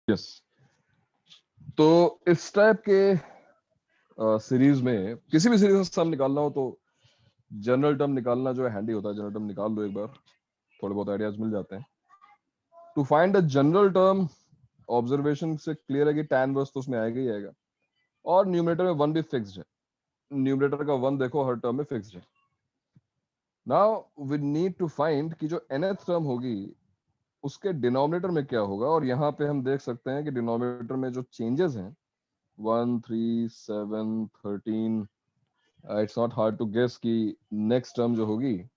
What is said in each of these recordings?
Yes, तो इस type के सीरीज में किसी भी सीरीज से सम निकालना हो तो जनरल टर्म निकालना जो है हैंडी होता है। जनरल टर्म निकाल लो एक बार, थोड़े बहुत आइडियाज मिल जाते हैं। To find a general term, observation से क्लियर है कि tan इनवर्स तो उसमें आएगा ही आएगा, और न्यूमरेटर में वन भी फिक्स्ड है। न्यूमरेटर का वन देखो हर टर्म में फिक्स्ड है। Now we need to find कि जो nth टर्म होगी उसके डिनोमिनेटर में क्या होगा, और यहाँ पे हम देख सकते हैं कि डिनोमिनेटर में जो चेंजेस हैं 1 3 7 13, it's not hard to guess कि नेक्स्ट टर्म जो होगी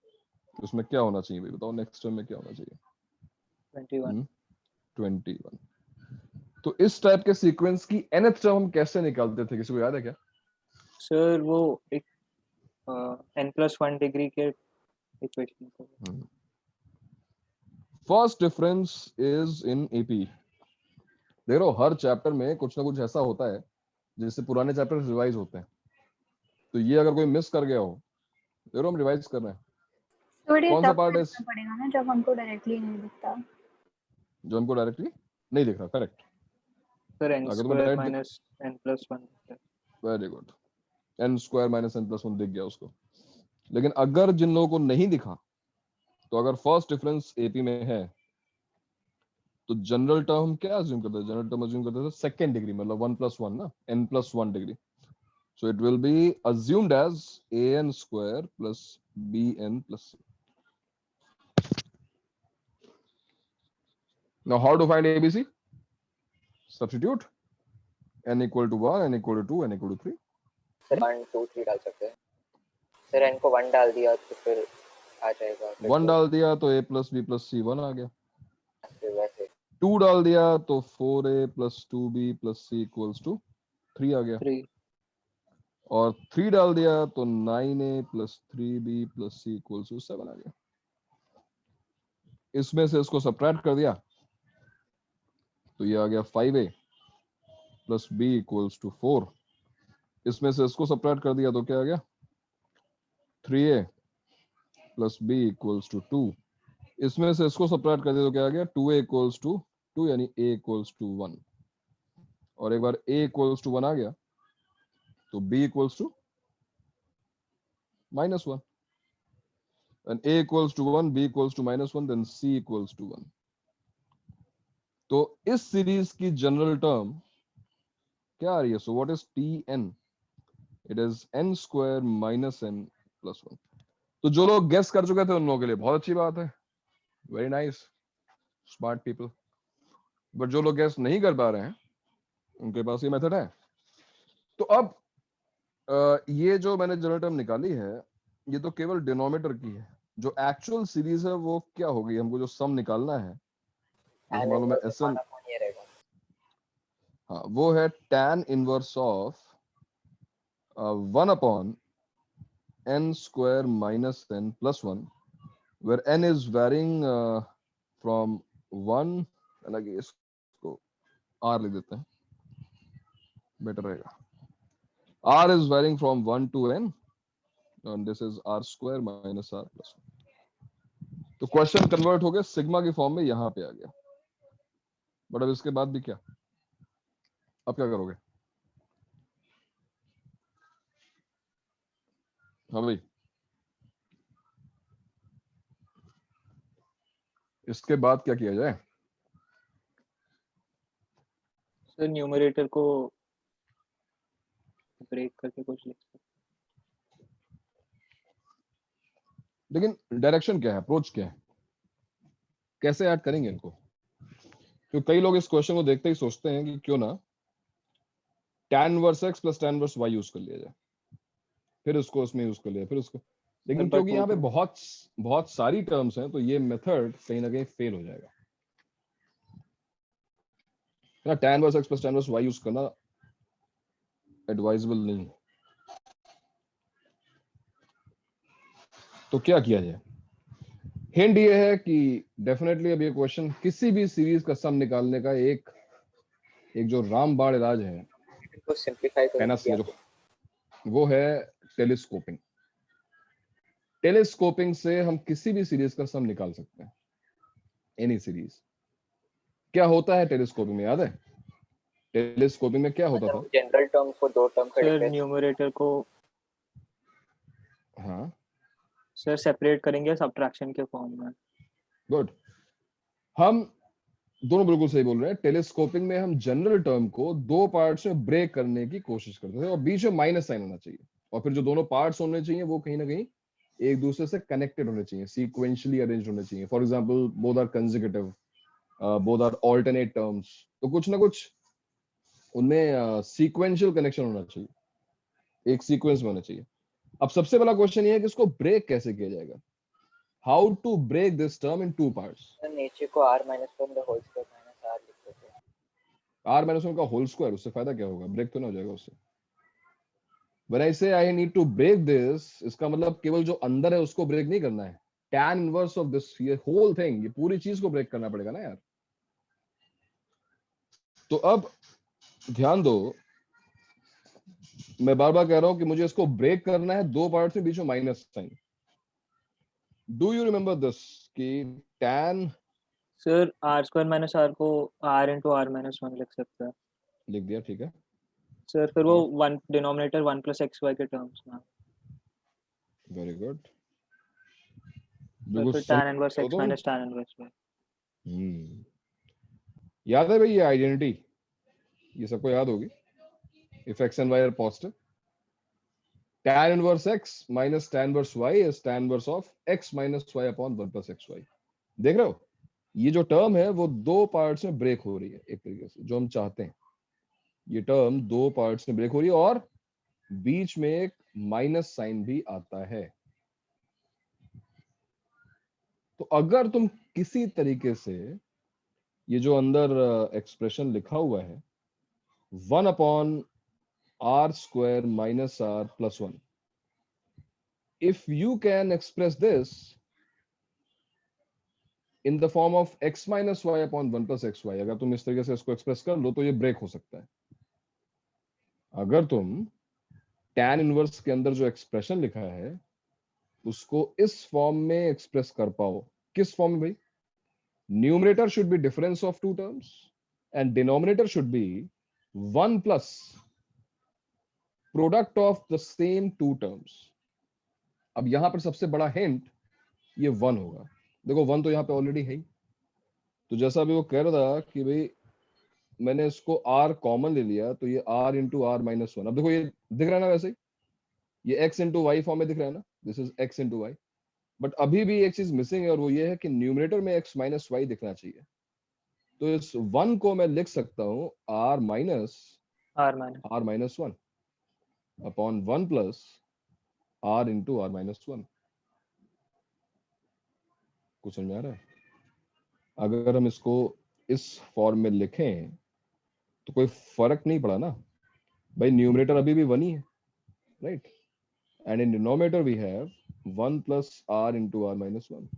उसमें क्या होना चाहिए। भाई बताओ नेक्स्ट टर्म में क्या होना चाहिए। 21। 21। तो इस टाइप के सीक्वेंस की nth टर्म हम कैसे निकालते थे, किसी को याद है क्या? सर वो एक n+1 डिग्री के equation. First difference is in AP. देख रहे हो हर चैप्टर में कुछ ना कुछ ऐसा होता है जिससे पुराने चैप्टर रिवाइज होते हैं। तो ये अगर कोई मिस कर गया हो, देख रहे हो हम रिवाइज कर रहे हैं। थोड़ी कौन सा टफ पार्ट है करना पड़ेगा ना जब हमको डायरेक्टली नहीं दिखता, जो हमको डायरेक्टली नहीं दिख रहा? करेक्ट। सर अगर तुम्हें n² direct, - n+1। Very good, n² - n+1 दिख गया उसको। लेकिन अगर जिन लोगों को नहीं दिखा, तो अगर फर्स्ट डिफरेंस एपी में है तो जनरल टर्म क्या अज्यूम करते हैं? जनरल टर्म अज्यूम करते हैं सेकंड डिग्री, मतलब 1+1 ना, n+1 degree. So it will be assumed as an² plus bn plus c. Now how to find ABC? Substitute n equal to 1, n equal to 2, n equal to 3. Sir 1 2 3 डाल सकते हैं sir. n को 1 डाल दिया तो फिर आ जाएगा। 1 डाल दिया तो a plus b plus c 1 आ गया। फिर वैसे 2 डाल दिया तो 4a plus 2b plus c equals to 3 आ गया। 3। और 3 डाल दिया तो 9a plus 3b plus c equals to 7 आ गया। इसमें से इसको सब्ट्रैक्ट कर दिया तो ये आ गया 5a plus b equals to 4। इसमें से इसको सब्ट्रैक्ट कर दिया तो क्या आ गया 3a plus b equals to 2। इसमें से इसको सब्ट्रैक्ट कर दिया तो क्या आ गया 2a equals to 2, यानी a equals to 1। और एक बार a equals to 1 आ गया तो b equals to -1, and a equals to 1, b equals to -1, then c equals to 1। तो इस सीरीज की जनरल टर्म क्या आ रही है? सो what is tn? It is n² - n+1। तो जो लोग गेस कर चुके थे उन लोगों के लिए बहुत अच्छी बात है, very nice, smart people. But जो लोग गेस नहीं कर पा रहे हैं उनके पास ये मेथड है। तो अब ये जो मैंने जनरल टर्म निकाली है ये तो केवल डिनोमिनेटर की है। जो एक्चुअल सीरीज है वो क्या होगी? हमको जो सम निकालना है, जैसे मालूम है SN, ये रहेगा। हाँ वो है tan inverse of 1/n² - n+1, where n is varying from 1, अलग इसको r लिख देते हैं, बेटर रहेगा। r is varying from 1 to n, and this is r² - r+1। तो क्वेश्चन कन्वर्ट हो गया सिग्मा की फॉर्म में, यहां पे आ गया। बट अब इसके बाद भी क्या, अब क्या करोगे? हाँ भाई, इसके बाद क्या किया जाए? सर न्यूमरेटर को ब्रेक करके कुछ लिख सकते। लेकिन डायरेक्शन क्या है, अप्रोच क्या है, कैसे ऐड करेंगे इनको? तो कई लोग इस क्वेश्चन को देखते ही सोचते हैं कि क्यों ना tan inverse x plus tan inverse y use कर लिया जाए, फिर उसको उसमें यूज कर लिया, फिर उसको। लेकिन क्योंकि यहाँ पे बहुत बहुत सारी टर्म्स हैं तो ये मेथड कहीं ना कहीं फेल हो जाएगा ना। tan inverse x plus tan inverse y use करना एडवाइजेबल नहीं है। तो क्या किया जाए? हिंट ये है कि डेफिनेटली अब ये क्वेश्चन किसी भी सीरीज का सम निकालने का एक जो रामबाण इलाज है, इनको सिंपलीफाई कहना करेंगे समझो, वो है टेलीस्कोपिंग। टेलीस्कोपिंग से हम किसी भी सीरीज का सम निकाल सकते हैं, एनी सीरीज। क्या होता है टेलीस्कोपिंग में, याद है? टेलीस्कोपिंग में क्या होता था? मतलब जनरल टर्म को दो टर्म का सर डिफरेंस न्यूमरेटर को हाँ, सर सेपरेट करेंगे सब्ट्रैक्शन के फॉर्म में। गुड। हम दोनों बिल्कुल सही बोल रहे हैं। टेलीस्कोपिंग में हम जनरल टर्म को दो पार्ट्स में ब्रेक करने की कोशिश करते थे और बीच में माइनस साइन होना चाहिए, और फिर जो दोनों पार्ट्स होने चाहिए वो कहीं ना कहीं एक दूसरे से कनेक्टेड होने चाहिए, सीक्वेंशियली अरेंज होने चाहिए। For example both are consecutive, both are alternate terms, तो कुछ ना कुछ उनमें सीक्वेंशियल कनेक्शन होना चाहिए, एक सीक्वेंस में होना चाहिए। अब सबसे बड़ा क्वेश्चन ये है कि इसको ब्रेक कैसे किया जाएगा? How to break this term in two parts? नीचे को r minus 1 the whole square minus r लिख देते हैं। आर माइनस वन का होल स्क्वायर, उससे फायदा क्या होगा? ब्रेक तो ना हो जाएगा उससे। When I say I need to break this, इसका मतलब केवल जो अंदर है उसको ब्रेक नहीं करना है, tan इनवर्स ऑफ दिस, ये होल थिंग, ये पूरी चीज को ब्रेक करना पड़ेगा ना यार। तो अब ध्यान दो, मैं बार बार कह रहा हूं कि मुझे इसको ब्रेक करना है दो पार्ट में बीच में minus sign. Do you remember this कि tan, sir r square minus r को r into r minus one लिख सकते हैं लिख दिया, ठीक है। सर, फिर वो one denominator one plus x y के टर्म्स में, वेरी गुड, तो फिर tan inverse x minus tan inverse y। याद है भाई ये आइडेंटिटी, ये सबको याद होगी। If x and y are positive, tan inverse x minus tan inverse y is tan inverse of x minus y upon 1 plus xy। देख रहे हो, ये जो टर्म है वो दो पार्ट्स में ब्रेक हो रही है एक तरीके से, जो हम चाहते हैं। ये टर्म दो पार्ट्स में ब्रेक हो रही है और बीच में एक माइनस साइन भी आता है। तो अगर तुम किसी तरीके से ये जो अंदर एक्सप्रेशन लिखा हुआ है 1 upon r square minus r plus 1, if you can express this in the form of x minus y upon 1 plus xy, अगर तुम इस तरीके से इसको एक्सप्रेस कर लो तो ये ब्रेक हो सकता है। अगर तुम tan इनवर्स के अंदर जो एक्सप्रेशन लिखा है उसको इस फॉर्म में एक्सप्रेस कर पाओ, किस फॉर्म में भाई? Numerator should be difference of two terms and denominator should be 1 plus product of the same two terms. अब यहां पर सबसे बड़ा हिंट ये 1 होगा। देखो 1 तो यहाँ पे ऑलरेडी है ही, तो जैसा अभी वो कह रहा था कि भाई मैंने इसको r कॉमन ले लिया तो ये r into r minus one. अब देखो ये दिख रहा है ना, वैसे ही ये x इंटू वाई फॉर्म में दिख रहा है ना, this is x into y. But अभी भी एक चीज मिसिंग है और वो ये है कि न्यूमरेटर में x माइनस वाई दिखना चाहिए। तो इस 1 को मैं लिख सकता हूँ r minus one upon 1 plus r into r minus one. कुछ समझ में आ रहा है? अगर हम इसको इस फॉर्म में लिखें तो कोई फर्क नहीं पड़ा ना भाई, न्यूमरेटर अभी भी 1 ही है, right? And in denominator we have 1 plus r into r minus one.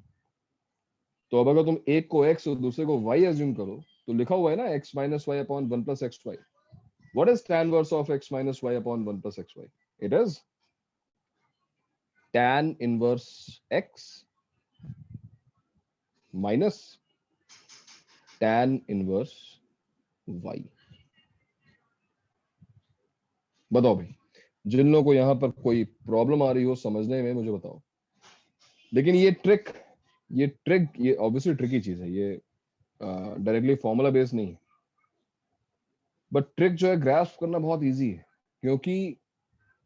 तो अब अगर तुम एक को x और दूसरे को y एज्यूम करो तो लिखा हुआ है ना x minus y upon 1 plus x y. What is tan inverse of x minus y upon 1 plus x y? It is tan inverse x minus tan inverse y। बताओ भाई, जिन लोगों को यहां पर कोई प्रॉब्लम आ रही हो समझने में मुझे बताओ। लेकिन ये ट्रिक ये ऑब्वियसली ट्रिकी चीज है, ये डायरेक्टली फॉर्मूला बेस्ड नहीं है, बट ट्रिक जो है ग्रास्प करना बहुत इजी है, क्योंकि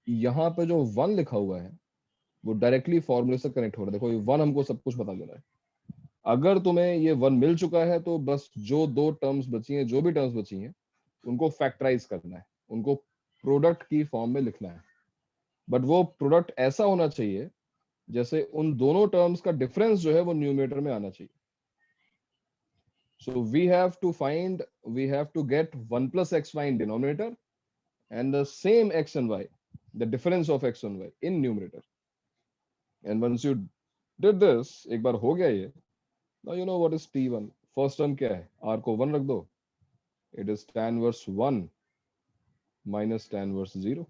यहाँ पे जो 1 लिखा हुआ है वो डायरेक्टली फॉर्मूले से कनेक्ट हो रहा है। देखो ये 1 हमको सब कुछ बता दे रहा है। अगर तुम्हें ये 1 मिल चुका है तो बस जो दो टर्म्स बची हैं, जो भी टर्म्स बची हैं, उनको फैक्टराइज करना है, उनको प्रोडक्ट की फॉर्म में लिखना है। बट वो प्रोडक्ट ऐसा होना चाहिए जैसे उन दोनों टर्म्स का डिफरेंस जो है वो न्यूमरेटर में आना चाहिए। So we have to get 1 plus xy in denominator and the same x and y, the difference of x and y in numerator. And once you did this, एक बार हो गया ये, now you know what is t1. First term क्या है? r को 1 रख दो, it is tan inverse 1 minus tan inverse 0.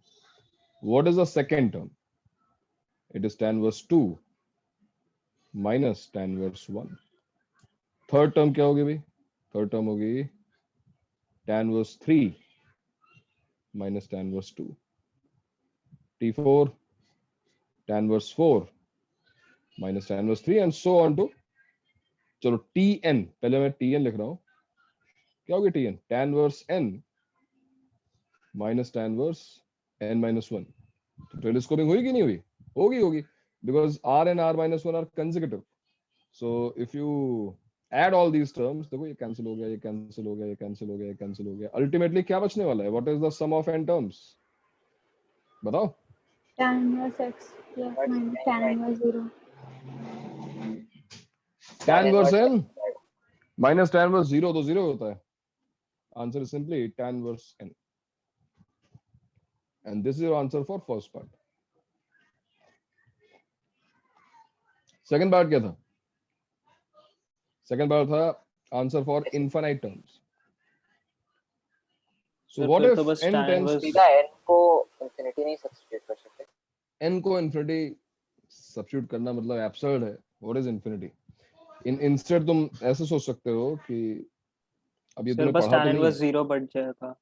What is the second term? It is tan inverse 2 minus tan inverse 1. Third term क्या होगी भाई? थर्ड टर्म होगी tan inverse 3 minus tan inverse 2, T4 tan inverse 4 minus tan inverse 3 and so on to, चलो Tn, पहले मैं Tn लिख रहा हूं, क्या होगी Tn, tan verse n minus tan verse n minus 1। तो टेलीस्कोपिंग हुई कि नहीं हुई? होगी होगी, because r and r minus 1 are consecutive. So if you add all these terms, देखो ये कैंसिल हो गया, ये कैंसिल हो गया, ये कैंसिल हो गया, ये कैंसिल हो गया, अल्टीमेटली क्या बचने वाला है? What is the sum of n terms? बताओ। tan inverse x plus But minus n tan minus inverse 0. tan verse inverse n x minus tan verse 0 तो 0 होता है। Answer is simply tan verse n, and this is your answer for first part. Second part क्या था? Second part था answer for infinite terms. So sir what फिर if तो बस n tan tends, inverse सीधा n को infinity नहीं substitute कर सकते। n को इन्फिनिटी सब्स्टिट्यूट करना मतलब एब्सर्ड है। What is infinity? इंस्टेड तुम ऐसे सोच सकते हो कि अब ये सर तुमने बस पढ़ा tan तो नहीं इनवर्स है, 0 बच जाएगा।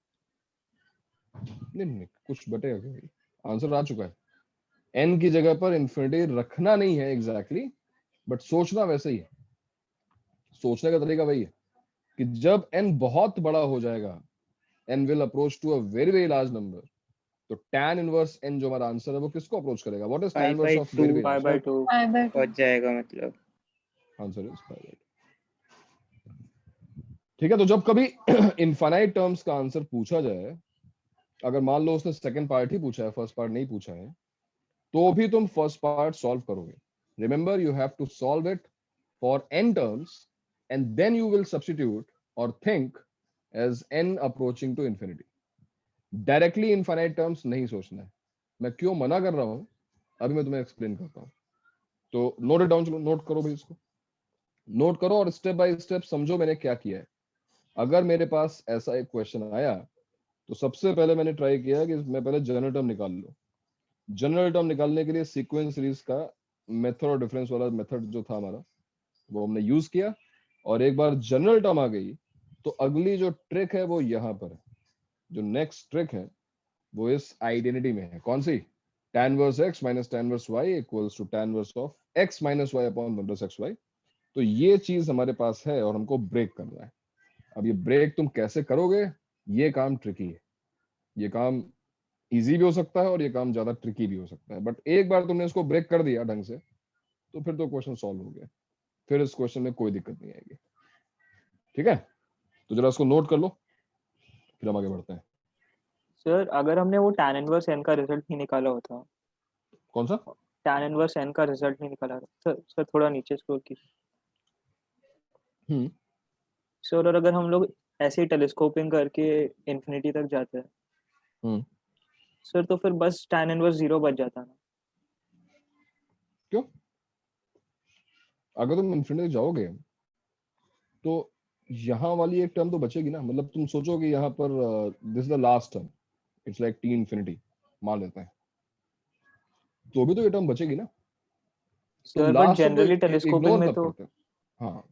नहीं कुछ बटेगा क्या भाई? आंसर आ चुका है। n की जगह पर इन्फिनिटी रखना नहीं है एग्जैक्टली, बट सोचना वैसे ही है। सोचने का तरीका वही है कि जब n बहुत बड़ा हो जाएगा, n will approach to a very very large number, तो tan इनवर्स n जो हमारा आंसर है वो किसको अप्रोच करेगा? What is tan pi inverse by of two very very pi large? by 2 pi by 2. पहुंच जाएगा मतलब। Answer is pi by 2। ठीक है, तो जब कभी इनफाइनाइट टर्म्स का आंसर पूछा जाए, अगर मान लो उसने सेकंड पार्ट ही पूछा है, फर्स्ट पार्ट नहीं पूछा है, तो भी तुम फर्स्ट पार्ट सॉल्व करोगे। Remember, you have to solve it for n terms and then you will substitute और think as n approaching to infinity. Directly infinite terms नहीं सोचना है। मैं क्यों मना कर रहा हूं अभी मैं तुम्हें एक्सप्लेन करता हूं। तो नोट इट डाउन, चलो नोट करो भाई, इसको नोट करो और स्टेप बाय स्टेप समझो मैंने क्या किया है। अगर मेरे पास ऐसा एक क्वेश्चन आया तो सबसे पहले मैंने ट्राई किया कि मैं पहले जनरल टर्म निकाल लूं। जनरल टर्म निकालने के लिए सीक्वेंस सीरीज का मेथड और डिफरेंस वाला मेथड जो था हमारा, वो हमने यूज किया। और एक बार जनरल टर्म आ गई तो अगली जो ट्रिक है वो यहाँ पर है। जो नेक्स्ट ट्रिक है वो इस आइडेंटिटी में है। कौन सी? tan inverse x minus tan inverse y equals to tan inverse of x minus y upon 1 plus xy। तो ये चीज हमारे पास है और हमको ब्रेक करना है। अब ये ब्रेक तुम कैसे करोगे, ये काम ट्रिकी है। ये काम इजी भी हो सकता है और ये काम ज्यादा ट्रिकी भी हो सकता है, बट एक बार तुमने इसको ब्रेक कर दिया ढंग से तो फिर तो क्वेश्चन सॉल्व हो गया। फिर इस क्वेश्चन में कोई दिक्कत नहीं आएगी। ठीक है, तो जरा इसको नोट कर लो, फिर हम आगे बढ़ते हैं। सर अगर हमने वो tan इनवर्स n का रिजल्ट नहीं निकाला होता, कौन सा? tan इनवर्स n का रिजल्ट नहीं निकाला सर थोड़ा नीचे स्क्रॉल कीजिए। सर और अगर हम लोग ऐसे ही टेलीस्कोपिंग करके इंफिनिटी तक जाते हैं सर, तो फिर बस tan इनवर्स 0 बच जाता ना। क्यों? अगर तुम इन्फिनिटी जाओगे तो यहाँ वाली एक टर्म तो बचेगी ना। मतलब तुम सोचो कि यहाँ पर this is the last term, it's like t infinity मान लेते हैं, तो भी तो ये टर्म बचेगी ना। तो सर बट लास्ट टर्म को जनरली टेलीस्कोपिंग इग्नोर में कब तो करते हैं? हाँ,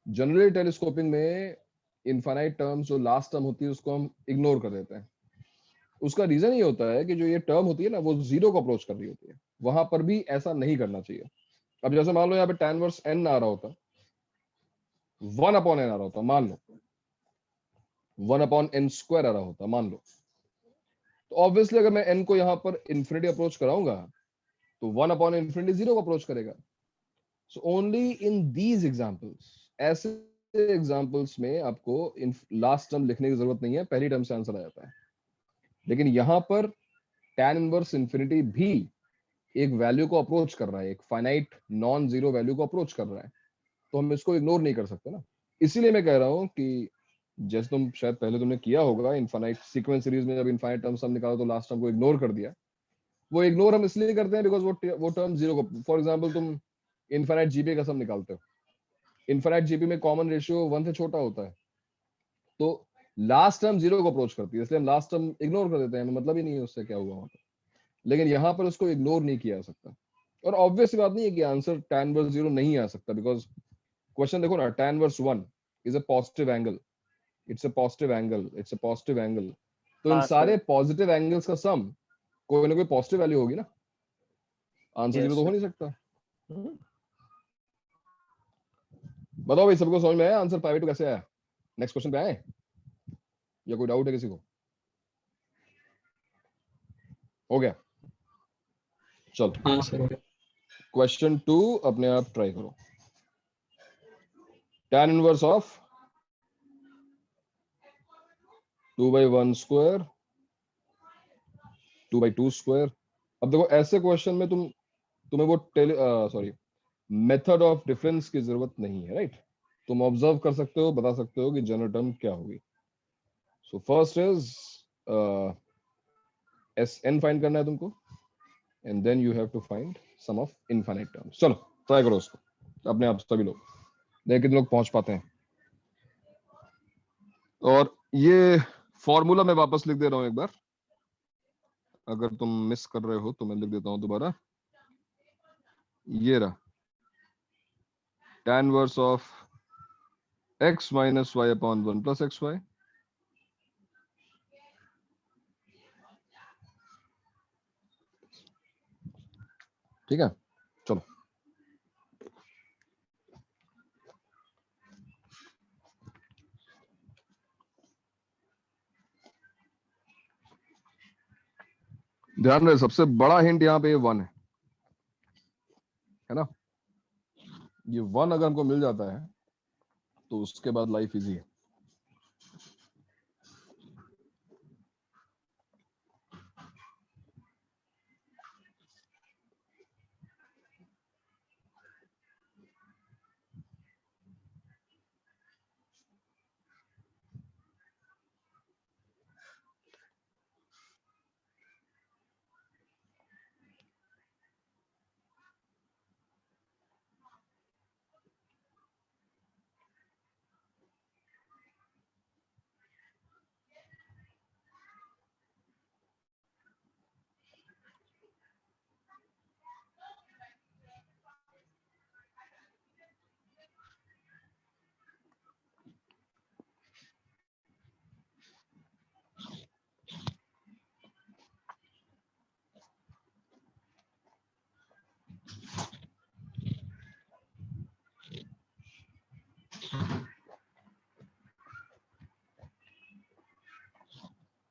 जनरली टेलीस्कोपिंग में इनफाइनाइट टर्म्स जो लास्ट टर्म होती है उसको हम इग्नोर कर देते हैं। उसका रीजन ये होता है कि जो ये टर्म होती है ना वो जीरो को अप्रोच कर रही होती है। वहां पर भी ऐसा नहीं करना चाहिए। अब जैसे मान लो यहाँ पे tan वर्स n आ रहा होता, 1 अपॉन n आ रहा होता, मान लो 1 अपॉन n स्क्वायर आ रहा होता, मान लो, तो ऑब्वियसली अगर मैं n को यहाँ पर इंफिनिटी अप्रोच कराऊंगा तो 1 अपॉन इंफिनिटी 0 को अप्रोच करेगा। So only in these examples, ऐसे एग्जांपल्स में आपको लास्ट टर्म लिखने की जरूरत नहीं है, पहली टर्म से आंसर आ जाता है। लेकिन यहाँ पर tan इनवर्स इंफिनिटी भी एक वैल्यू को अप्रोच कर रहा है, एक फाइनाइट नॉन जीरो वैल्यू को अप्रोच कर रहा है, तो हम इसको इग्नोर नहीं कर सकते ना। इसीलिए मैं कह रहा हूँ कि जैसे तुम शायद पहले तुमने किया होगा इनफाइनाइट सीक्वेंस सीरीज में, जब इनफाइनाइट टर्म्स हम निकालो तो लास्ट टर्म को इग्नोर कर दिया। वो इग्नोर हम इसलिए करते हैं बिकॉज वो टर्म जीरो को, फॉर एग्जांपल तुम इनफाइनाइट जीपी का सम निकालते हो, इनफाइनाइट जीपी में कॉमन रेशियो 1 से छोटा होता है, तो लास्ट टर्म जीरो को अप्रोच करती है, इसलिए हम लास्ट टर्म इग्नोर कर देते हैं, हमें मतलब ही नहीं है उससे क्या हुआ वहां पर। लेकिन यहाँ पर उसको इग्नोर नहीं किया जा सकता। और ऑब्वियस बात नहीं है कि आंसर tan वर्स 0 नहीं आ सकता, बिकॉज क्वेश्चन देखो ना, tan inverse 1 is a positive angle, it's a positive angle, it's a positive angle, तो इन हाँ सारे सर, पॉजिटिव एंगल्स का सम कोई ना कोई पॉजिटिव वैल्यू होगी ना, आंसर जीरो यस तो हो सर। नहीं सकता। बताओ भाई, सबको समझ में आया आंसर पाई टू कैसे आया? नेक्स्ट क्वेश्चन पे आए या कोई डाउट है किसी को? हो गया, चलो हाँ सर। क्वेश्चन 2 अपने आप ट्राई करो। tan inverse of 2/1 square 2/2 square. अब देखो ऐसे क्वेश्चन में तुम्हें वो सॉरी मेथड ऑफ डिफरेंस की जरूरत नहीं है, राइट? तुम ऑब्जर्व कर सकते हो, बता सकते हो कि जनरल टर्म क्या होगी। So first is Sn find करना है तुमको, and then you have to find sum of infinite terms. चलो ट्राई करो उसको अपने आप, सभी लोग देख कितने लोग पहुंच पाते हैं। और ये फॉर्मूला मैं वापस लिख दे रहा हूं एक बार, अगर तुम मिस कर रहे हो तो मैं लिख देता हूं दोबारा। ये रहा tan inverse of x minus y upon 1 plus x y. ठीक है, चलो ध्यान रहे, सबसे बड़ा हिंट यहाँ पे 1 है ना? ये 1 अगर हमको मिल जाता है तो उसके बाद लाइफ इजी है।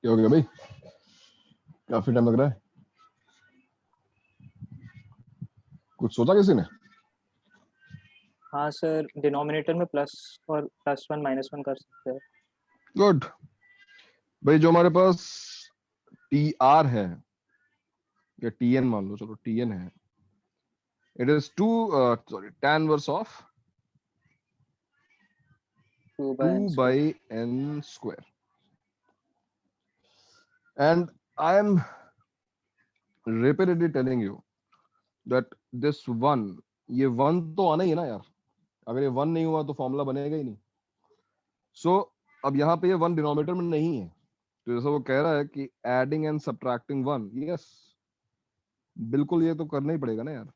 क्या हो गया भाई, काफी टाइम लग रहा है? कुछ सोचा किसी ने? हाँ सर, डिनोमिनेटर में प्लस और +1 -1 कर सकते हैं। गुड भाई, जो हमारे पास TR है या TN मान लो, चलो TN है, it is 2 sorry tan inverse of 2/n square, and I am repeatedly telling you that this 1, ये 1 तो आना ही है ना यार, अगर ये 1 नहीं हुआ तो फॉर्मूला बनेगा ही नहीं। सो अब यहाँ पे ये 1 डिनोमिनेटर में नहीं है, तो जैसा वो कह रहा है कि एडिंग एंड सब्ट्रैक्टिंग 1, यस बिल्कुल ये तो करना ही पड़ेगा ना यार,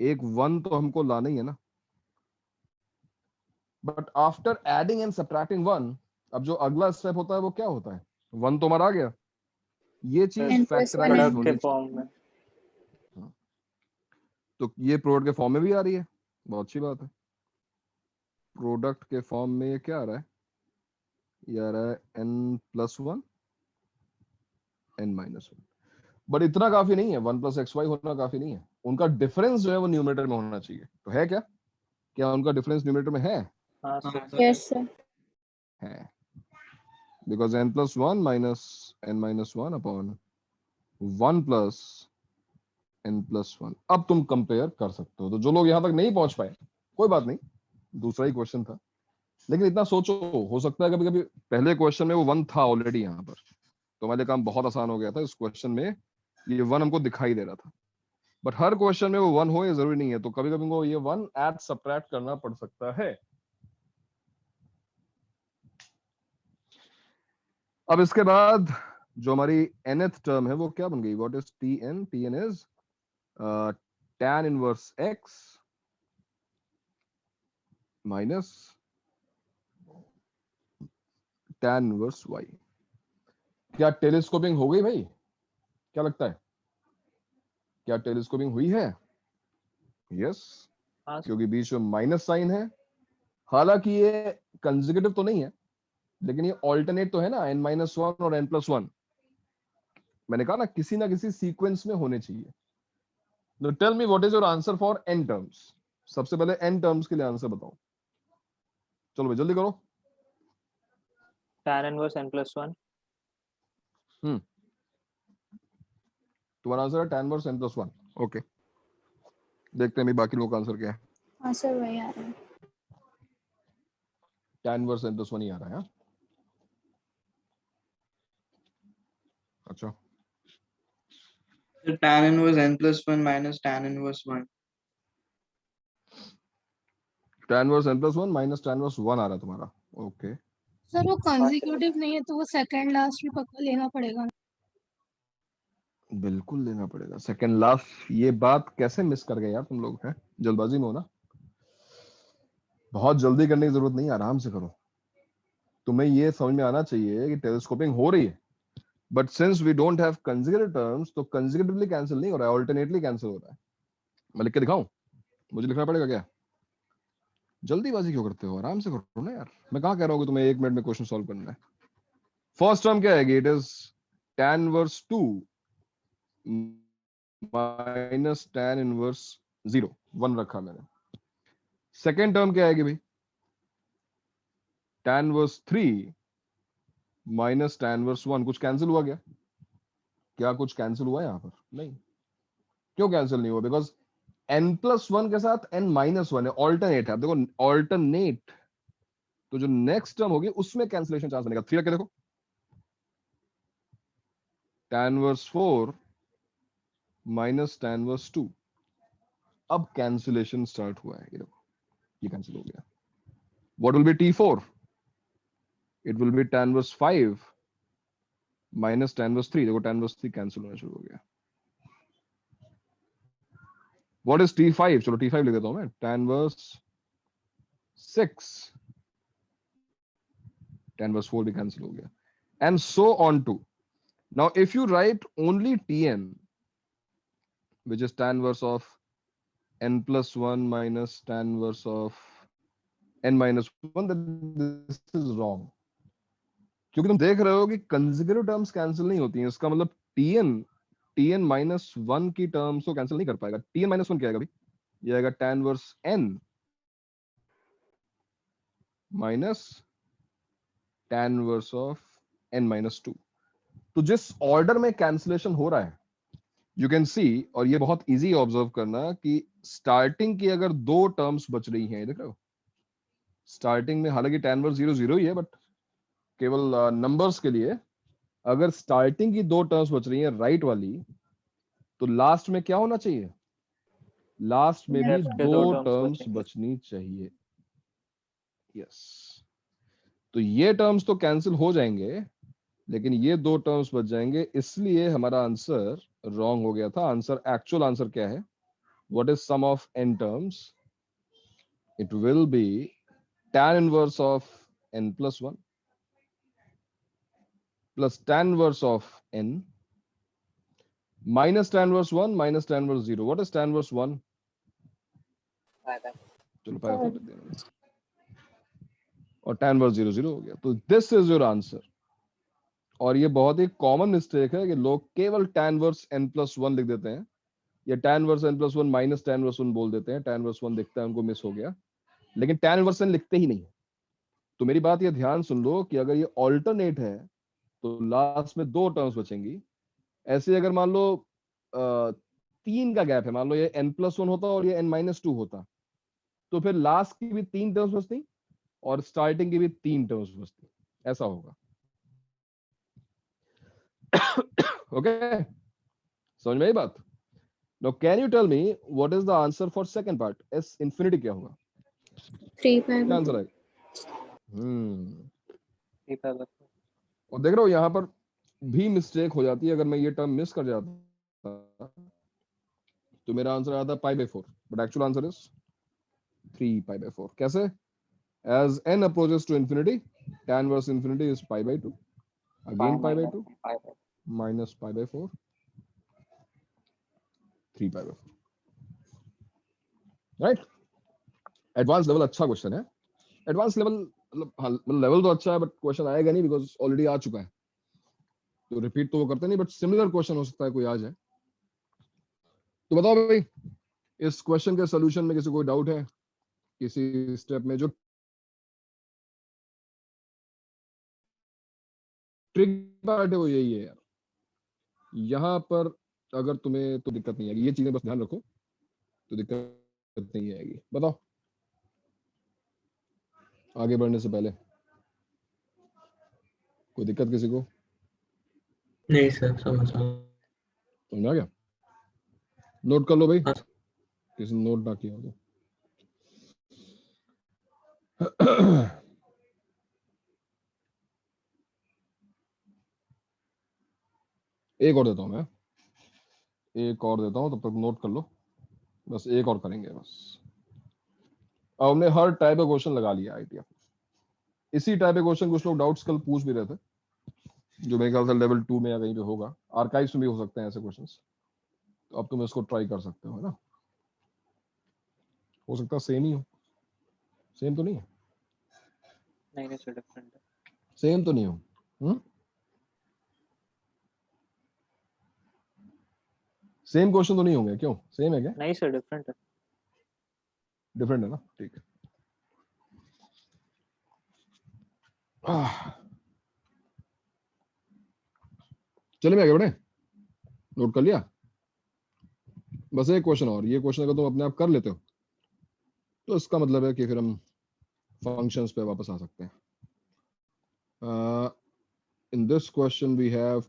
एक 1 तो हमको लाना ही है ना। But after adding and subtracting 1, अब जो अगला स्टेप होता है वो क्या होता है? 1 तो हमारा आ गया, ये चीज n+1 फैक्टराइज प्रोडक्ट n। के होनी चाहिए। फॉर्म में। तो ये प्रोडक्ट के फॉर्म में भी आ रही है, बहुत अच्छी बात है। प्रोडक्ट के फॉर्म में ये क्या आ रहा है? ये आ रहा है n+1 n-1। बट इतना काफी नहीं है, 1 + xy होना काफी नहीं है, उनका डिफरेंस जो है वो न्यूमरेटर में होना चाहिए। तो है क्या, क्या उनका डिफरेंस न्यूमरेटर में है? हाँ हाँ सर। सर। Yes sir। है, because n+1 - n-1 upon 1 + n+1। अब तुम कंपेयर कर सकते हो। तो जो लोग यहाँ तक नहीं पहुंच पाए, कोई बात नहीं, दूसरा ही क्वेश्चन था, लेकिन इतना सोचो, हो सकता है कभी कभी पहले क्वेश्चन में वो 1 था ऑलरेडी यहाँ पर, तो हमारे काम बहुत आसान हो गया था। इस क्वेश्चन में ये 1 हमको दिखाई दे रहा था, बट हर क्वेश्चन में वो 1 हो ये जरूरी नहीं है, तो कभी कभी को ये 1 ऐड सब्ट्रैक्ट करना पड़ सकता है। अब इसके बाद जो हमारी nth टर्म है वो क्या बन गई? What is Tn? Tn is tan inverse x minus tan inverse y। क्या टेलीस्कोपिंग हो गई भाई? क्या लगता है, क्या टेलीस्कोपिंग हुई है? यस, हाँ क्योंकि बीच में माइनस साइन है। हालांकि ये कंसेक्यूटिव तो नहीं है, लेकिन ये ऑल्टरनेट तो है ना, n-1 और n+1। मैंने कहा ना किसी सीक्वेंस में होने चाहिए। Now tell me what is your answer for n terms? सबसे पहले n terms के लिए आंसर बताओ। चलो भाई जल्दी करो। tan inverse n+1। तुम्हारा आंसर है tan इनवर्स n+1। ओके, देखते हैं भाई बाकी लोगों का आंसर क्या है। हाँ सर वही आ रहा है। tan इनवर्स n+1 ही आ रहा है। हाँ? अच्छा, tan inverse n+1 minus tan inverse 1. tan inverse n+1 minus tan inverse 1 आ रहा है तुम्हारा। ओके, सर वो हाँ सर कंसेक्यूटिव नहीं है तो वो सेकंड लास्ट भी पक्का लेना पड़ेगा। बिल्कुल लेना पड़ेगा सेकंड लास्ट। ये बात कैसे मिस कर गए यार तुम लोग? हैं जल्दबाजी में हो ना, बहुत जल्दी करने की जरूरत नहीं, आराम से करो। तुम्हें ये समझ में आना चाहिए कि टेलीस्कोपिंग हो रही है, but since we don't have consecutive terms तो कंसेक्यूटिवली कैंसिल नहीं हो रहा है, ऑल्टरनेटली कैंसिल हो रहा है। मैं लिख के दिखाऊं? मुझे लिखना पड़ेगा क्या? जल्दीबाजी क्यों करते हो? आराम से करो ना यार। मैं कहाँ कह रहा हूँ कि तुम्हें 1 मिनट में क्वेश्चन सॉल्व करना है। फर्स्ट टर्म क्या आएगी? It is tan inverse 2 minus tan inverse 0, 1 रखा मैंने। सेकेंड टर्म क्या आएगी भाई? tan inverse 3 minus tan inverse 1। कुछ कैंसिल हुआ क्या? क्या कुछ कैंसिल हुआ यहाँ पर? नहीं। क्यों कैंसिल नहीं हुआ? बिकॉज n+1 के साथ n-1 है, ऑल्टरनेट है। अब देखो ऑल्टरनेट तो जो नेक्स्ट टर्म होगी उसमें कैंसिलेशन चांस बनेगा। 3 रख के देखो, tan inverse 4 minus tan inverse 2। अब कैंसिलेशन स्टार्ट हुआ है, ये देखो ये कैंसिल हो गया। What will be t4? It will be tan inverse 5 minus tan inverse 3। देखो tan इनवर्स 3 कैंसिल होना शुरू हो गया। What is t5? चलो t5 लिख देता हूं मैं। tan इनवर्स 6, tan इनवर्स 4 भी कैंसिल हो गया, and so on to। Now if you write only Tn, which is tan inverse of n+1 minus tan inverse of n-1, then this is wrong। क्योंकि तुम देख रहे हो कि कंसेक्यूटिव टर्म्स कैंसिल नहीं होती हैं। इसका मतलब Tn-1 की टर्म्स को कैंसिल नहीं कर पाएगा। Tn-1 क्या आएगा भाई? ये आएगा tan inverse n minus tan inverse of n-2। तो जिस ऑर्डर में कैंसिलेशन हो रहा है यू कैन सी, और ये बहुत इजी ऑब्जर्व करना कि स्टार्टिंग की अगर 2 टर्म्स बच रही हैं, देख रहे हो स्टार्टिंग में, हालांकि tan इनवर्स 0 0 ही है, बट केवल नंबर्स के लिए अगर स्टार्टिंग की 2 टर्म्स बच रही हैं राइट वाली, तो लास्ट में क्या होना चाहिए? लास्ट में भी लेफ्ट के 2 2 टर्म्स टर्म्स बचेंगे। बचनी चाहिए। यस, तो ये टर्म्स तो कैंसिल हो जाएंगे, लेकिन ये 2 टर्म्स बच जाएंगे, इसलिए हमारा आंसर रॉन्ग हो गया था। आंसर, एक्चुअल आंसर क्या है? What is sum of n terms? It will be tan inverse of n+1 plus tan inverse of n minus tan inverse 1 minus tan inverse 0. What is tan inverse 1? पाया। चलो पाया तो लिख दिया मैंने, और tan inverse 0 0 हो गया। तो this is your answer। और ये बहुत ही कॉमन मिस्टेक है कि लोग केवल tan inverse n+1 लिख देते हैं, या tan inverse n+1 minus tan inverse 1 बोल देते हैं। tan inverse 1 दिखता है उनको, मिस हो गया, लेकिन tan inverse n लिखते ही नहीं। तो मेरी बात ये ध्यान सुन लो कि अगर ये ऑल्टरनेट है तो लास्ट में 2 टर्म्स बचेंगी। ऐसे अगर मान लो 3 का गैप है, मान लो ये n+1 होता और ये n-2 होता, तो फिर लास्ट की भी 3 टर्म्स बचती और स्टार्टिंग की भी 3 टर्म्स बचती। ऐसा होगा। ओके, समझ में आई बात? Now can you tell me what is the answer for second part? s infinity क्या होगा? 3 क्या आंसर पाई। आएगा? और देख रहे हो यहाँ पर भी मिस्टेक हो जाती है। अगर मैं ये टर्म मिस कर जाता तो मेरा आंसर आता π/4, बट एक्चुअल आंसर इज 3 π/4। कैसे? As n approaches to infinity tan inverse infinity is pi by 2, again pi by 2 pi by minus pi by 4, 3 pi by 4, right. Advance level अच्छा question है। Advance level मतलब level तो अच्छा है, but question आएगा नहीं because already आ चुका है, तो रिपीट तो वो करते नहीं, बट सिमिलर क्वेश्चन हो सकता है कोई आ जाए। तो बताओ भाई, इस क्वेश्चन के सोल्यूशन में किसी कोई डाउट है किसी स्टेप में? जो ट्रिक पार्ट है वो यही है यार, यहाँ पर अगर तुम्हें तो दिक्कत नहीं आएगी, ये चीजें बस ध्यान रखो तो दिक्कत नहीं आएगी। बताओ आगे बढ़ने से पहले कोई दिक्कत किसी को? नहीं सर, समझ आ गया? नोट कर लो भाई, हाँ। किसी ने नोट ना किया हो तो। एक और देता हूं मैं, एक और देता हूं, तब तक नोट कर लो। बस एक और करेंगे बस। अब हमने हर टाइप का क्वेश्चन लगा लिया आईटीएफ। इसी टाइप के क्वेश्चन कुछ लोग डाउट्स कल पूछ भी रहे थे, जो मेरे ख्याल से लेवल 2 में या कहीं पे होगा, आर्काइव्स में भी हो सकते हैं ऐसे क्वेश्चंस। तो अब तुम इसको ट्राई कर सकते हो, है ना? हो सकता है सेम ही हो, सेम तो नहीं है? नहीं सर, डिफरेंट है। सेम तो नहीं हो? सेम क्वेश्चन तो नहीं होंगे? क्यों, सेम है क्या? नहीं सर, डिफरेंट है। डिफरेंट है ना, ठीक है। चलिए मैं आगे बढ़े, नोट कर लिया? बस एक क्वेश्चन और, ये क्वेश्चन अगर तुम अपने आप कर लेते हो तो इसका मतलब है कि फिर हम फंक्शंस पे वापस आ सकते हैं। In this question we have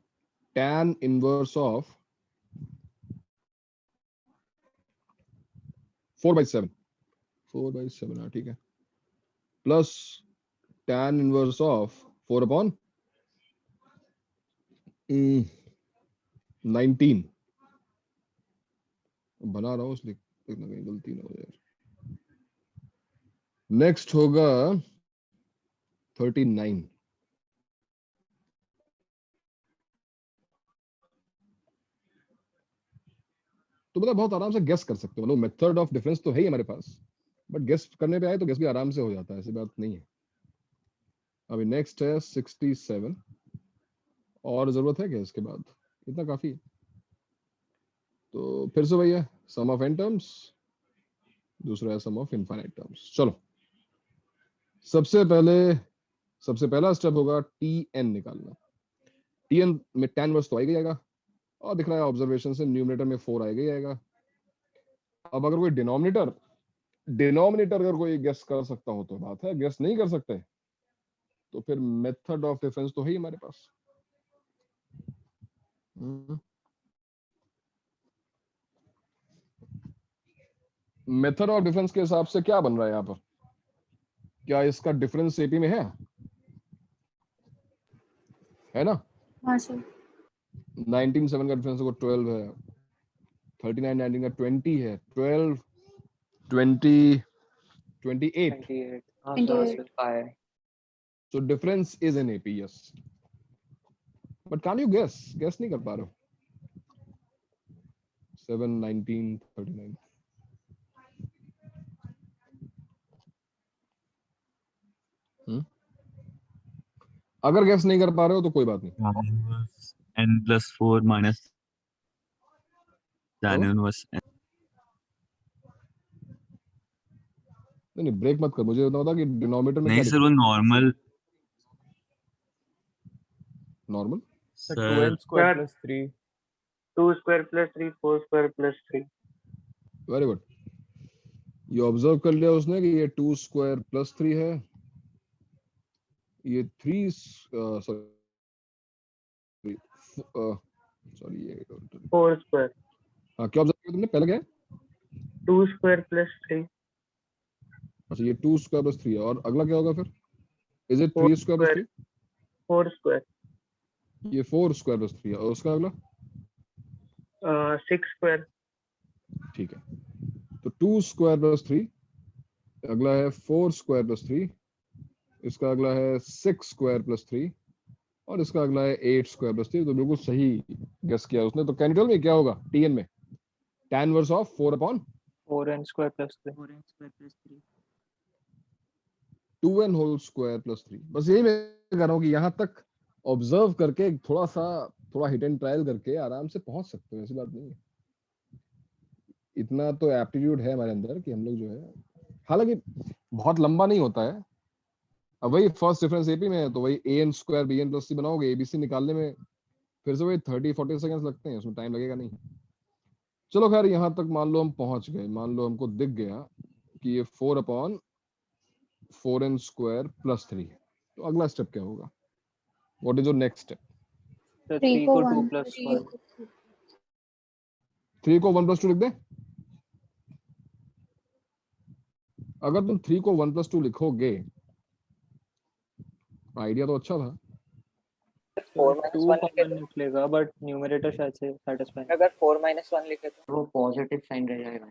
tan inverse of 4/7, 4/7, हाँ ठीक है, प्लस tan inverse of 4/19 बना रहा हूँ इसलिए देखना कहीं गलती ना हो जाए। नेक्स्ट होगा 39। तो मतलब बहुत आराम से गेस कर सकते हो, मतलब मेथड ऑफ डिफरेंस तो है ही हमारे पास, बट गेस करने पे आए तो गेस भी आराम से हो जाता है, ऐसी बात नहीं है। अभी नेक्स्ट है 67, और जरूरत है क्या इसके बाद? इतना काफी है। तो फिर से भैया सम ऑफ n टर्म्स, दूसरा है सम ऑफ इनफाइनाइट टर्म्स। चलो सबसे पहला स्टेप होगा tn निकालना। tn में tan वर्स तो आ ही जाएगा, और दिख रहा है ऑब्जर्वेशन से न्यूमरेटर में 4 आएगा ही आएगा। अब अगर कोई डिनोमिनेटर अगर कोई गेस कर सकता हो तो बात है, गेस नहीं कर सकते तो फिर मेथड ऑफ डिफरेंस तो है ही हमारे पास। मेथड ऑफ डिफरेंस के हिसाब से क्या बन रहा है यहाँ पर? क्या इसका डिफरेंस एपी में है ना? हाँ सर। 19 का डिफरेंस को 12 है, 39 19 का 20 है, 12 20 28। 28। हाँ 28. Sir. 5 So difference is in AP, yes. But can't you guess? Guess नहीं कर पा रहे हो। 7 19 39। अगर गेस नहीं कर पा रहे हो तो कोई बात नहीं। n+4 minus tan inverse n। नहीं ब्रेक मत कर, मुझे बता कि डिनोमिनेटर में नहीं क्या सर, वो normal normal sir 2n square plus 3, 2 square plus 3, 4 square plus 3। Very good. ये ऑब्जर्व कर लिया उसने कि ये 2 स्क्वायर प्लस 3 है, ये 3 सॉरी ये 4 square, हाँ क्या ऑब्जर्व किया तुमने पहले? क्या है? 2 square plus 3, अच्छा ये 2 स्क्वायर प्लस 3 है, और अगला क्या होगा फिर? Is it 3 square plus 3? 4 square, ये 4 स्क्वायर प्लस 3 है, और उसका अगला 6 square, ठीक है। तो 2 स्क्वायर प्लस 3, अगला है 4 स्क्वायर प्लस 3, इसका अगला है 6 स्क्वायर प्लस 3 और इसका अगला है 8 स्क्वायर प्लस 3। तो बिल्कुल सही गेस किया उसने। तो कैन यू टेल मी क्या होगा tn में? tan inverse of 4 upon 4n square plus 3 2n whole square plus 3। बस यही मैं कह रहा हूँ कि यहाँ तक ऑब्जर्व करके थोड़ा हिट एंड ट्रायल करके आराम से पहुंच सकते हो, ऐसी बात नहीं है। इतना तो एप्टीट्यूड है हमारे अंदर कि हम लोग जो है, हालांकि बहुत लंबा नहीं होता है। अब वही फर्स्ट डिफरेंस एपी में है तो वही an square bn plus c बनाओगे, एबीसी निकालने में फिर से वही 30-40 सेकंड्स लगते हैं, उसमें टाइम लगेगा नहीं। चलो खैर यहाँ तक मान लो हम पहुंच गए, मान लो हमको दिख गया कि ये 4 अपॉन 4n स्क्वायर प्लस 3 है। तो अगला स्टेप क्या होगा? What is your next step? तो 3 3 को को 2 1 प्लस 1 3 को 1 प्लस 2 लिख दे। अगर तुम 3 को 1 प्लस 2 लिखोगे, आइडिया तो अच्छा था। 4 माइनस 2 वन लिखे कॉमन तो निकलेगा बट न्यूमरेटर शायद से सेटिस्फाई अगर 4 माइनस 1 लिखे तो वो पॉजिटिव साइन रह जाएगा।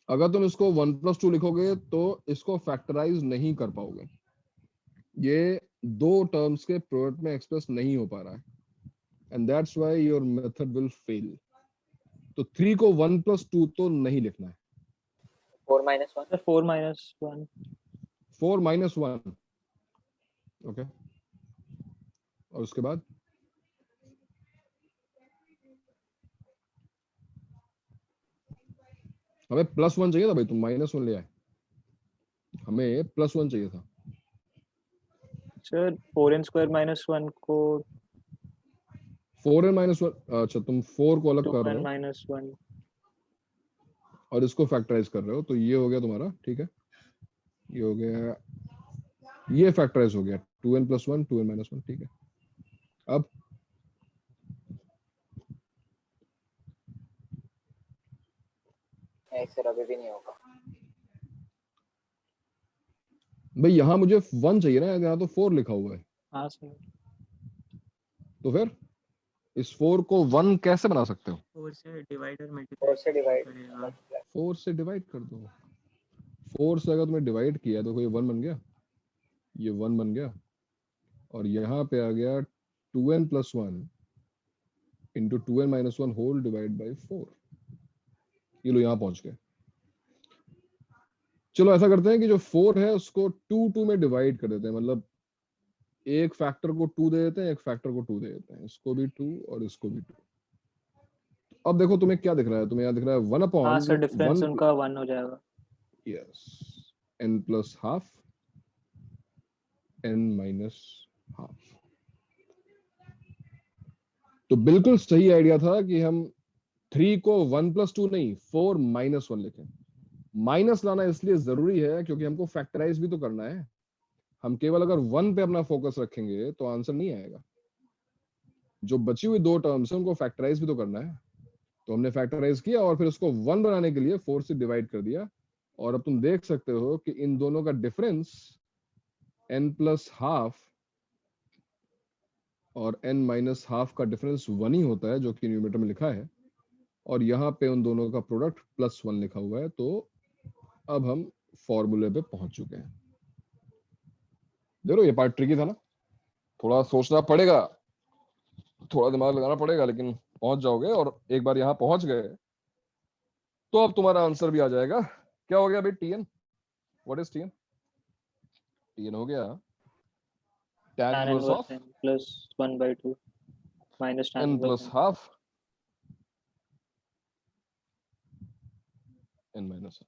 अगर तुम इसको 1 प्लस 2 लिखोगे तो इसको फैक्टराइज नहीं कर पाओगे, ये दो टर्म्स के प्रोडक्ट में एक्सप्रेस नहीं हो पा रहा है, and that's why your method will fail. तो 3 को 1 प्लस 2 तो नहीं लिखना है, 4 माइनस 1 4 माइनस 1 4 माइनस 1। ओके, और उसके बाद हमें प्लस 1 चाहिए था भाई, तुम माइनस 1 ले आए, हमें प्लस 1 चाहिए था। सर 4n स्क्वायर माइनस 1 को 4n माइनस 1, अच्छा तुम 4 को अलग कर रहे 2n हो माइनस 1 और इसको फैक्टराइज कर रहे हो, तो ये हो गया तुम्हारा, ठीक है, ये हो गया, ये फैक्टराइज हो गया 2n प्लस 1 2n माइनस 1, ठीक है। अब सर अभी भी नहीं होगा। भाई यहाँ मुझे 1 चाहिए ना, यहाँ तो 4 लिखा हुआ है, हाँ सर तो फिर इस 4 को 1 कैसे बना सकते हो? 4 से डिवाइड और 4 मल्टीप्लाई से डिवाइड करेगा 4 से डिवाइड कर दो। 4 से अगर तुमने डिवाइड किया तो ये 1 बन गया, ये 1 बन गया, और यहाँ पे आ गया 2n plus 1 into 2n minus 1 whole divide by 4। ये लो यहाँ पहुंच गए। चलो ऐसा करते हैं कि जो 4 है उसको 2 में डिवाइड कर देते हैं, मतलब एक फैक्टर को 2 दे देते हैं, एक फैक्टर को 2 दे देते हैं, इसको भी 2 और इसको भी 2। अब देखो तुम्हें क्या दिख रहा है, तुम्हें यहाँ दिख रहा है 1 अपॉन हाँ सर डिफरेंस 1, उनका 1 हो जाएगा। Yes, n plus half n minus half. तो बिल्कुल सही आइडिया था कि हम 3 को 1 प्लस 2 नहीं 4 माइनस 1 लिखें। माइनस लाना इसलिए जरूरी है क्योंकि हमको फैक्टराइज भी तो करना है। हम केवल अगर 1 पे अपना फोकस रखेंगे तो आंसर नहीं आएगा। जो बची हुई दो टर्म्स है उनको फैक्टराइज भी तो करना है। तो हमने फैक्टराइज किया और फिर उसको 1 बनाने के लिए 4 से डिवाइड कर दिया, और अब तुम देख सकते हो कि इन दोनों का डिफरेंस n प्लस हाफ और n माइनस हाफ का डिफरेंस 1 ही होता है, जो कि न्यूमरेटर में लिखा है, और यहाँ पे उन दोनों का प्रोडक्ट प्लस 1 लिखा हुआ है। तो अब हम फॉर्मूले पे पहुंच चुके हैं। देखो ये पार्ट ट्रिकी था ना, थोड़ा सोचना पड़ेगा, थोड़ा दिमाग लगाना पड़ेगा, लेकिन पहुंच जाओगे। और एक बार यहाँ पहुंच गए तो अब तुम्हारा आंसर भी आ जाएगा। क्या हो गया भाई? tn, what is tn? tn हो गया tan tan inverse inverse of n plus 1/2 minus tan n inverse plus n। Half n minus,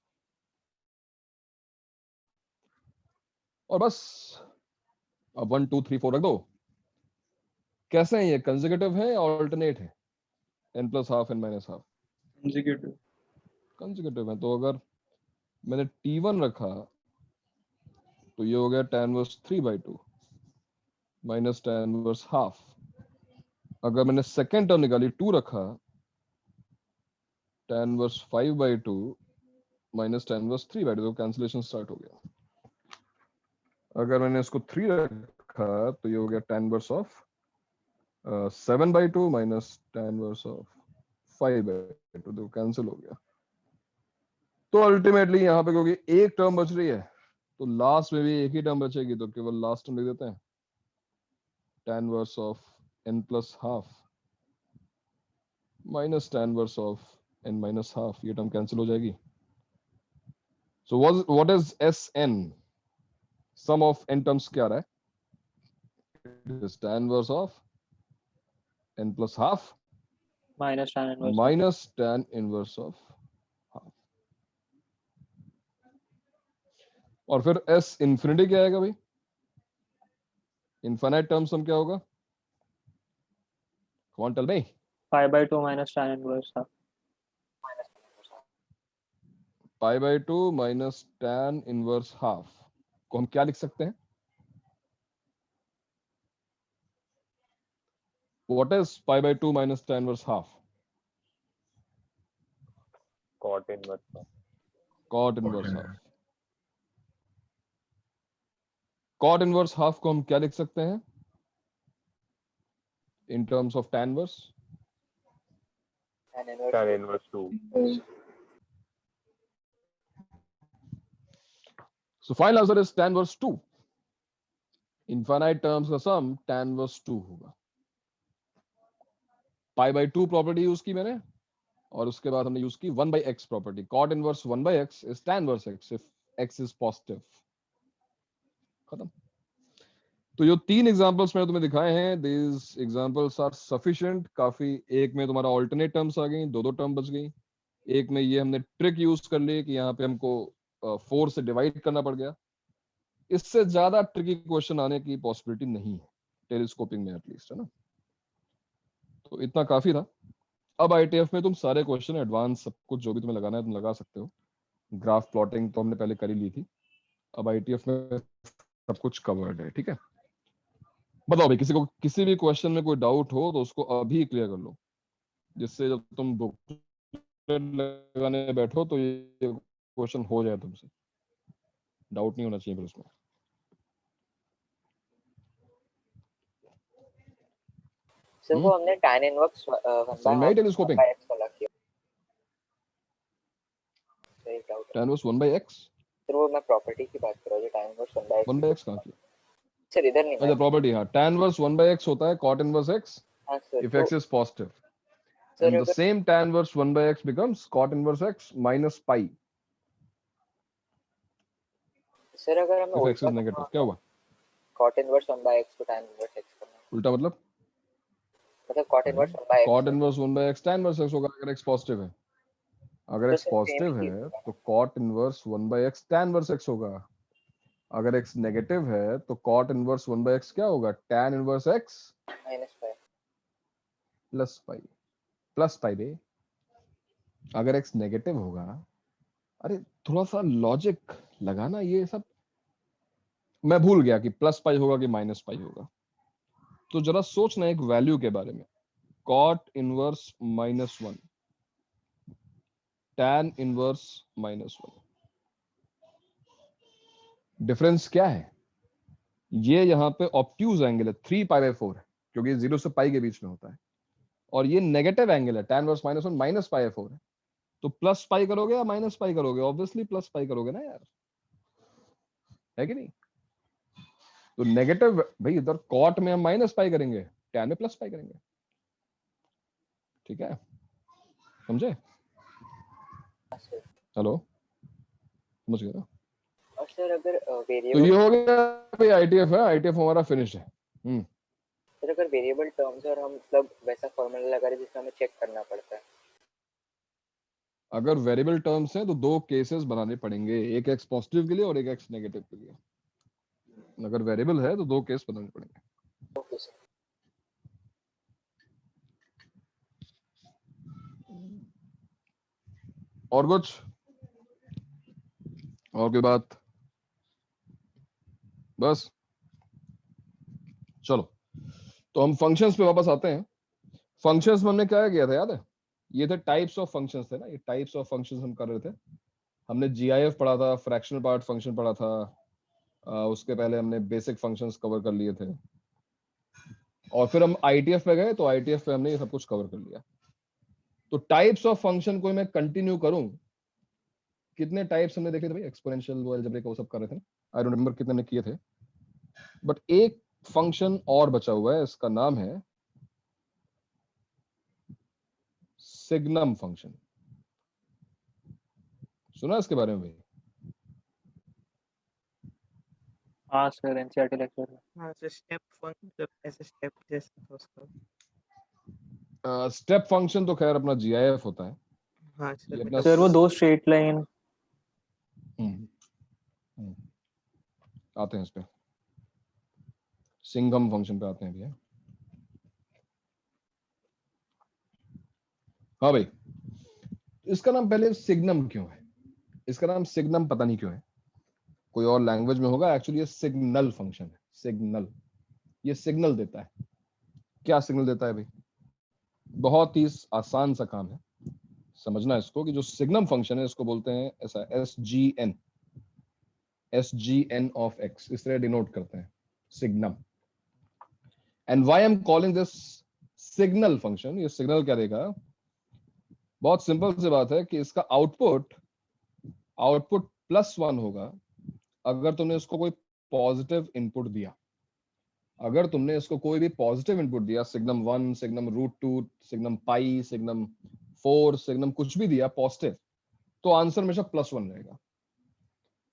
और बस अब 1 2 3 4 रख दो। कैसे हैं ये? कंसेक्यूटिव है या ऑल्टरनेट है? n plus half n minus half Consecutive। Consecutive है। तो अगर मैंने t1 रखा तो ये हो गया tan inverse 3/2 minus tan inverse half. अगर मैंने सेकेंड टर्म निकाली 2 रखा, tan inverse 5/2 minus tan inverse 3/2, तो कैंसिलेशन स्टार्ट हो गया। अगर मैंने इसको 3 रखा तो ये हो गया tan inverse of 7/2 minus tan inverse of 5/2, तो कैंसिल हो गया। तो अल्टीमेटली यहाँ पे क्योंकि एक टर्म बच रही है तो लास्ट में भी एक ही टर्म बचेगी, तो केवल लास्ट टर्म लिख देते हैं tan inverse of n plus half minus tan inverse of n minus half, ये टर्म कैंसिल हो जाएगी. So what is Sn? Sum of n terms क्या आ रहा है? It is tan inverse of n plus half minus tan inverse minus tan inverse of half. और फिर S infinity क्या आएगा भाई? इनफाइनाइट टर्म्स हम क्या होगा? कौन tell me? 5/2 minus tan inverse half. Pi by 2 minus tan inverse half को हम क्या लिख सकते हैं? What is pi by 2 minus tan inverse half? cot inverse half. Cot inverse half. Cot inverse half को हम क्या लिख सकते हैं? In terms of tan inverse? Tan inverse 2. So final answer is tan inverse 2. Infinite terms का sum tan inverse 2 होगा. Pi by 2 property use की मैंने और उसके बाद हमने यूज की 1 by x property. Cot inverse 1 by x is tan inverse x if x is positive. खत्म. तो ये 3 एग्जांपल्स मैंने तुम्हें दिखाए हैं. These examples are sufficient. काफी. एक में तुम्हारा ऑल्टरनेट टर्म्स आ गई, दो टर्म बच गई. एक में ये हमने ट्रिक यूज कर ली कि यहाँ पे हमको 4 से डिवाइड करना पड़ गया. इससे ज्यादा ट्रिकी क्वेश्चन आने की पॉसिबिलिटी नहीं है टेलीस्कोपिंग में एटलीस्ट, है ना. तो इतना काफी था. अब आईटीएफ में तुम सारे क्वेश्चन एडवांस सब कुछ जो भी तुम्हें लगाना है तुम लगा सकते हो. ग्राफ प्लॉटिंग तो हमने पहले कर ही ली थी. अब आईटीएफ में सब कुछ कवर्ड है. ठीक है, बताओ भाई, किसी को किसी भी क्वेश्चन में कोई डाउट हो तो उसको अभी क्लियर कर लो, जिससे जब तुम बुक लगाने बैठो तो ये क्वेश्चन हो जाए तुमसे. डाउट नहीं होना चाहिए फिर उसमें. सर वो हमने tan इनवर्स 1 में टेलीस्कोपिंग by x वाला किया. सही doubt. tan inverse 1 by x. Sir वो मैं प्रॉपर्टी की बात कर रहा हूँ जो tan inverse 1 by x. 1 by x कहां की? सर इधर नहीं. अच्छा प्रॉपर्टी. हाँ, tan inverse 1 by x होता है cot inverse x हां sir. if x is positive. Sir, And the same tan inverse 1 by x becomes cot inverse x minus pi sir अगर हमें if x is negative. क्या हुआ? cot inverse 1 by x को tan inverse x करना है. उल्टा मतलब cot inverse 1 by x. cot inverse 1 by x tan inverse x होगा अगर x पॉजिटिव है. अगर तो x sir, पॉजिटिव same ही है होगा. तो cot inverse 1 by x tan inverse x होगा. अगर x नेगेटिव है तो cot inverse 1 by x क्या होगा? tan inverse x minus pi. Plus pi by. अगर x नेगेटिव होगा, अरे थोड़ा सा लॉजिक लगाना. ये सब मैं भूल गया कि प्लस पाई होगा कि माइनस पाई होगा. तो जरा सोचना एक वैल्यू के बारे में. cot inverse -1 tan inverse -1 difference क्या है? ये यहाँ पे ऑब्ट्यूज एंगल है 3 पाई बाय 4 क्योंकि 0 से पाई के बीच में होता है. और ये नेगेटिव एंगल है tan inverse -1 minus pi by 4 है. तो प्लस पाई करोगे या माइनस पाई करोगे? ऑब्वियसली प्लस पाई करोगे ना यार, है कि नहीं? तो नेगेटिव भाई इधर कॉट में हम माइनस पाई करेंगे, टैन में प्लस पाई करेंगे. ठीक है, समझे? हेलो, समझ गए ना? और सर अगर तो वेरिएबल ये हो गया भाई आईटीएफ है. आईटीएफ हमारा फिनिश है. सर अगर वेरिएबल टर्म्स और हम मतलब वैसा फॉर्मूला लगा रहे जिसमें हमें चेक करना पड़ता है. अगर वेरिएबल टर्म्स हैं तो दो केसेस बनाने पड़ेंगे, एक एक्स पॉजिटिव के लिए और एक एक्स नेगेटिव के लिए. अगर वेरिएबल है तो दो केस बनाने पड़ेंगे. Okay sir. और कुछ और कोई बात? बस चलो, तो हम फंक्शंस पे वापस आते हैं. फंक्शंस में हमने क्या किया था याद है? ये थे टाइप्स ऑफ फंक्शंस थे ना. ये टाइप्स ऑफ फंक्शंस हम कर रहे थे. हमने जीआईएफ पढ़ा था, फ्रैक्शनल पार्ट फंक्शन पढ़ा था. उसके पहले हमने बेसिक फंक्शंस कवर कर लिए थे. और फिर हम आईटीएफ पे गए तो आईटीएफ पे हमने ये सब कुछ कवर कर लिया. तो टाइप्स ऑफ फंक्शन को मैं कंटिन्यू करूं कितने टाइप्स हमने देखे थे भाई, एक्सपोनेंशियल वो अलजेब्रिक वो सब कर रहे थे ना, आई डोंट रिमेंबर कितने ने किए थे, बट एक फंक्शन और बचा हुआ है, इसका नाम है सिग्नम फंक्शन। सुना इसके बारे में भाई? हाँ सर, एनसीईआरटी लेक्चर में। हाँ सर, स्टेप फंक्शन ऐसे स्टेप जैसा था उसका। स्टेप फंक्शन तो खैर अपना जीआईएफ होता है। हाँ ये सर, अपना सर वो दो स्ट्रेट लाइन। आते हैं इस पे, सिंगम फंक्शन पे आते हैं भैया। हाँ भाई, इसका नाम पहले सिग्नम क्यों है? इसका नाम सिग्नम पता नहीं क्यों है, कोई और लैंग्वेज में होगा, एक्चुअली ये सिग्नल फंक्शन है। सिग्नल, ये सिग्नल देता है। क्या सिग्नल देता है भाई? बहुत ही आसान सा काम है समझना इसको, कि जो सिग्नम फंक्शन है इसको बोलते हैं ऐसा SGN, SGN ऑफ x, इस तरह डिनोट करते हैं signum. And why I am calling this signal function, ये सिग्नल क्या देगा? बहुत सिंपल सी बात है कि इसका आउटपुट +1 होगा अगर तुमने इसको कोई पॉजिटिव इनपुट दिया। अगर तुमने इसको कोई भी पॉजिटिव इनपुट दिया, सिग्नम 1, सिग्नम √2, सिग्नम पाई, सिग्नम 4, सिग्नम कुछ भी दिया पॉजिटिव, तो आंसर हमेशा +1 रहेगा।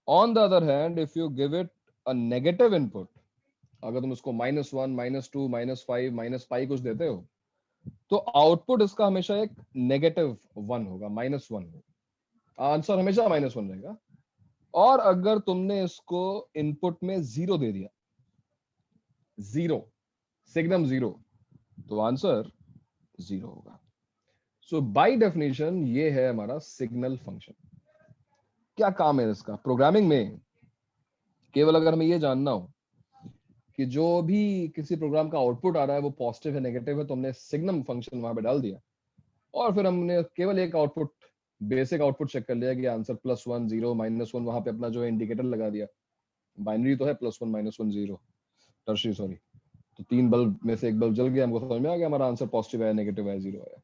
On the other hand, if you give it a negative input, अगर तुम इसको -1, -2, -5, -पाई कुछ देते हो, तो आउटपुट इसका हमेशा एक -1 होगा, -1 होगा, आंसर हमेशा -1 रहेगा। और अगर तुमने इसको इनपुट में 0 दे दिया, 0, सिग्नम 0, तो आंसर 0 होगा। सो बाय डेफिनेशन ये है हमारा सिग्नल फंक्शन। क्या काम है इसका प्रोग्रामिंग में? केवल अगर हमें ये जानना हो कि जो भी किसी प्रोग्राम का आउटपुट आ रहा है वो पॉजिटिव है नेगेटिव है, तो हमने सिग्नम फंक्शन वहां पे डाल दिया, और फिर हमने केवल एक आउटपुट, बेसिक आउटपुट चेक कर लिया कि आंसर +1, 0, -1, वहां पे अपना जो है इंडिकेटर लगा दिया। बाइनरी तो है +1, -1, 0, टर्शरी सॉरी, तो 3 बल्ब में से एक बल्ब जल गया, हमको समझ में आ गया हमारा आंसर पॉजिटिव है, नेगेटिव है, 0 है।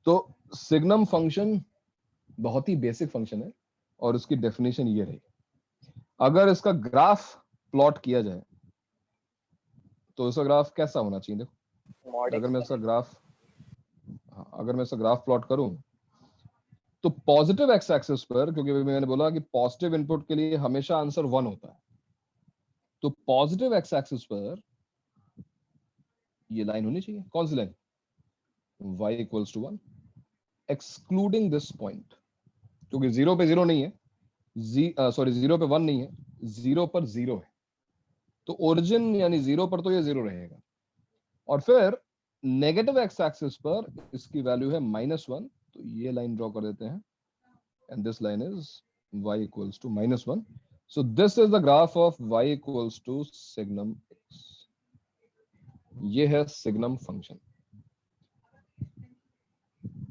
तो सिग्नम फंक्शन बहुत ही बेसिक फंक्शन है, और उसकी डेफिनेशन ये रही। अगर इसका ग्राफ प्लॉट किया जाए तो इसका ग्राफ कैसा होना चाहिए? देखो, अगर मैं इसका ग्राफ प्लॉट करूं, तो पॉजिटिव एक्स एक्सिस पर, क्योंकि मैंने बोला कि पॉजिटिव इनपुट के लिए हमेशा आंसर 1 होता है, तो पॉजिटिव एक्स एक्सिस पर ये लाइन होनी चाहिए। कौन सी line? y = 1, excluding this point, क्योंकि 0 पे 0 नहीं है, 0 पे 1 नहीं है, 0 पर 0 है, तो ओरिजिन यानी 0 पर तो ये 0 रहेगा। और फिर नेगेटिव एक्स एक्सिस पर इसकी वैल्यू है -1, तो ये लाइन ड्रॉ कर देते हैं, and this line is y = -1। So this is the graph of y = signum x। ये है सिग्नम फंक्शन।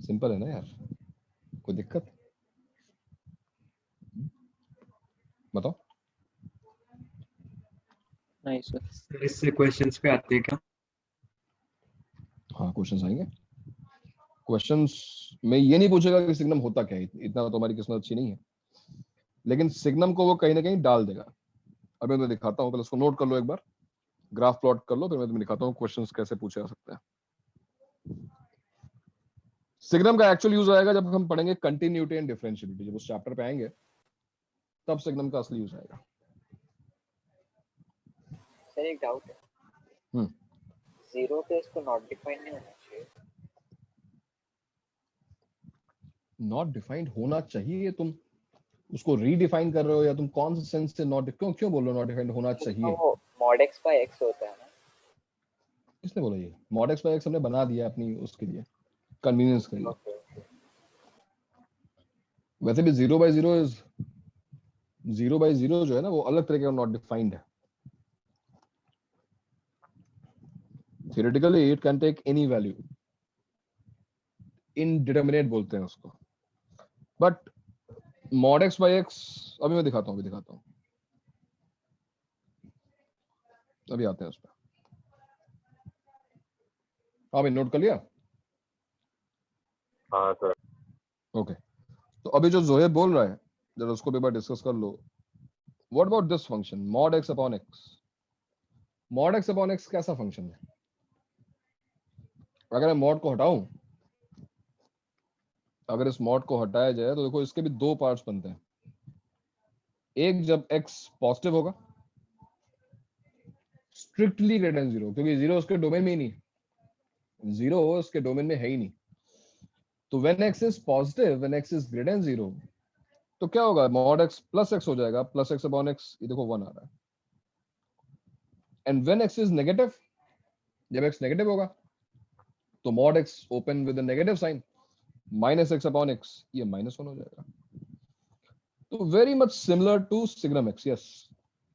सिंपल है ना यार, कोई दिक्कत? बताओ। नहीं सर। सर इससे क्वेश्चंस पे आते हैं क्या? हाँ, क्वेश्चंस आएंगे। क्वेश्चंस में ये नहीं पूछेगा कि सिग्नम होता क्या है, इतना तो हमारी किस्मत अच्छी नहीं है, लेकिन सिग्नम को वो कहीं ना कहीं डाल देगा। अभी मैं तो दिखाता हूँ, पहले उसको नोट कर लो, एक बार ग्राफ प्लॉट कर लो, फिर मैं तुम्हें दिखाता हूँ क्वेश्चंस कैसे पूछे जा सकते हैं। सिग्नम का एक्चुअल यूज आएगा जब हम पढ़ेंगे कंटिन्यूटी एंड डिफरेंशियलिटी, जब उस चैप्टर पे आएंगे तब सिग्नम का असली यूज आएगा। सर एक डाउट है, 0 पे इसको नॉट डिफाइंड नहीं होना चाहिए? नॉट डिफाइंड होना चाहिए? तुम उसको रीडिफाइन कर रहे हो, या तुम कौन से सेंस से नॉट, क्यों बोल रहे हो नॉट डिफाइंड होना चाहिए? वो mod x by x होता है ना? किसने बोला ये? mod x by x हमने बना दिया अपनी उसके लिए, कन्वीनियंस के लिए। वैसे भी 0/0 जो है ना, वो अलग तरीके का नॉट डिफाइंड है। Theoretically it can take any value, indeterminate बोलते हैं उसको, but mod x by x अभी मैं दिखाता हूँ, अभी आते हैं उस पर। अभी नोट कर लिया? हाँ सर। ओके, तो अभी जो जोहेब बोल रहा है जरा उसको भी एक बार डिस्कस कर लो। What about this function mod x upon x? mod x upon x कैसा फंक्शन है? अगर मैं mod को हटाऊं, अगर इस mod को हटाया जाए तो देखो इसके भी दो पार्ट्स बनते हैं। एक जब x पॉजिटिव होगा, स्ट्रिक्टली ग्रेटर देन 0, क्योंकि 0 उसके डोमेन में ही नहीं, 0 उसके डोमेन में है ही नहीं। तो when x is positive, when x is greater than 0, तो क्या होगा? mod x प्लस x हो जाएगा, प्लस x अपॉन x, ये देखो 1 आ रहा है। And when x is negative, जब x नेगेटिव होगा तो mod x open with a negative sign, minus x upon x, ये -1 हो जाएगा। तो very much similar to signum x, yes,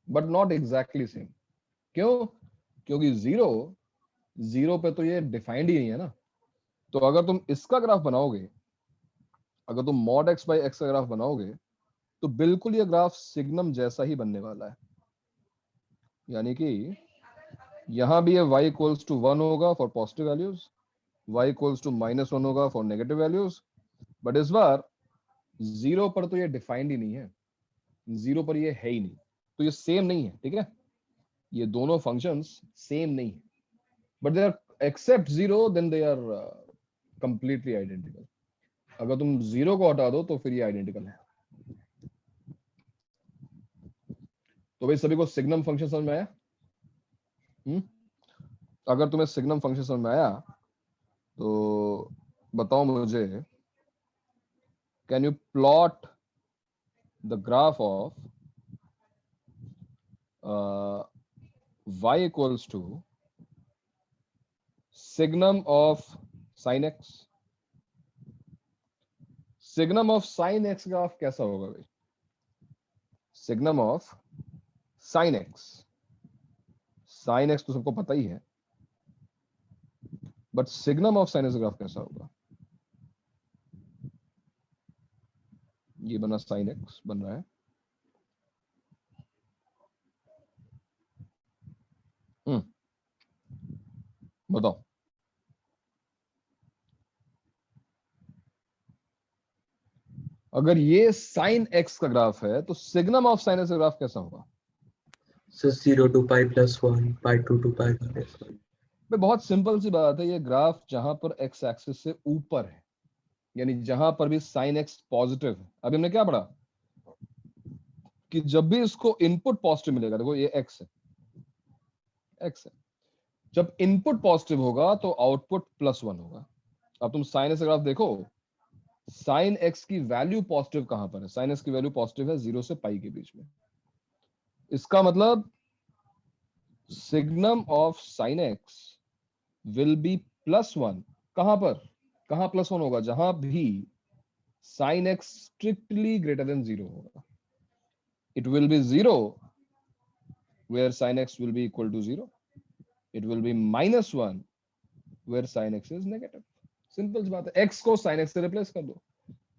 but not exactly same. क्यों? क्योंकि 0 पे तो ये डिफाइंड ही नहीं है ना। तो अगर तुम इसका ग्राफ बनाओगे, अगर तुम mod x by x का ग्राफ बनाओगे, तो बिल्कुल ये ग्राफ सिग्नम जैसा ही बनने वाला है। यानी कि यहां भी ये y इक्वल्स टू 1 होगा for positive values, y equals to -1 होगा फॉर नेगेटिव वैल्यूज। बट इस बार 0 पर तो ये डिफाइंड ही नहीं है, 0 पर ये है ही नहीं, तो ये सेम नहीं है। ठीक है, ये दोनों फंक्शंस सेम नहीं है, but they are except 0, then they are completely identical. अगर तुम 0 को हटा दो तो फिर ये आइडेंटिकल है। तो भाई सभी को सिग्नम फंक्शन समझ में आया? अगर तुम्हें सिग्नम फंक्शन समझ में आया तो बताओ मुझे, can you plot the graph of y equals to signum of sin x? Signum of sin x graph कैसा होगा भाई? Signum of sin x, sin x तो सबको पता ही है, but signum of sin x graph कैसा होगा? ये बना sin x बन रहा है, बताओ। अगर ये sin x का ग्राफ है तो सिग्नम ऑफ sin x का ग्राफ कैसा होगा? So 0 to pi plus 1, pi 2 to pi minus 1. भाई बहुत सिंपल सी बात है, ये ग्राफ जहां पर x एक्सिस से ऊपर है, यानी जहां पर भी sin x पॉजिटिव है। अभी हमने क्या पढ़ा कि जब भी इसको इनपुट पॉजिटिव मिलेगा, देखो ये x है, x है, जब इनपुट पॉजिटिव होगा तो आउटपुट +1 होगा। अब तुम sin x का ग्राफ देखो, sin x की वैल्यू पॉजिटिव कहां पर है? sin x की वैल्यू पॉजिटिव है 0 से पाई के बीच में। इसका मतलब signum of sin x will be +1। कहां पर? कहां +1 होगा? जहां भी sin x strictly greater than 0 होगा। It will be 0 where sin x will be equal to 0. It will be -1 where sin x is negative. Simple सी बात है, x को sin x से रिप्लेस कर दो।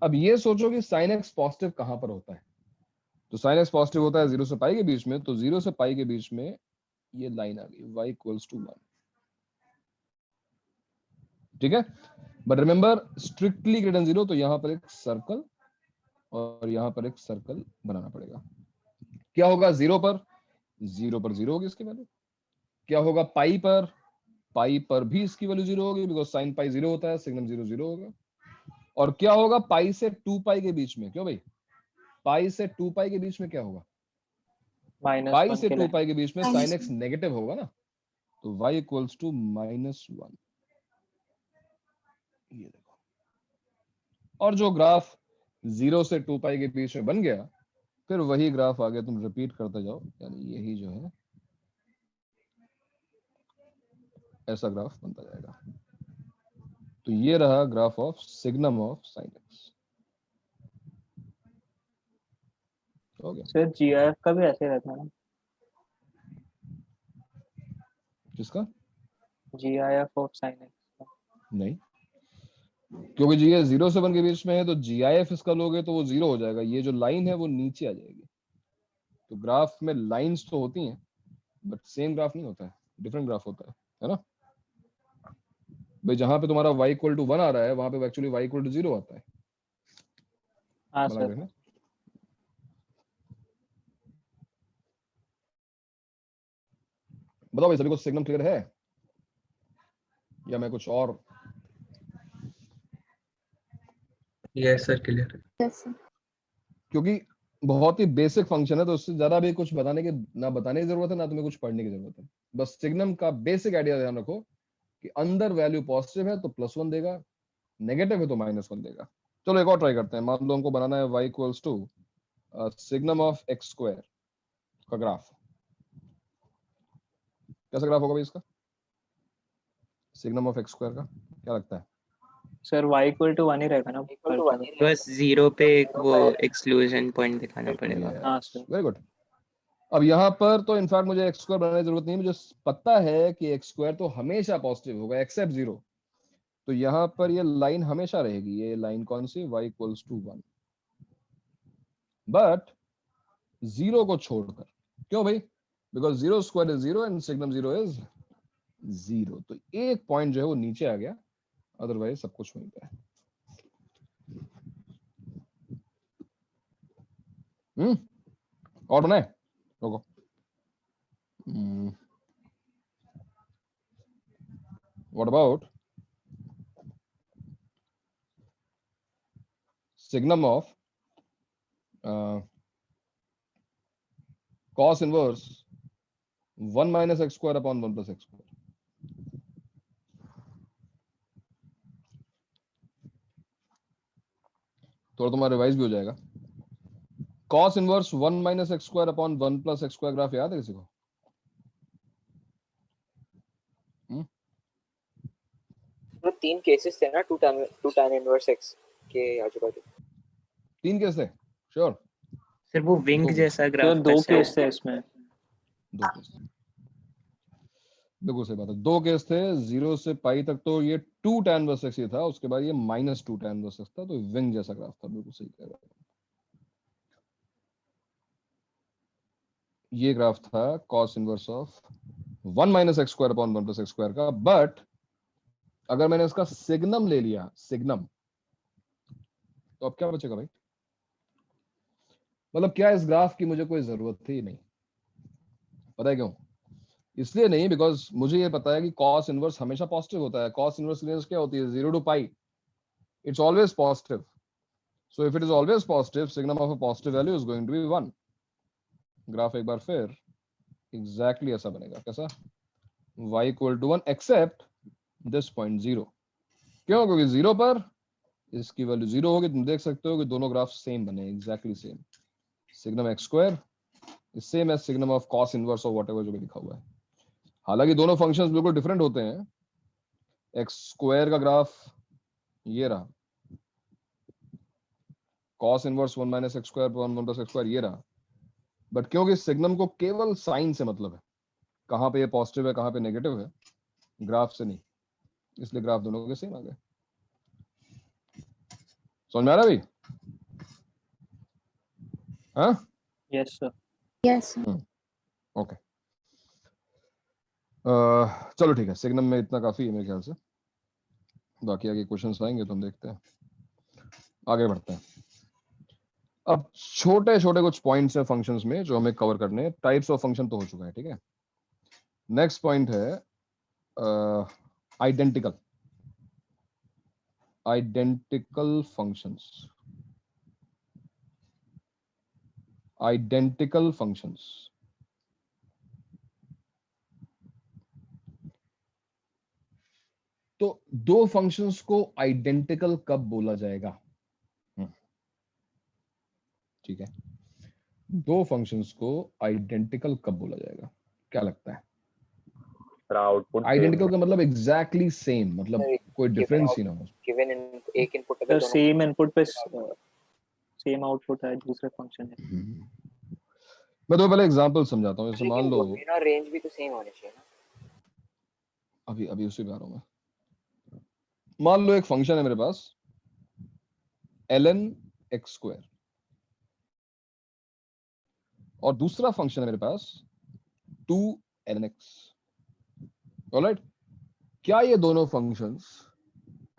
अब ये सोचो कि sin x पॉजिटिव कहां पर होता है? तो sin x पॉजिटिव होता है 0 से पाई के बीच में, तो 0 से पाई के बीच में ये लाइन आ गई y इक्वल्स टू 1। ठीक है, but remember strictly greater than 0, तो यहां पर एक सर्कल और यहां पर एक सर्कल बनाना पड़ेगा। क्या होगा 0 पर? 0 पर 0 होगी इसकी वैल्यू। क्या होगा पाई पर? पाई पर भी इसकी वैल्यू 0 होगी, बिकॉज sin पाई 0 होता है, सिग्नम 0 0 होगा। और क्या होगा पाई से 2 पाई के बीच में? क्यों भाई, पाई से 2 पाई के बीच में क्या होगा? पाई से 2 पाई के बीच में sin x नेगेटिव होगा ना, तो y इक्वल्स टू -1। ये देखो, और जो ग्राफ 0 से 2 पाई के बीच में बन गया, फिर वही ग्राफ आगे तुम रिपीट करते जाओ, यानी यही जो है ऐसा ग्राफ बनता जाएगा। तो ये रहा graph of signum of sin x। हो गया? सर GIF का भी ऐसे रहता है ना? किसका? GIF of sin x? नहीं, क्योंकि जी ये 0 से 1 के बीच में है, तो GIF इसका लोगे तो वो 0 हो जाएगा, ये जो लाइन है वो नीचे आ जाएगी। तो ग्राफ में लाइंस तो होती हैं, बट सेम ग्राफ नहीं होता है, डिफरेंट ग्राफ होता है ना भाई। जहां पे तुम्हारा y इक्वल टू 1 आ रहा है, वहां पे एक्चुअली y इक्वल टू 0 आता है। हाँ बना सर। देखना, बताओ भाई, सभी को सिग्नम क्लियर है या मैं कुछ और? Yes sir, clear. Yes, sir. क्योंकि बहुत ही बेसिक फंक्शन है, तो उससे ज्यादा भी कुछ बताने की ना बताने की जरूरत है, ना तुम्हें कुछ पढ़ने की जरूरत है। बस सिग्नम का बेसिक आइडिया ध्यान रखो कि अंदर वैल्यू पॉजिटिव है तो +1 देगा, नेगेटिव है तो -1 देगा। चलो एक और ट्राई करते हैं। मान लो हमको बनाना है y equals to signum of x square का ग्राफ। कैसा ग्राफ होगा भाई इसका, सिग्नम ऑफ x स्क्वायर का? क्या लगता है? सर y इक्वल टू 1 ही रहेगा ना इक्वल टू हर 1 जगह। बस 0 पे एक वो एक्सक्लूजन पॉइंट दिखाना पड़ेगा। हाँ सर। Very good. अब यहाँ पर तो इनफैक्ट मुझे x स्क्वायर बनाने की जरूरत नहीं है, मुझे पता है कि x स्क्वायर तो हमेशा पॉजिटिव होगा एक्सेप्ट 0। तो यहाँ पर ये लाइन हमेशा रहेगी। ये लाइन कौन सी? y इक्वल्स टू 1, बट 0 को छोड़कर। क्यों भाई? Because 0 square is 0 and signum 0 is 0। तो एक पॉइंट जो है वो नीचे आ गया, अदरवाइज सब कुछ वहीं पे है। और बनाए रुको। What about signum of cos inverse 1 minus x square upon 1 plus x square? थोड़ा तुम्हारा रिवाइज भी हो जाएगा। cos inverse 1 minus x square upon 1 plus x square graph याद है किसी को? तो 3 केसेस थे ना 2 tan इनवर्स x के आजू बाजू। 3 केस थे श्योर? सर वो विंग दो जैसा सर ग्राफ 2 केस थे इसमें। 2 केस थे, बिल्कुल सही बात है। 2 केस थे। 0 से पाई तक तो ये 2 tan इनवर्स x ही था, उसके बाद ये -2 tan इनवर्स x था, तो विंग जैसा ग्राफ था। बिल्कुल सही कह रहे हो। ये ग्राफ था cos inverse of 1 minus x square upon 1 plus x square का। बट अगर मैंने इसका सिग्नम ले लिया, सिग्नम, तो अब क्या बचेगा भाई? मतलब क्या इस ग्राफ की मुझे कोई जरूरत थी? नहीं। पता है क्यों? इसलिए नहीं बिकॉज मुझे ये पता है कि cos इनवर्स हमेशा पॉजिटिव होता है। cos इनवर्स रेंज क्या होती है? 0 to pi, it's always positive. So if it is always positive, signum of a positive value is going to be 1। Graph एक बार फिर एग्जैक्टली ऐसा बनेगा। कैसा? y equal to 1 except this point 0। क्यों? क्योंकि 0 पर इसकी वैल्यू 0 होगी। तुम देख सकते हो कि दोनों ग्राफ सेम बने, exactly same. Signum x square is same as signum of cos inverse और व्हाटएवर जो भी लिखा हुआ है। हालांकि दोनों फंक्शंस बिल्कुल डिफरेंट होते हैं। x स्क्वायर का ग्राफ ये रहा, cos inverse 1 minus x square upon 1 plus x square ये रहा। बट क्योंकि सिग्नम को केवल साइन से मतलब है, कहां पे ये पॉजिटिव है कहां पे नेगेटिव है, ग्राफ से नहीं, इसलिए ग्राफ दोनों के सेम आ गए। समझ में आ रहा है भाई? हाँ? Yes sir. Yes, sir. Okay. चलो ठीक है, सिग्नम में इतना काफी है मेरे ख्याल से। बाकी आगे क्वेश्चंस आएंगे तो हम देखते हैं, आगे बढ़ते हैं। अब छोटे छोटे कुछ पॉइंट्स हैं फंक्शंस में जो हमें कवर करने हैं। टाइप्स ऑफ फंक्शन तो हो चुका है, ठीक है। नेक्स्ट पॉइंट है identical. Identical functions. Identical functions. तो दो फंक्शंस को आइडेंटिकल कब बोला जाएगा? ठीक है, दो फंक्शंस को आइडेंटिकल कब बोला जाएगा? क्या लगता है? आउटपुट आइडेंटिकल का मतलब एग्जैक्टली सेम, मतलब कोई डिफरेंस ही ना हो। गिवन एक इनपुट अगर सर दोनों सेम इनपुट पे सेम आउटपुट है दूसरे फंक्शन है। मैं तो पहले एग्जांपल समझाता हूँ। जैसे मान लो, ना रेंज भी तो सेम होनी चाहिए ना। अभी अभी उसी पे आ रहा हूँ मैं। मान लो एक फंक्शन है मेरे पास ln x स्क्वायर, और दूसरा फंक्शन है मेरे पास 2ln x। ऑलराइट, क्या ये दोनों फंक्शंस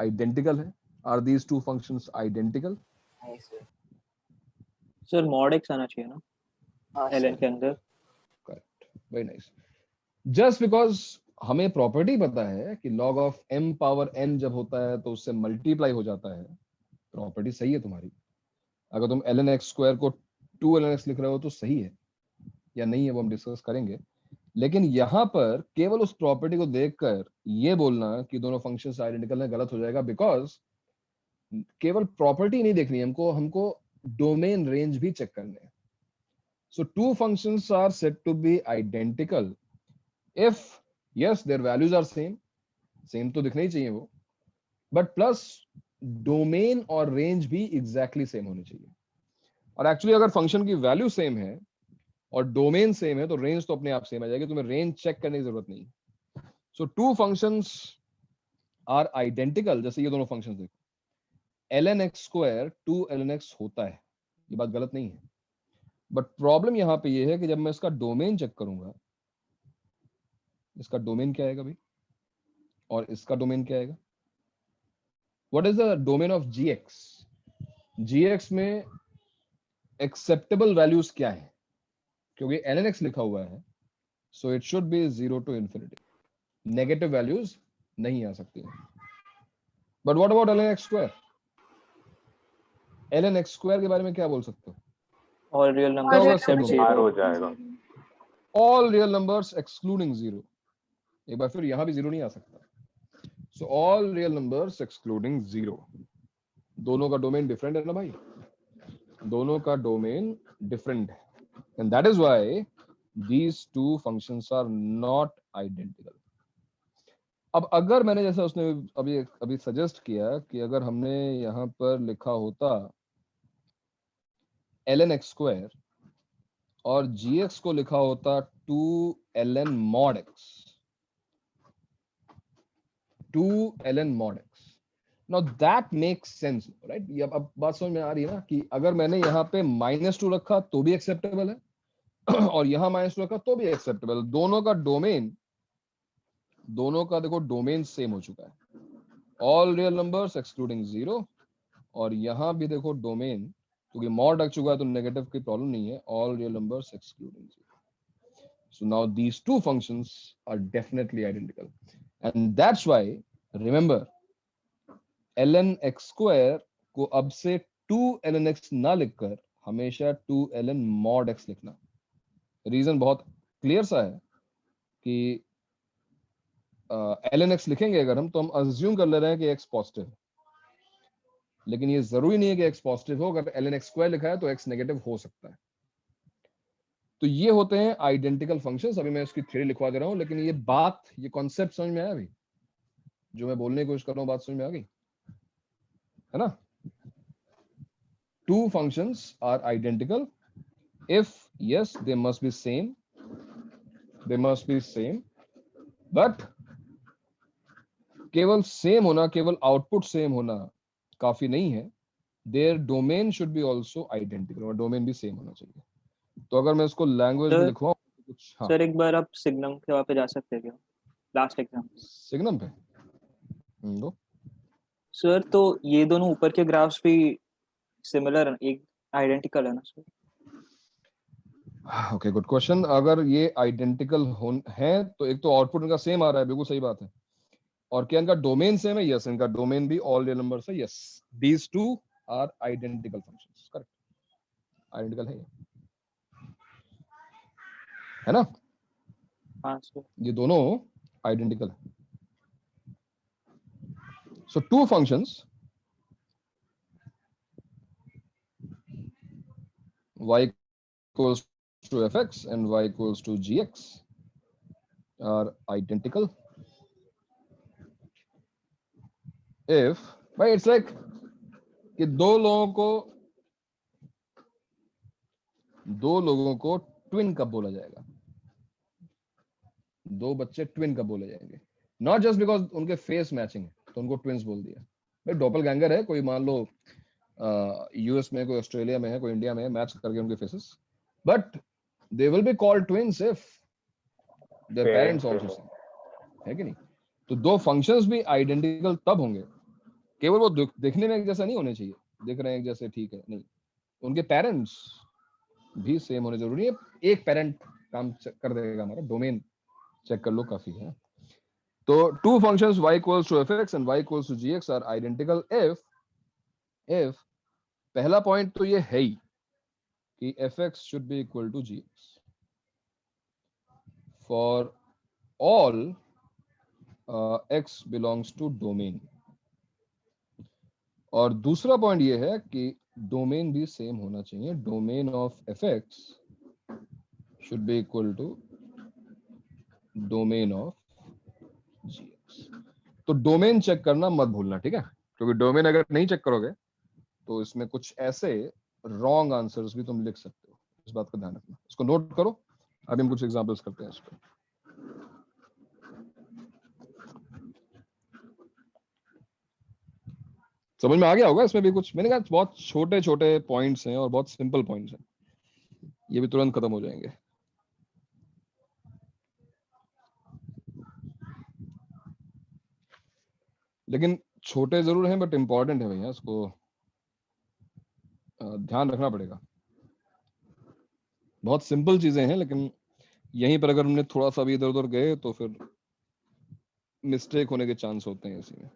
आइडेंटिकल है? Are these two functions identical? नहीं सर। सर मॉड x आना चाहिए ना हाँ ln के अंदर। Correct, very nice. Just because हमें प्रॉपर्टी पता है कि log of m power n जब होता है तो उससे मल्टीप्लाई हो जाता है, प्रॉपर्टी सही है तुम्हारी। अगर तुम ln x स्क्वायर को 2 ln x लिख रहे हो तो सही है या नहीं है वो हम डिस्कस करेंगे, लेकिन यहाँ पर केवल उस प्रॉपर्टी को देखकर ये बोलना कि दोनों फंक्शंस आइडेंटिकल हैं गलत हो जाएगा, बिकॉज केवल प्रॉपर्टी नहीं देखनी है हमको, हमको डोमेन रेंज भी चेक करने हैं। So two functions are said to be identical if yes their values are same, same तो दिखना ही चाहिए वो, बट प्लस डोमेन और रेंज भी एग्जैक्टली सेम होनी चाहिए। और एक्चुअली अगर फंक्शन की वैल्यू सेम है और डोमेन सेम है तो रेंज तो अपने आप सेम आ जाएगी, तुम्हें रेंज चेक करने की जरूरत नहीं। सो टू फंक्शंस आर आइडेंटिकल, जैसे ये दोनों फंक्शंस देखो, ln x square 2 ln x होता है, ये बात गलत नहीं है, बट प्रॉब्लम यहां पे ये है कि जब मैं इसका डोमेन चेक करूंगा, इसका डोमेन क्या आएगा भाई और इसका डोमेन क्या आएगा, what is the domain of gx, gx में एक्सेप्टेबल वैल्यूज क्या है, क्योंकि ln x लिखा हुआ है so it should be 0 to infinity, negative values नहीं आ सकती हैं। But what about ln x square, ln x square के बारे में क्या बोल सकते हो, ऑल रियल क्या नंबर्स होगा एक्सेप्ट इसका R जीरो। हो जाएगा। All real numbers excluding zero, एक बार फिर यहां भी जीरो नहीं आ सकता, so all real numbers excluding zero, दोनों का डोमेन डिफरेंट है ना भाई, दोनों का डोमेन डिफरेंट है, and that is why these two functions are not identical. अब अगर मैंने जैसा उसने अभी सजेस्ट किया कि अगर हमने यहां पर लिखा होता ln x स्क्वायर और gx को लिखा होता 2 ln mod x, 2 ln mod x, now that makes sense, right? ये अब बात समझ में आ रही है ना कि अगर मैंने यहाँ पे -2 रखा तो भी एक्सेप्टेबल है और यहाँ -2 रखा तो भी एक्सेप्टेबल, दोनों का डोमेन, दोनों का देखो डोमेन सेम हो चुका है, all real numbers excluding zero, और यहाँ भी देखो डोमेन, क्योंकि मॉड रख चुका है तो नेगेटिव की प्रॉब्लम नहीं है, all real numbers excluding zero. So now these two functions are definitely identical, and that's why remember ln x square को अब से 2 ln x ना लिखकर हमेशा 2 ln mod x लिखना। रीजन बहुत क्लियर सा है कि ln x लिखेंगे अगर हम, तो हम अज्यूम कर ले रहे हैं कि x पॉजिटिव है, लेकिन ये जरूरी नहीं है कि x पॉजिटिव हो, अगर ln x स्क्वायर लिखा है तो x नेगेटिव हो सकता है। तो ये होते हैं आइडेंटिकल फंक्शंस। अभी मैं इसकी थ्योरी लिखवा दे रहा हूं, लेकिन ये बात, ये कॉन्सेप्ट समझ में आया अभी जो मैं बोलने की कोशिश कर रहा हूं, बात समझ में आ गई है ना? Two functions are identical if yes they must be same, they must be same, but केवल सेम होना, केवल आउटपुट सेम होना काफी नहीं है, their domain should be also identical, और डोमेन भी सेम होना चाहिए। तो अगर मैं इसको लैंग्वेज में लिखवाऊं कुछ, हाँ सर एक बार आप सिग्नम के वहाँ पे जा सकते हैं क्या, लास्ट एग्जाम सिग्नम पे दो। सर? तो ये दोनों ऊपर के ग्राफ्स भी सिमिलर है, एक आइडेंटिकल है ना सर? Okay, good question. अगर ये आइडेंटिकल है तो एक तो आउटपुट इनका सेम आ रहा है, बिल्कुल सही बात है, और क्या इनका डोमेन सेम है? यस, इनका डोमेन भी ऑल रियल नंबर्स है। Yes, these two are identical functions, correct, identical है ना? हाँ सर। ये दोनों आइडेंटिकल है। So two functions y equals to fx and y equals to gx are identical if, भाई इट्स लाइक कि दो लोगों को ट्विन कब बोला जाएगा, दो बच्चे ट्विन कब बोले जाएंगे? नॉट जस्ट बिकॉज उनके फेस मैचिंग है तो उनको ट्विन्स बोल दिया। भाई डॉपलगैंगर है, कोई मान लो यूएस में, कोई ऑस्ट्रेलिया में है, कोई इंडिया में है, मैच करके उनके faces, but they will be called twins if their parents also same, है कि नहीं? तो दो फंक्शंस भी आइडेंटिकल तब होंगे, केवल वो देखने में एक जैसा नहीं होने चाहिए, दिख रहे हैं एक जैसे, ठीक है, नहीं, उनके पेरेंट्स भी सेम होने जरूरी है। एक पेरेंट काम कर देगा हमारा डोमेन चेक कर लो, काफी है। तो two functions y equals to fx and y equals to gx are identical if पहला पॉइंट तो ये है ही कि fx should be equal to gx for all x belongs to domain, और दूसरा पॉइंट ये है कि डोमेन भी सेम होना चाहिए, domain of fx should be equal to domain of gx। तो डोमेन चेक करना मत भूलना, ठीक है, क्योंकि डोमेन अगर नहीं चेक करोगे तो इसमें कुछ ऐसे रॉन्ग आंसर्स भी तुम लिख सकते हो, इस बात का ध्यान रखना। इसको नोट करो, अभी हम कुछ एग्जांपल्स करते हैं इस पर। समझ में आ गया होगा, इसमें भी कुछ मैंने कहा बहुत छोटे छोटे पॉइंट्स हैं और बहुत सिंपल पॉइंट्स हैं, ये भी तुरंत खत्म हो जाएंगे। लेकिन छोटे जरूर हैं बट इंपॉर्टेंट है भैया, इसको ध्यान रखना पड़ेगा। बहुत सिंपल चीजें हैं लेकिन यहीं पर अगर हमने थोड़ा सा भी इधर उधर गए तो फिर मिस्टेक होने के चांस होते हैं इसी में।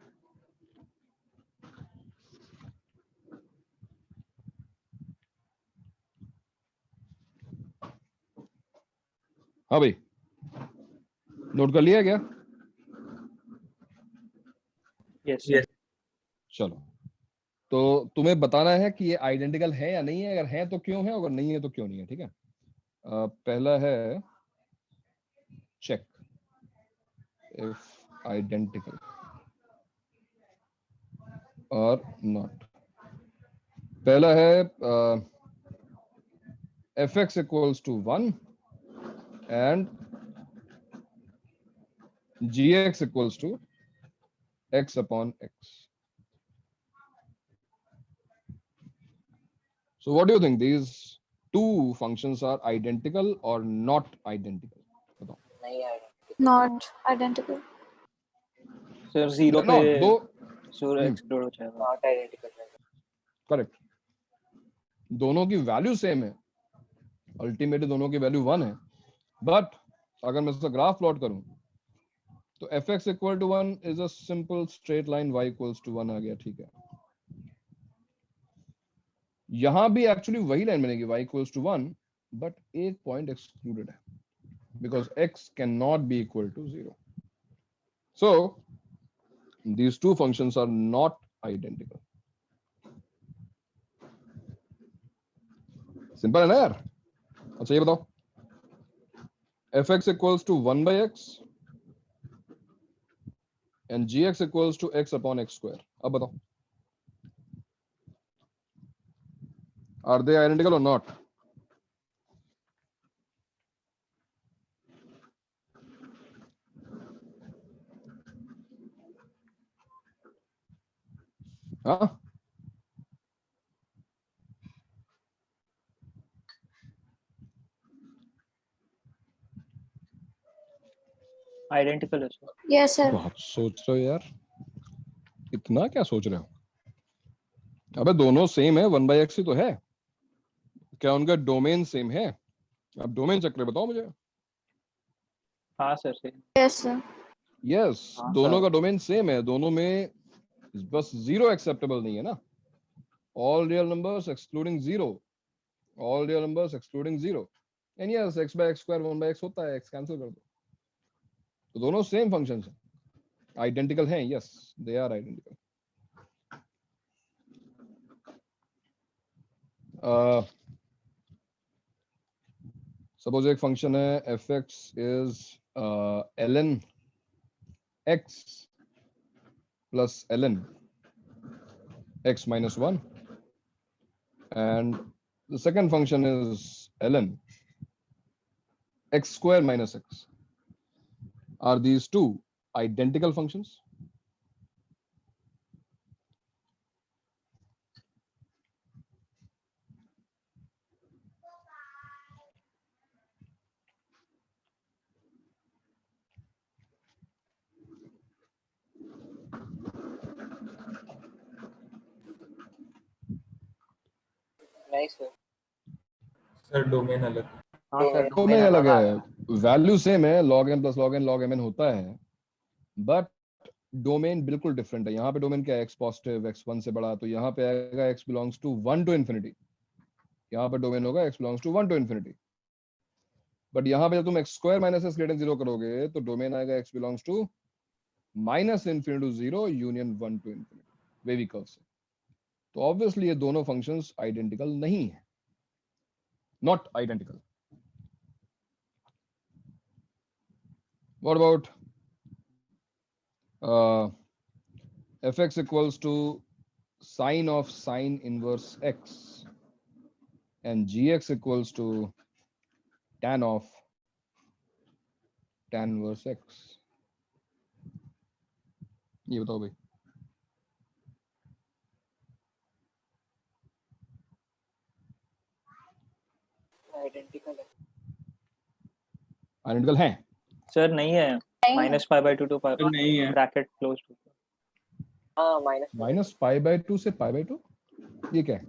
हाँ भाई, नोट कर लिया क्या? यस चलो, तो तुम्हें बताना है कि ये आइडेंटिकल है या नहीं है, अगर है तो क्यों है, अगर नहीं है तो क्यों नहीं है, ठीक है। पहला है चेक इफ आइडेंटिकल और नॉट। पहला है fx equals to 1 and gx equals to x upon x. So what do you think, these two functions are identical or not identical? बताओ। नहीं आएगा। Not identical. Sir zero No, पे दो zero explode हो जाएगा। Not identical रहेगा। Correct, दोनों की वैल्यू सेम है, अल्टीमेटली दोनों की वैल्यू 1 है, बट अगर मैं इसका ग्राफ प्लॉट करूं तो fx equal to 1 is a simple straight line, y equals to 1 आ गया, ठीक है। यहां भी एक्चुअली वही लाइन बनेगी, y इक्वल्स टू 1, बट एक पॉइंट एक्सक्लूडेड है because x cannot be equal to 0. So these two functions are not identical. Simple है ना यार? अच्छा ये बताओ, fx equals to 1 by x and gx equals to x upon x square. अब बताओ, are they identical or not? हाँ, identical है सर। Yes, sir. बहुत सोच रहे हो यार, इतना क्या सोच रहे हो? अबे दोनों सेम है, 1 by x ही तो है, क्या उनका डोमेन सेम है? आप डोमेन चेक करके बताओ मुझे। हाँ sir same. Yes, sir. Yes, हाँ, दोनों सर। का डोमेन सेम है, दोनों में बस जीरो एक्सेप्टेबल नहीं है ना। All real numbers excluding zero, all real numbers excluding zero, and yes x by x square 1 by x होता है, x कैंसिल कर दो। तो दोनों सेम फंक्शंस हैं, आइडेंटिकल हैं, yes they are identical. Suppose एक फंक्शन है fx is ln x plus ln x minus 1 and the second function is ln x square minus x. Are these two identical functions? नहीं sir. Sir domain अलग। हाँ sir domain अलग है, value same है, log n plus log n log mn होता है, but domain बिल्कुल different है। यहाँ पे डोमेन क्या है, x पॉजिटिव, x 1 से बड़ा, तो यहाँ पे आएगा x belongs to 1 to infinity, यहाँ पर डोमेन होगा x belongs to 1 to infinity. But यहाँ पे जब तुम x square minus s greater 0 करोगे तो डोमेन आएगा x belongs to minus infinity to 0 union 1 to infinity, wavy curve से। तो ऑब्वियसली ये दोनों फंक्शंस आइडेंटिकल नहीं है, not identical. What about fx equals to sine of sine inverse x and gx equals to tan of tan inverse x? ये बताओ भाई। Identical है आइडेंटिकल है? सर नहीं है, minus pi by two to pi नहीं है। Bracket close two. हाँ माइनस पाई बाई 2 से पाई बाई 2, ये क्या है?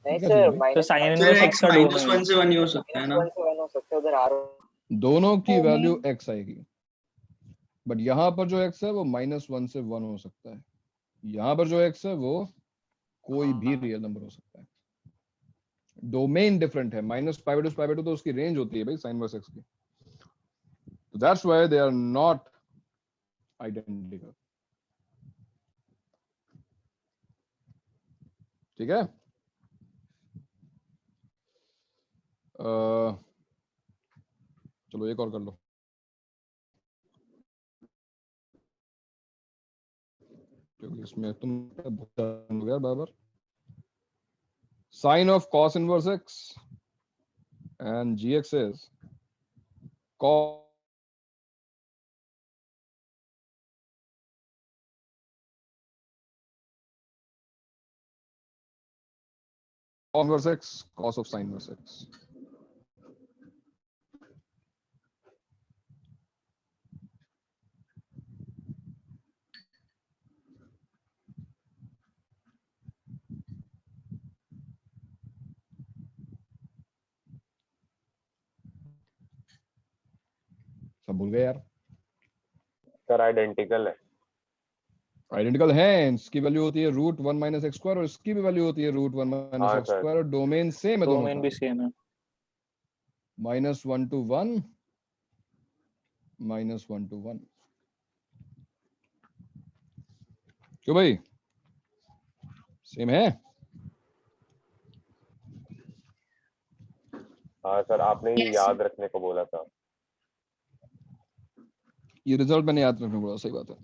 नहीं क्या सर, चीज़ है? Minus sine sir inverse x x का माइनस डोमेन 1 से 1 ही हो सकता है ना। 1 से 1 हो सकता है, उधर आर दोनों की वैल्यू x आएगी, बट यहाँ पर जो x है वो माइनस 1 से 1 हो सकता है, यहाँ पर जो x है वो कोई भी रियल नंबर हो सकता है। डोमेन डिफरेंट है, minus pi by 2 pi by 2 तो उसकी रेंज होती है भाई साइन इनवर्स x की, तो that's why they are not identical. ठीक है? चलो एक और कर लो। क्योंकि इसमें तुम बराबर sine of cos inverse x and gx is cos inverse x cos of sin inverse x। सब भूल गए यार? सर आइडेंटिकल है। आइडेंटिकल है, इसकी वैल्यू होती है रूट 1 माइनस एक्स स्क्वायर और इसकी भी वैल्यू होती है रूट 1 माइनस हाँ एक्स सर। स्क्वायर, और डोमेन सेम है दोनों डोमेन भी सेम है। Minus 1 to 1 minus 1 to 1। क्यों भाई, सेम है? हाँ सर, आपने ये याद रखने को बोला था। ये रिजल्ट मैंने याद रखने को बोला, सही बात है।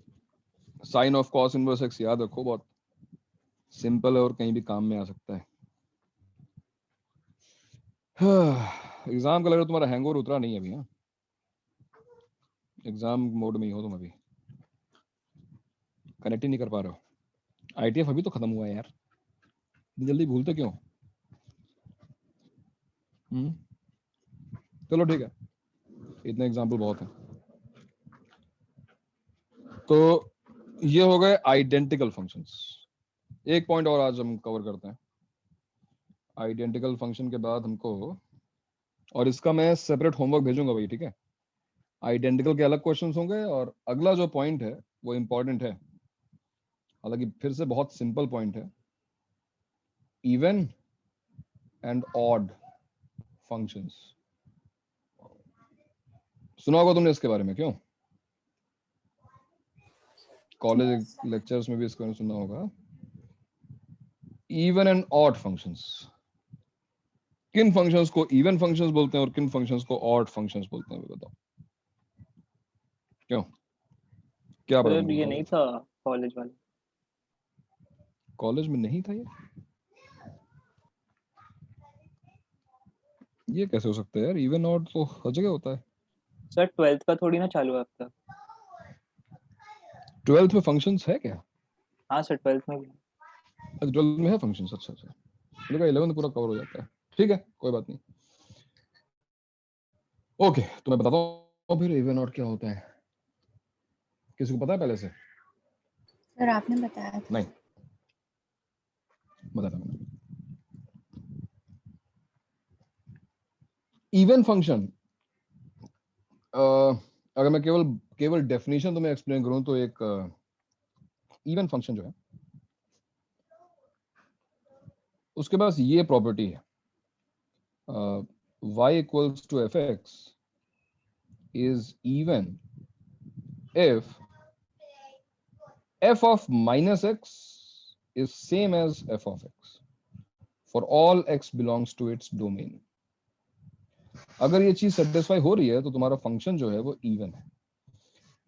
Sine of cos inverse x याद रखो, बहुत सिंपल है और कहीं भी काम में आ सकता है। एग्जाम का लग रहा है तुम्हारा हैंगओवर उतरा नहीं है अभी? हाँ, एग्जाम मोड में ही हो तुम अभी, कनेक्ट ही नहीं कर पा रहे हो। आईटीएफ अभी तो खत्म हुआ है यार, जल्दी भूलते क्यों? चलो ठीक है, इतने एग्जाम्पल बहुत हैं। तो ये हो गए आइडेंटिकल फंक्शंस। एक पॉइंट और आज हम कवर करते हैं आइडेंटिकल फंक्शन के बाद हमको, और इसका मैं सेपरेट होमवर्क भेजूंगा भाई, ठीक है? आइडेंटिकल के अलग क्वेश्चंस होंगे, और अगला जो पॉइंट है वो इंपॉर्टेंट है, हालांकि फिर से बहुत सिंपल पॉइंट है, इवन एंड ऑड फंक्शंस। सुना होगा तुमने इसके बारे में, क्यों? कॉलेज लेक्चर्स में भी इसको सुना होगा, इवन एंड ऑड फंक्शंस। किन फंक्शंस को इवन फंक्शंस बोलते हैं और किन फंक्शंस को ऑड फंक्शंस बोलते हैं, बताओ क्यों? क्या पता? सर ये नहीं था कॉलेज वाले। कॉलेज में नहीं था ये कैसे हो सकता है यार? इवन ऑड तो हर जगह होता है सर 12th का थोड़ी ना चालू है अब तक। 12th में फंक्शंस है क्या? हाँ सर 12th में भी। अच्छा 12th में है फंक्शंस, अच्छा अच्छा, लगा 11th पूरा कवर हो जाता है। ठीक है, कोई बात नहीं। ओके, तो मैं बताता हूँ फिर इवन ऑड क्या होता है। किसी को पता है पहले से? सर आपने बताया था। नहीं बताता मैंने। इवन फंक्शन अगर मैं केवल डेफिनेशन तुम्हें एक्सप्लेन करूं तो एक इवन फंक्शन जो है उसके पास ये प्रॉपर्टी है, y equals to fx is even if f of minus x is same as f of x for all x belongs to its domain. अगर ये चीज सेटिस्फाई हो रही है तो तुम्हारा फंक्शन जो है वो इवन है,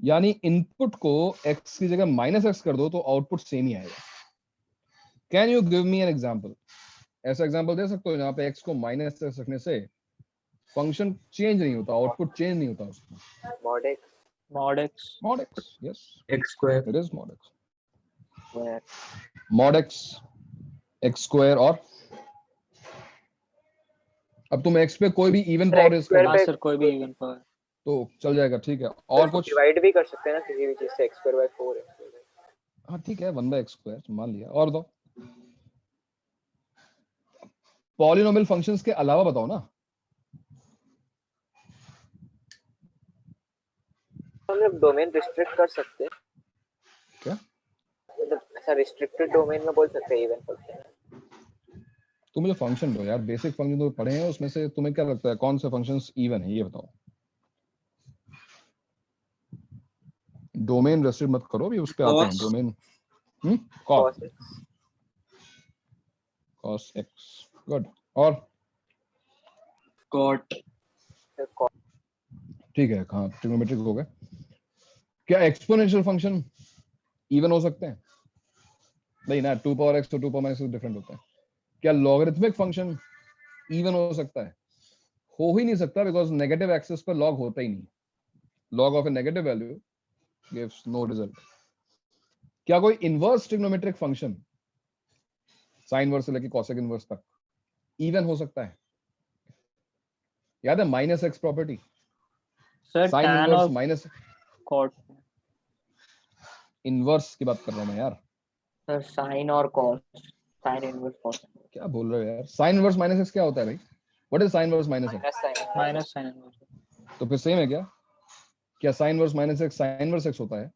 यानी इनपुट को x की जगह माइनस एक्स कर दो तो आउटपुट सेम ही आएगा. Can you give me an example? ऐसा एग्जांपल दे सकते हो जहां पे x को माइनस एक्स रखने से फंक्शन चेंज नहीं होता, आउटपुट चेंज नहीं होता उसका? mod x yes, x square. it is mod x square. और अब तुम x पे कोई भी इवन पावर इस हाँ सर, कोई भी इवन पावर तो चल जाएगा, ठीक है. और कुछ डिवाइड भी कर सकते हैं ना किसी भी चीज से, x2/4 है. हाँ ठीक है, 1/x² मान लिया. और दो पॉलिनोमियल फंक्शंस के अलावा बताओ ना. हम लोग डोमेन रिस्ट्रिक्ट कर सकते हैं क्या? मतलब ऐसा रिस्ट्रिक्टेड डोमेन में बोल सकते हैं इवन फंक्शन. तो मुझे फंक्शन दो यार, बेसिक फंक्शन तो पढ़े हैं, उसमें से तुम्हें क्या लगता है कौन से फंक्शंस इवन है ये बताओ. डोमेन रेस्ट्रिक्ट मत करो, भी उस पे आते हैं. Domain cos x, good. और Cot. ठीक है, हाँ ट्रिग्नोमेट्रिक हो गए. क्या एक्सपोनेंशियल फंक्शन इवन हो सकते हैं? नहीं ना, 2 पावर x तो 2 पावर -x डिफरेंट होता है. क्या लॉगरिथमिक फंक्शन इवन हो सकता है? हो ही नहीं सकता, बिकॉज नेगेटिव एक्सिस पर लॉग होता ही नहीं. Log of a negative value gives no result. क्या कोई inverse trigonometric function sine inverse से लेकर कॉसेक इनवर्स तक इवन हो सकता है? याद है minus x property? Sir sine tan inverse और माइनस cot इनवर्स की बात कर रहा हूं मैं यार. सर sin और cos, sin इनवर्स cos क्या बोल रहे हो यार? साइन इनवर्स माइनस एक्स क्या होता है भाई? What is sine inverse minus x? Minus sin inverse. तो फिर सेम है क्या? क्या sine inverse minus x sine inverse x होता है?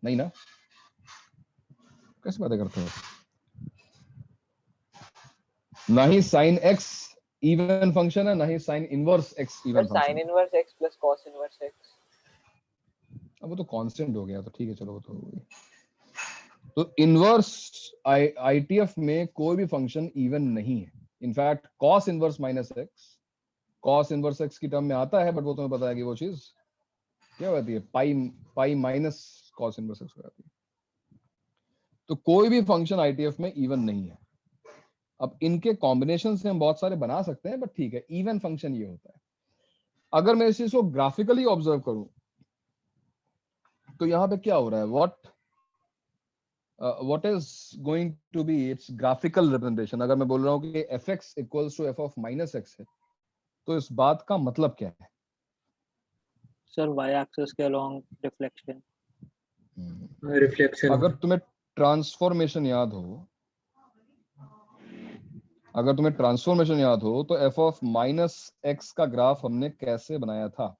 नहीं ना. कैसे बातें करते हो? ना ही साइन एक्स इवन फंक्शन है, ना ही sine inverse x even function. sin inverse x plus cos inverse x. अब वो तो कांस्टेंट हो गया, तो ठीक है चलो वो तो हो गई. तो इनवर्स आईटीएफ में कोई भी फंक्शन इवन नहीं है. In fact cos inverse minus x cos inverse x की टर्म में आता है, बट वो तुम्हें पता है कि वो चीज क्या होती है, pi minus cos inverse x हो जाती है. तो कोई भी फंक्शन आईटीएफ में इवन नहीं है. अब इनके कॉम्बिनेशन से हम बहुत सारे बना सकते हैं, बट ठीक है, इवन फंक्शन ये होता है. अगर मैं इस चीज को ग्राफिकली ऑब्जर्व करूं तो यहाँ पे क्या हो रहा है, what is going to be its graphical representation. अगर मैं बोल रहा हूँ कि fx equals to f of minus x है, तो इस बात का मतलब क्या है? सर y एक्सिस के अलोंग रिफ्लेक्शन. Reflection. अगर तुम्हें ट्रांसफॉर्मेशन याद हो, तो f ऑफ माइनस एक्स का ग्राफ हमने कैसे बनाया था?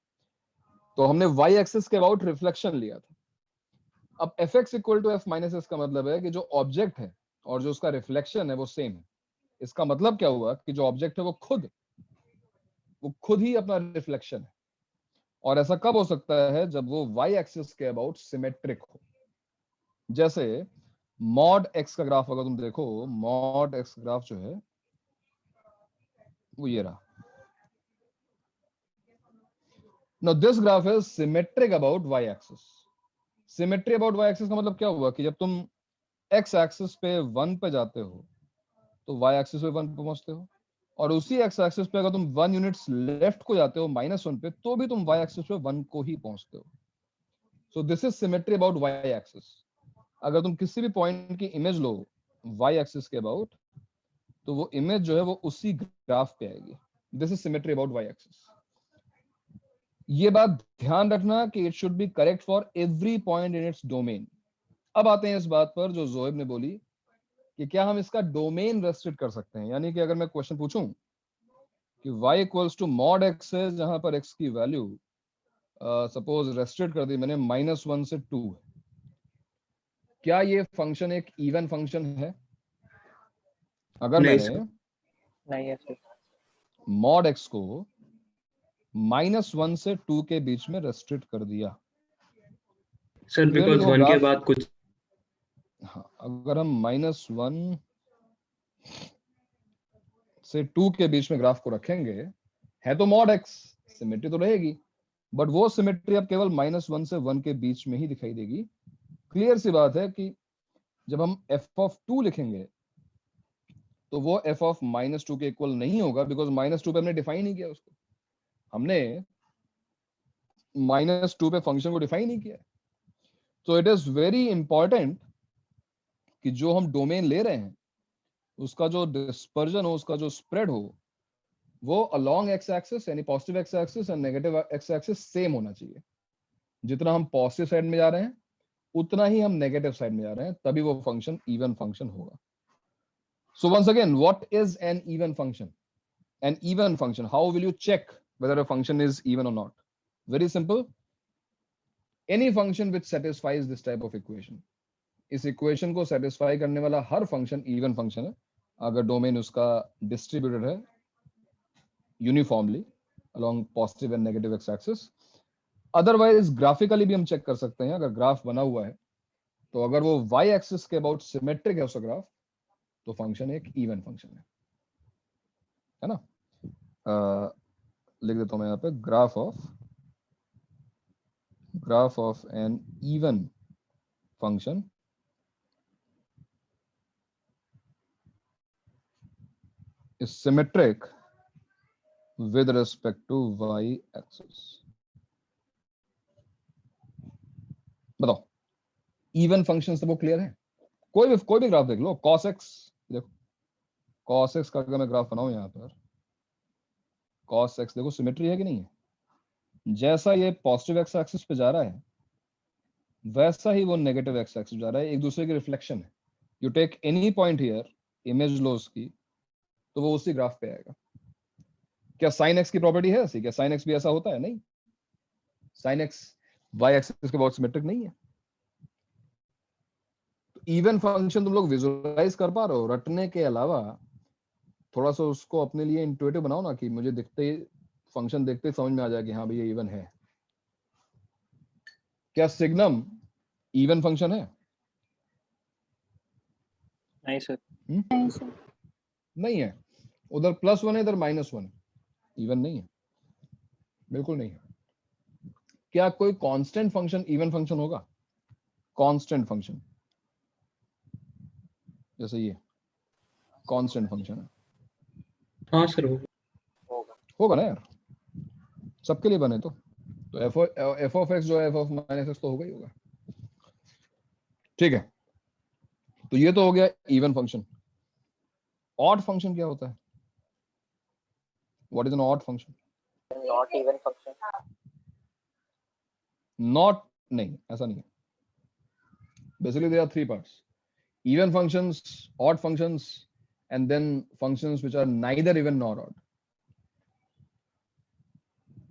तो हमने y एक्सिस के अबाउट रिफ्लेक्शन लिया था. अब fx equal to f minus x का मतलब है कि जो ऑब्जेक्ट है और जो उसका रिफ्लेक्शन है वो सेम है. इसका मतलब क्या हुआ कि जो ऑब्जेक्ट है वो खुद ही अपना रिफ्लेक्शन है. और ऐसा कब हो सकता है? जब वो y एक्सिस के अबाउट सिमेट्रिक हो. जैसे मॉड x का ग्राफ अगर तुम देखो, मॉड x ग्राफ जो है वो ये रहा. Now this graph is symmetric about y axis. Symmetry about y axis का मतलब क्या हुआ कि जब तुम x axis पे 1 पे जाते हो तो y axis पे 1 पे पहुंचते हो, और उसी x axis पे अगर तुम 1 यूनिट्स लेफ्ट को जाते हो -1 पे, तो भी तुम y axis पे 1 को ही पहुंचते हो. So this is symmetry about y axis. अगर तुम किसी भी पॉइंट की इमेज लो y axis के अबाउट, तो वो इमेज जो है वो उसी ग्राफ पे आएगी. This is symmetry about y axis. ये बात ध्यान रखना कि it should be correct for every point in its domain. अब आते हैं इस बात पर जो जोएब ने बोली कि क्या हम इसका डोमेन रेस्ट्रिक्ट कर सकते हैं. यानी कि अगर मैं क्वेश्चन पूछूं कि y equals to mod x है, जहां पर x की वैल्यू सपोज रेस्ट्रिक्ट कर दी मैंने -1 से 2, क्या ये फंक्शन एक इवन फंक्शन है? अगर नहीं मैंने सर, नहीं है सर। मॉड x को -1 से 2 के बीच में रेस्ट्रिक्ट कर दिया, सर Clearly बिकॉज देखो 1 के ग्राफ, बाद कुछ हाँ, अगर हम -1 से 2 के बीच में ग्राफ को रखेंगे, है तो मॉड x, सिमेट्री तो रहेगी, बट वो सिमेट्री अब केवल -1 से 1 के बीच में ही दिखाई देगी। क्लियर सी बात है कि जब हम f(2) लिखेंगे तो वो f(-2) के इक्वल नहीं होगा, बिकॉज -2 पे हमने डिफाइन नहीं किया उसको, हमने -2 पे फंक्शन को डिफाइन नहीं किया। तो इट इज वेरी इंपॉर्टेंट कि जो हम डोमेन ले रहे हैं उसका जो डिस्पर्जन हो, उसका जो स्प्रेड हो, वो अलोंग एक्स एक्सिस यानी positive x axis and negative x axis same होना चाहिए। जितना हम पॉजिटिव साइड में जा रहे हैं उतना ही हम नेगेटिव साइड में जा रहे हैं, तभी वो फंक्शन इवन फंक्शन होगा। So once again, what is an even function? An even function, how will you check whether a function is even or not? Very simple, any function which satisfies this type of equation, इस equation को satisfy करने वाला हर function even function है, अगर domain उसका distributed है uniformly along positive and negative x axis. Otherwise graphically भी हम चेक कर सकते हैं, अगर ग्राफ बना हुआ है तो अगर वो वाई एक्सिस के अबाउट सिमेट्रिक है उसका ग्राफ, तो फंक्शन एक इवन फंक्शन है ना। लिख देता हूं मैं यहाँ पे, graph of an even function is symmetric with respect to y axis. बताओ, इवन फंक्शन से वो क्लियर है? कोई भी ग्राफ देख लो, cos x, देखो cos x का अगर मैं ग्राफ बनाऊं यहाँ पर, cos x देखो सिमेट्री है कि नहीं है? जैसा ये पॉजिटिव एक्स एक्सिस पे जा रहा है वैसा ही वो नेगेटिव एक्स एक्सिस जा रहा है, एक दूसरे की रिफ्लेक्शन है। You take any point here, image लो उसकी, तो वो उसी ग्राफ पे आएगा। क्या साइन एक्स की प्रॉपर्टी है ऐसी? क्या साइन एक्स भी ऐसा होता है? नहीं, साइन एक्स वाई एक्सिस के बहुत सिमेट्रिक नहीं है। तो इवन फंक्शन तुम लोग विजुअलाइज कर पा रहे हो, रटने के अलावा थोड़ा सा उसको अपने लिए इंट्यूटिव बनाओ ना, कि मुझे दिखते फंक्शन देखते ही समझ में आ जाए कि हाँ भाई ये इवन है। क्या सिग्नम इवन फंक्शन है? नहीं सर। नहीं सर। नहीं है। उधर +1 है, इधर -1, इवन नहीं है, बिल्कुल नहीं है। क्या कोई कांस्टेंट फंक्शन इवन फंक्शन होगा? कांस्टेंट फंक्शन जैसे ये कांस्टेंट फंक्शन है, हाँ सर होगा। होगा। होगा ना यार, सबके लिए बने तो f ऑफ x जो है f ऑफ -x तो होगा ही होगा। ठीक है, तो ये तो हो गया इवन फंक्शन। ऑड फंक्शन क्या होता है? What is an odd function? Not even function. Not, नहीं ऐसा नहीं है। Basically there are 3 parts, even functions, odd functions, and then functions which are neither even nor odd.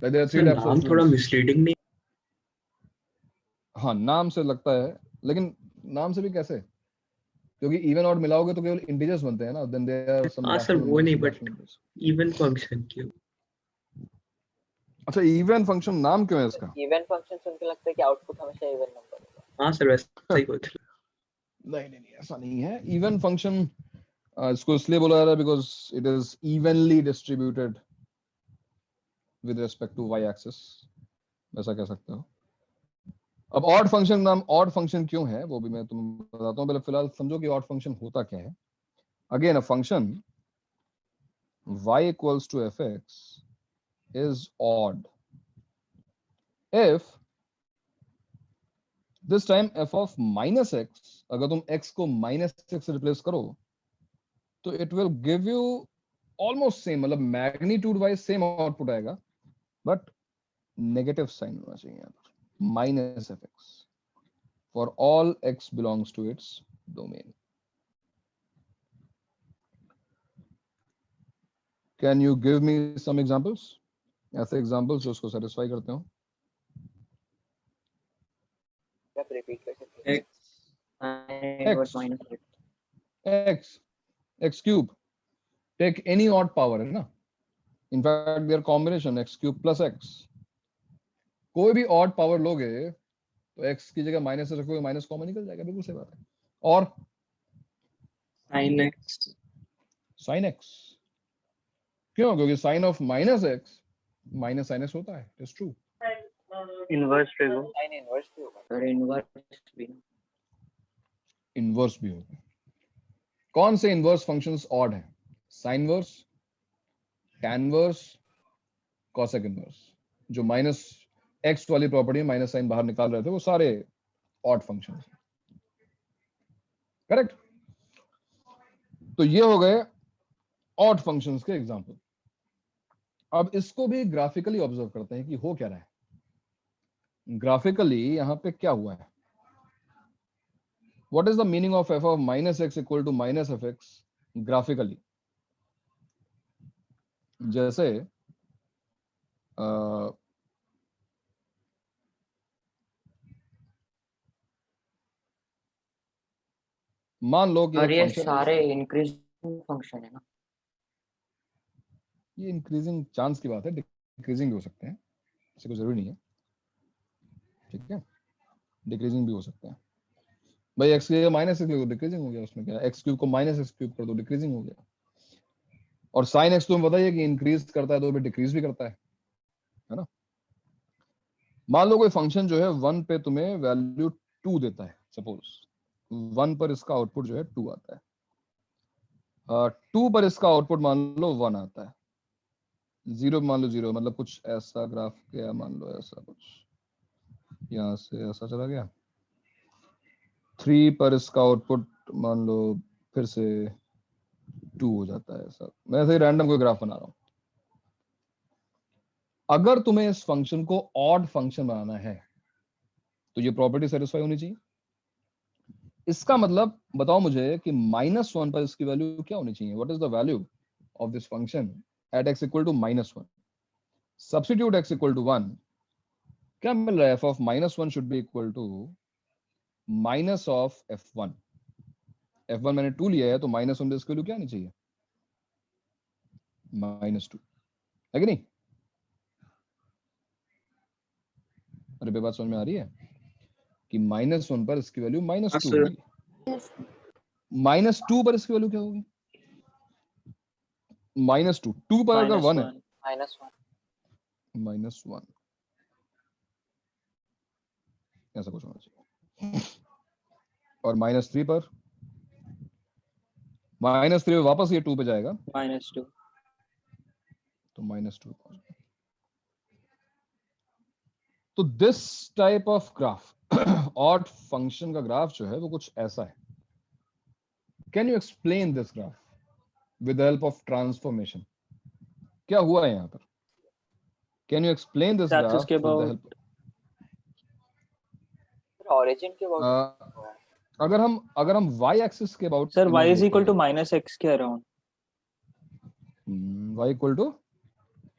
Like there are 3 sir types of नाम थोड़ा functions. Misleading नहीं? हाँ, नाम से लगता है, लेकिन नाम से भी कैसे? क्योंकि इवन ऑड मिलाओगे तो केवल इंटीजर्स बनते हैं ना, देन देयर आर सम हाँ सर रैशनल वो नंबर्स, नहीं, some but rational numbers. Even function क्यों? अच्छा, इवन फंक्शन नाम क्यों है इसका? इवन फंक्शन सुन के लगता है कि आउटपुट हमेशा इवन नंबर होगा। हाँ सर वैसा ही कुछ। नहीं, ऐसा नहीं है। इवन फंक्शन इसको इसलिए बोला जा रहा है because it is evenly distributed with respect to y axis, ऐसा कह सकते हो। अब ऑड फंक्शन नाम ऑड फंक्शन क्यों है वो भी मैं तुम्हें बताता हूँ, पहले फिलहाल समझो कि ऑड फंक्शन होता क्या है। Again a function y equals to fx is odd if this time f of -x, अगर तुम x को -x से रिप्लेस करो तो it will give you almost same, मतलब मैग्नीट्यूड वाइज सेम आउटपुट आएगा, बट नेगेटिव साइन होना चाहिए यहाँ पर, -fx for all x belongs to its domain. Can you give me some examples? ऐसे examples जो उसको satisfy करते हो? आप रिपीट कर सकते हैं? x inverse minus x cube, take any odd power, है ना, in fact their combination x cube plus x, कोई भी odd power लोगे तो x की जगह माइनस रखोगे, माइनस कॉमन निकल जाएगा, बिल्कुल सही बात है। और sin x sin x, क्यों? क्योंकि sin of minus x minus sin x होता है, इट्स ट्रू। इनवर्स पे वो साइन इनवर्स भी होगा। सर इनवर्स भी इनवर्स भी होगा। कौन से इनवर्स फंक्शंस ऑड हैं? Sine inverse, tan inverse, cosec inverse. जो माइनस x वाली प्रॉपर्टी में माइनस साइन बाहर निकाल रहे थे वो सारे ऑड फंक्शंस हैं, करेक्ट? तो ये हो गए ऑड फंक्शंस के एग्जांपल। अब इसको भी ग्राफिकली ऑब्जर्व करते हैं कि हो क्या रहा है। ग्राफिकली यहां पे क्या हुआ है? What is the meaning of f of minus x equal to minus of x graphically? जैसे मान लो कि और एक ये फंक्शन सारे इंक्रीजिंग फंक्शन है ना? ये इंक्रीजिंग चांस की बात है, डिक्रीजिंग भी हो सकते हैं, ऐसे कोई जरूरी नहीं है, ठीक है? डिक्रीजिंग भी हो सकते हैं भाई। x की जगह माइनस एक्स डिक्रीजिंग हो गया, उसमें क्या? x क्यूब को माइनस एक्स क्यूब कर दो, डिक्रीजिंग हो गया। और साइन x तुम्हें बताइए कि इंक्रीज करता है तो भी डिक्रीज भी करता है ना? मान लो कोई फंक्शन जो है 1 पे तुम्हें वैल्यू 2 देता है, सपोज 1 पर इसका आउटपुट जो है 2 आता है, 2 पर इसका आउटपुट मान लो 1 आता है, 0 मान लो 0, मतलब कुछ ऐसा ग्राफ गया, मान लो ऐसा कुछ यहां से ऐसा चला गया। 3 पर इसका आउटपुट मान लो फिर से 2 हो जाता है, ऐसा। मैं ऐसे ही रैंडम कोई ग्राफ बना रहा हूं। अगर तुम्हें इस फंक्शन को ऑड फंक्शन बनाना है तो ये प्रॉपर्टी सेटिस्फाई होनी चाहिए। इसका मतलब बताओ मुझे कि -1 पर इसकी वैल्यू क्या होनी चाहिए? What is the value of this function at x equal to -1? Substitute x equal to 1, क्या मिल रहा है? f ऑफ -1 should be equal to minus of f1। f1 मैंने 2 लिया है तो -1 इसकी वैल्यू क्या आनी चाहिए? -2, है कि नहीं? अरे बे बात समझ में आ रही है कि -1 पर इसकी वैल्यू -2 होगी, -2 पर इसकी वैल्यू क्या होगी? -2, 2 पर अगर 1 है, -1 ऐसा कुछ होना चाहिए। और -3 पर, -3 पे वापस ये 2 पे जाएगा -2 तो -2 पहुंच गया। तो this type of graph, odd function का ग्राफ जो है वो कुछ ऐसा है। Can you explain this graph with the help of transformation? क्या हुआ है यहाँ पर? Can you explain this That's graph just with the about help? Origin के अबाउट अगर हम y एक्सिस के about sir y is equal to -x के around, y equal to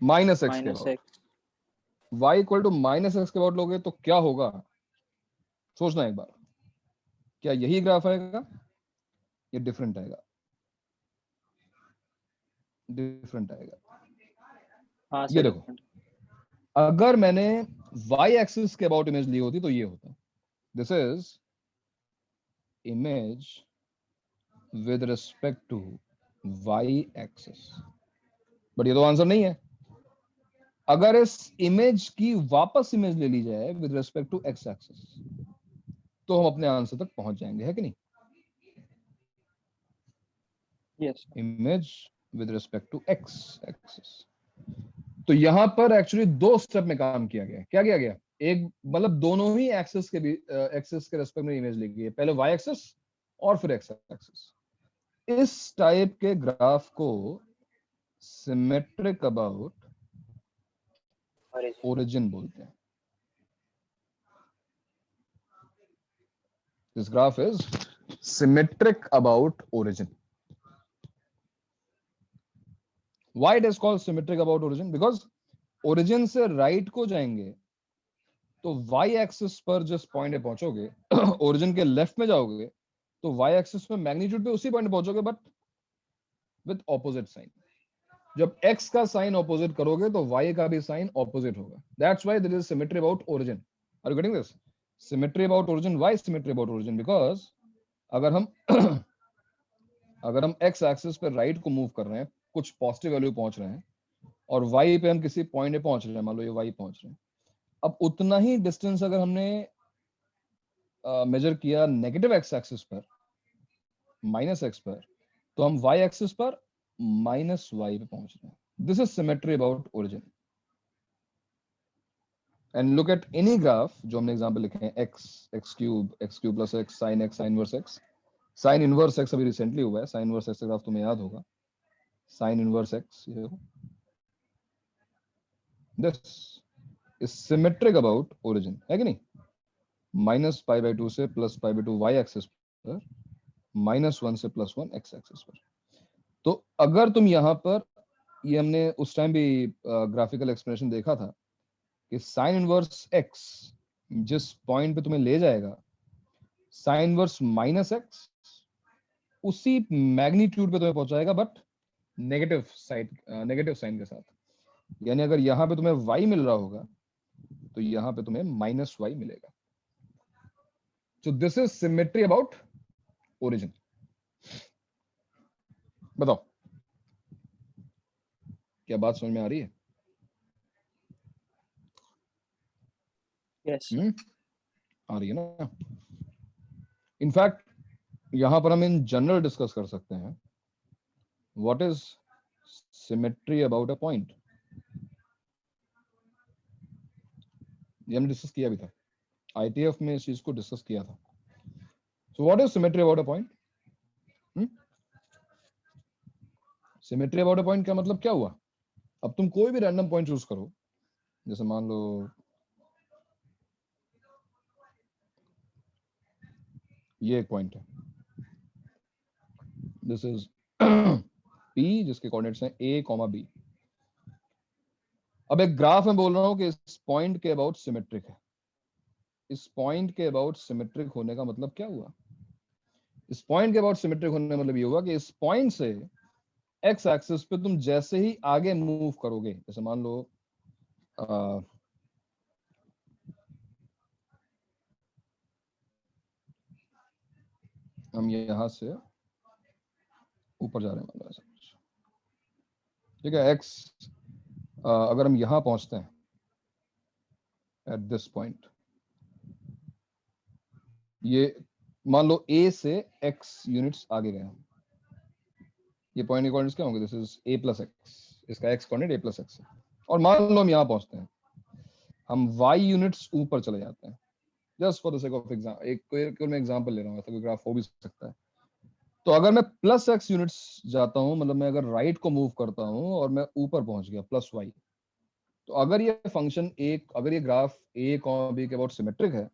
-x के -x about, y equal to -x के about लोगे तो क्या होगा? सोचना एक बार, क्या यही ग्राफ आएगा या डिफरेंट आएगा? डिफरेंट आएगा। हाँ ये सर देखो, अगर मैंने y एक्सिस के अबाउट इमेज ली होती तो ये होता। This is image with respect to y axis, but ये तो आंसर नहीं है। अगर इस इमेज की वापस इमेज ले ली जाए with respect to x axis तो हम अपने आंसर तक पहुंच जाएंगे, है कि नहीं? Yes image with respect to x axis. तो यहां पर एक्चुअली 2 स्टेप में काम किया गया। क्या किया गया? एक मतलब दोनों ही एक्सिस के रेस्पेक्ट में इमेज ली गई है, पहले y एक्सिस और फिर x एक्सिस। इस टाइप के ग्राफ को सिमेट्रिक अबाउट ओरिजिन बोलते हैं। This graph is symmetric about origin. Why it is called symmetric about origin? Because origin से राइट को जाएंगे तो वाई एक्सिस पर जिस पॉइंट पे पहुंचोगे ओरिजिन के लेफ्ट में जाओगे तो वाई एक्सिस में मैग्नीट्यूड पे उसी पॉइंट पे पहुंचोगे बट विद ऑपोजिट साइन। जब x का साइन ऑपोजिट करोगे तो y का भी साइन ऑपोजिट होगा। That's why there is symmetry about origin. Are you getting this? Symmetry about origin, why symmetry about origin? Because अगर हम अगर हम x एक्सिस पे राइट को मूव कर रहे हैं, कुछ पॉजिटिव वैल्यू पहुंच रहे हैं और y पे हम किसी पॉइंट पे पहुंच रहे हैं, मान लो ये y पहुंच रहे हैं, अब उतना ही डिस्टेंस अगर हमने मेजर किया नेगेटिव x एक्सिस पर, माइनस x पर, तो हम y एक्सिस पर माइनस y पे पहुंच रहे हैं। This is symmetry about origin. And look at any graph जो हमने एग्जांपल लिखे हैं, x cube plus x, sin x, sin inverse x। sin inverse x अभी रिसेंटली हुआ है, sin इनवर्स x का ग्राफ तुम्हें याद होगा, sin इनवर्स x, ये देखो, this is symmetric about origin, है कि नहीं? माइनस पाई बाई 2 से plus pi by 2 y axis पर, माइनस 1 से प्लस 1 x एक्सिस पर। तो अगर तुम यहां पर, ये हमने उस टाइम भी ग्राफिकल एक्सप्लेनेशन देखा था कि साइन इनवर्स x जिस पॉइंट पे तुम्हें ले जाएगा, साइन इनवर्स माइनस x उसी मैग्नीट्यूड पे तुम्हें पहुंचाएगा बट नेगेटिव साइन के साथ। यानी अगर यहां पे तुम्हें y मिल रहा होगा तो यहां पे तुम्हें माइनस y मिलेगा। सो this is symmetry about origin. बताओ क्या बात समझ में आ रही है? यस आ रही है ना? इनफैक्ट यहां पर हम इन जनरल डिस्कस कर सकते हैं what is symmetry about a point. ये हमने डिस्कस किया भी था, आईटीएफ में इस चीज को डिस्कस किया था। सो what is symmetry about a point? Symmetry about a point का मतलब क्या हुआ? अब तुम कोई भी रैंडम पॉइंट चूज करो, जैसे मान लो ये एक पॉइंट है, दिस इज P जिसके कोऑर्डिनेट्स हैं a, b। अब एक ग्राफ में बोल रहा हूं कि इस पॉइंट के अबाउट सिमेट्रिक है। इस पॉइंट के अबाउट सिमेट्रिक होने का मतलब क्या हुआ? इस पॉइंट के अबाउट सिमेट्रिक होने का मतलब ये हुआ कि इस पॉइंट से x एक्सिस पे तुम जैसे ही आगे मूव करोगे, जैसे मान लो हम यहां से ऊपर जा रहे हैं, मान लो ऐसा कुछ, ठीक है। x अगर हम यहां पहुंचते हैं एट दिस पॉइंट, ये मान लो a से x यूनिट्स आगे गए हम, ये पॉइंट के कोऑर्डिनेट्स क्या होंगे? This is a plus x, इसका x coordinate a plus x है। और मान लो हम यहां पहुंचते हैं, हम y यूनिट्स ऊपर चले जाते हैं। Just for the sake of example, एक मैं एग्जांपल ले रहा हूं, ऐसा कोई ग्राफ हो भी सकता है। तो अगर मैं प्लस x यूनिट्स जाता हूं, मतलब मैं अगर राइट को मूव करता हूं और मैं ऊपर पहुंच गया प्लस y, तो अगर ये फंक्शन अगर ये ग्राफ a, b के अबाउट सिमेट्रिक है,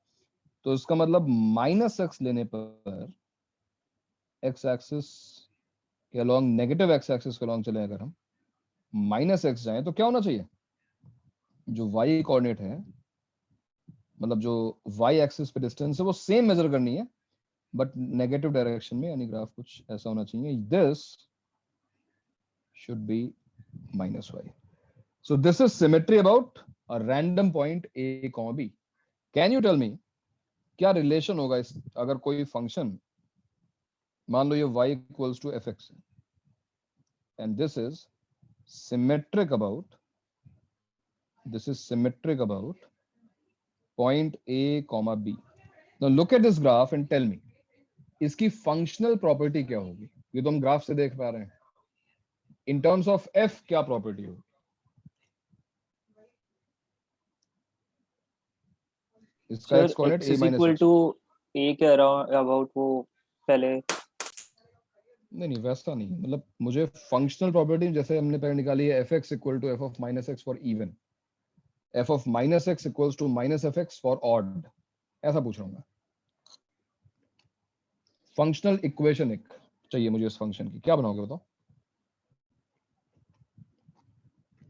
तो इसका मतलब माइनस x लेने पर x एक्सिस के अलोंग, नेगेटिव x एक्सिस के अलोंग चले अगर हम माइनस x जाएं, तो क्या होना चाहिए? जो y कोऑर्डिनेट है, मतलब जो y एक्सिस पे डिस्टेंस है, वो सेम मेजर करनी है बट नेगेटिव डायरेक्शन में, यानी ग्राफ कुछ ऐसा होना चाहिए, this should be minus y। So this is symmetry about a random point a, b। Can you tell me क्या रिलेशन होगा इस, अगर कोई फंक्शन, मान लो ये y equals to fx and this is symmetric about point a, b। Now look at this graph and tell me इसकी functional property क्या होगी? ये तो हम ग्राफ से देख पा रहे हैं, इन टर्म्स ऑफ f क्या प्रॉपर्टी होगी? इसका x coordinate x a is minus equal x। Two a के अबाउट वो पहले नहीं वैसा नहीं, मतलब मुझे फंक्शनल प्रॉपर्टी जैसे हमने पहले निकाली है, fx equal to f of minus x for even, f of minus x equals to minus fx for odd, ऐसा पूछ रहा हूं मैं। फंक्शनल इक्वेशन एक चाहिए मुझे इस फंक्शन की, क्या बनाओगे बताओ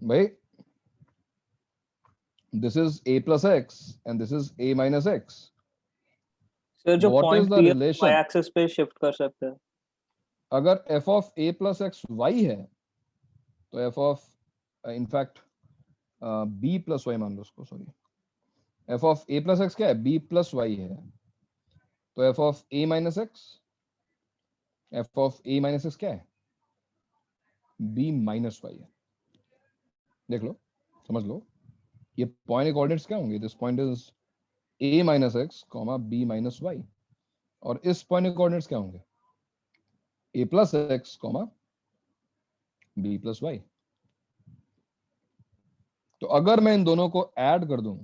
भाई? this is a plus x and this is a minus x. Sir जो What is point the p relation? y axis पे शिफ्ट कर सकते हैं. अगर f of a plus x y है तो f of in fact b plus y मान लो उसको, sorry, f of a plus x क्या है, b plus y है, तो f of a minus x, f of a minus x क्या है, b minus y है. देख लो, समझ लो, ये पॉइंट कोऑर्डिनेट्स क्या होंगे, this point is a minus x, b minus y, और इस पॉइंट के कोऑर्डिनेट्स क्या होंगे, a plus x, b plus y. तो अगर मैं इन दोनों को ऐड कर दूं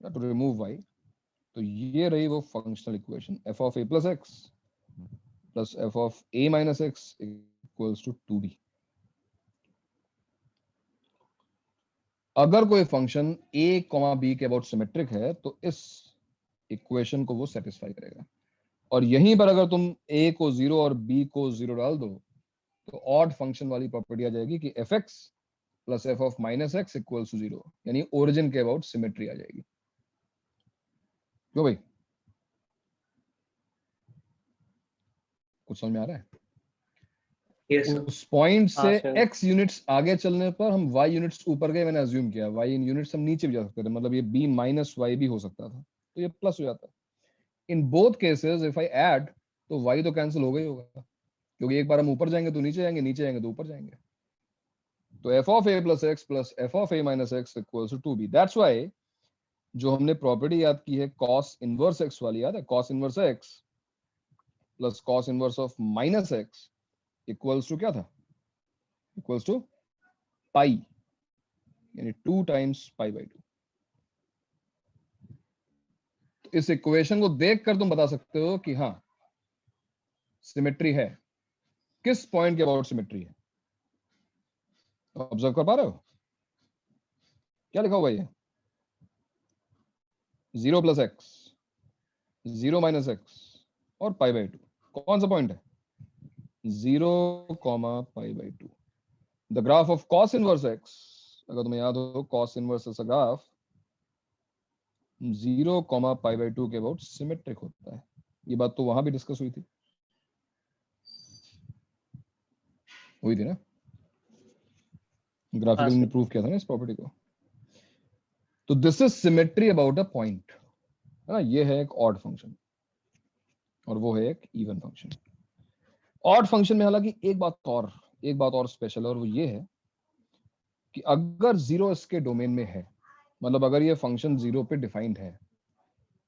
टू रिमूव y, तो ये रही वो functional equation, f of a plus x plus f of a minus x equals to 2b. अगर कोई फंक्शन a, b के अबाउट सिमेट्रिक है तो इस इक्वेशन को वो सेटिस्फाई करेगा. और यहीं पर अगर तुम a को 0 और b को 0 डाल दो तो ऑड फंक्शन वाली प्रॉपर्टी आ जाएगी कि fx plus f of minus x equals to 0, यानी ओरिजिन के अबाउट सिमेट्री आ जाएगी. क्यों भाई, कुछ समझ में आ रहा है? Yes, sir. उस पॉइंट से हाँ, sir. x यूनिट्स आगे चलने पर हम y यूनिट्स ऊपर गए, मैंने अज्यूम किया y इन यूनिट्स हम नीचे भी जा सकते थे, मतलब ये b माइनस y भी हो सकता था, तो ये प्लस हो जाता. In both cases if I add तो y तो कैंसिल हो गई होगा, क्योंकि एक बार हम ऊपर जाएंगे तो नीचे जाएंगे, नीचे जाएंगे तो ऊपर जाएंगे. तो f of a plus x plus f of a minus x equals to 2b. That's why जो हमने प्रॉपर्टी याद की है cos इनवर्स x वाली, याद है, cos inverse x plus cos inverse of minus x equals to क्या था, इक्वल्स टू पाई, यानी 2 times पाई बाई 2. तो इस इक्वेशन को देखकर तुम बता सकते हो कि हाँ सिमेट्री है. किस पॉइंट के अबाउट सिमेट्री है, ऑब्जर्व कर पा रहे हो? क्या लिखा हुआ है, 0 प्लस एक्स, 0 माइनस एक्स और पाई बाई 2. कौन सा पॉइंट है, 0, पाई by 2. The graph of cos inverse x, अगर तुम्हें याद हो कॉस इनवर्स ऐसा ग्राफ 0, पाई बाई 2 के अबाउट सिमेट्रिक होता है. ये बात तो वहां भी डिस्कस हुई थी ना, ग्राफिकली हाँ, प्रूव किया था ना इस प्रॉपर्टी को. तो this is symmetry about a point, है ना. ये है एक ऑड फंक्शन और वो है एक इवन फंक्शन. ऑड फंक्शन में हालांकि एक बात और स्पेशल है, और वो ये है कि अगर 0 इसके डोमेन में है, मतलब अगर ये फंक्शन 0 पे डिफाइंड है,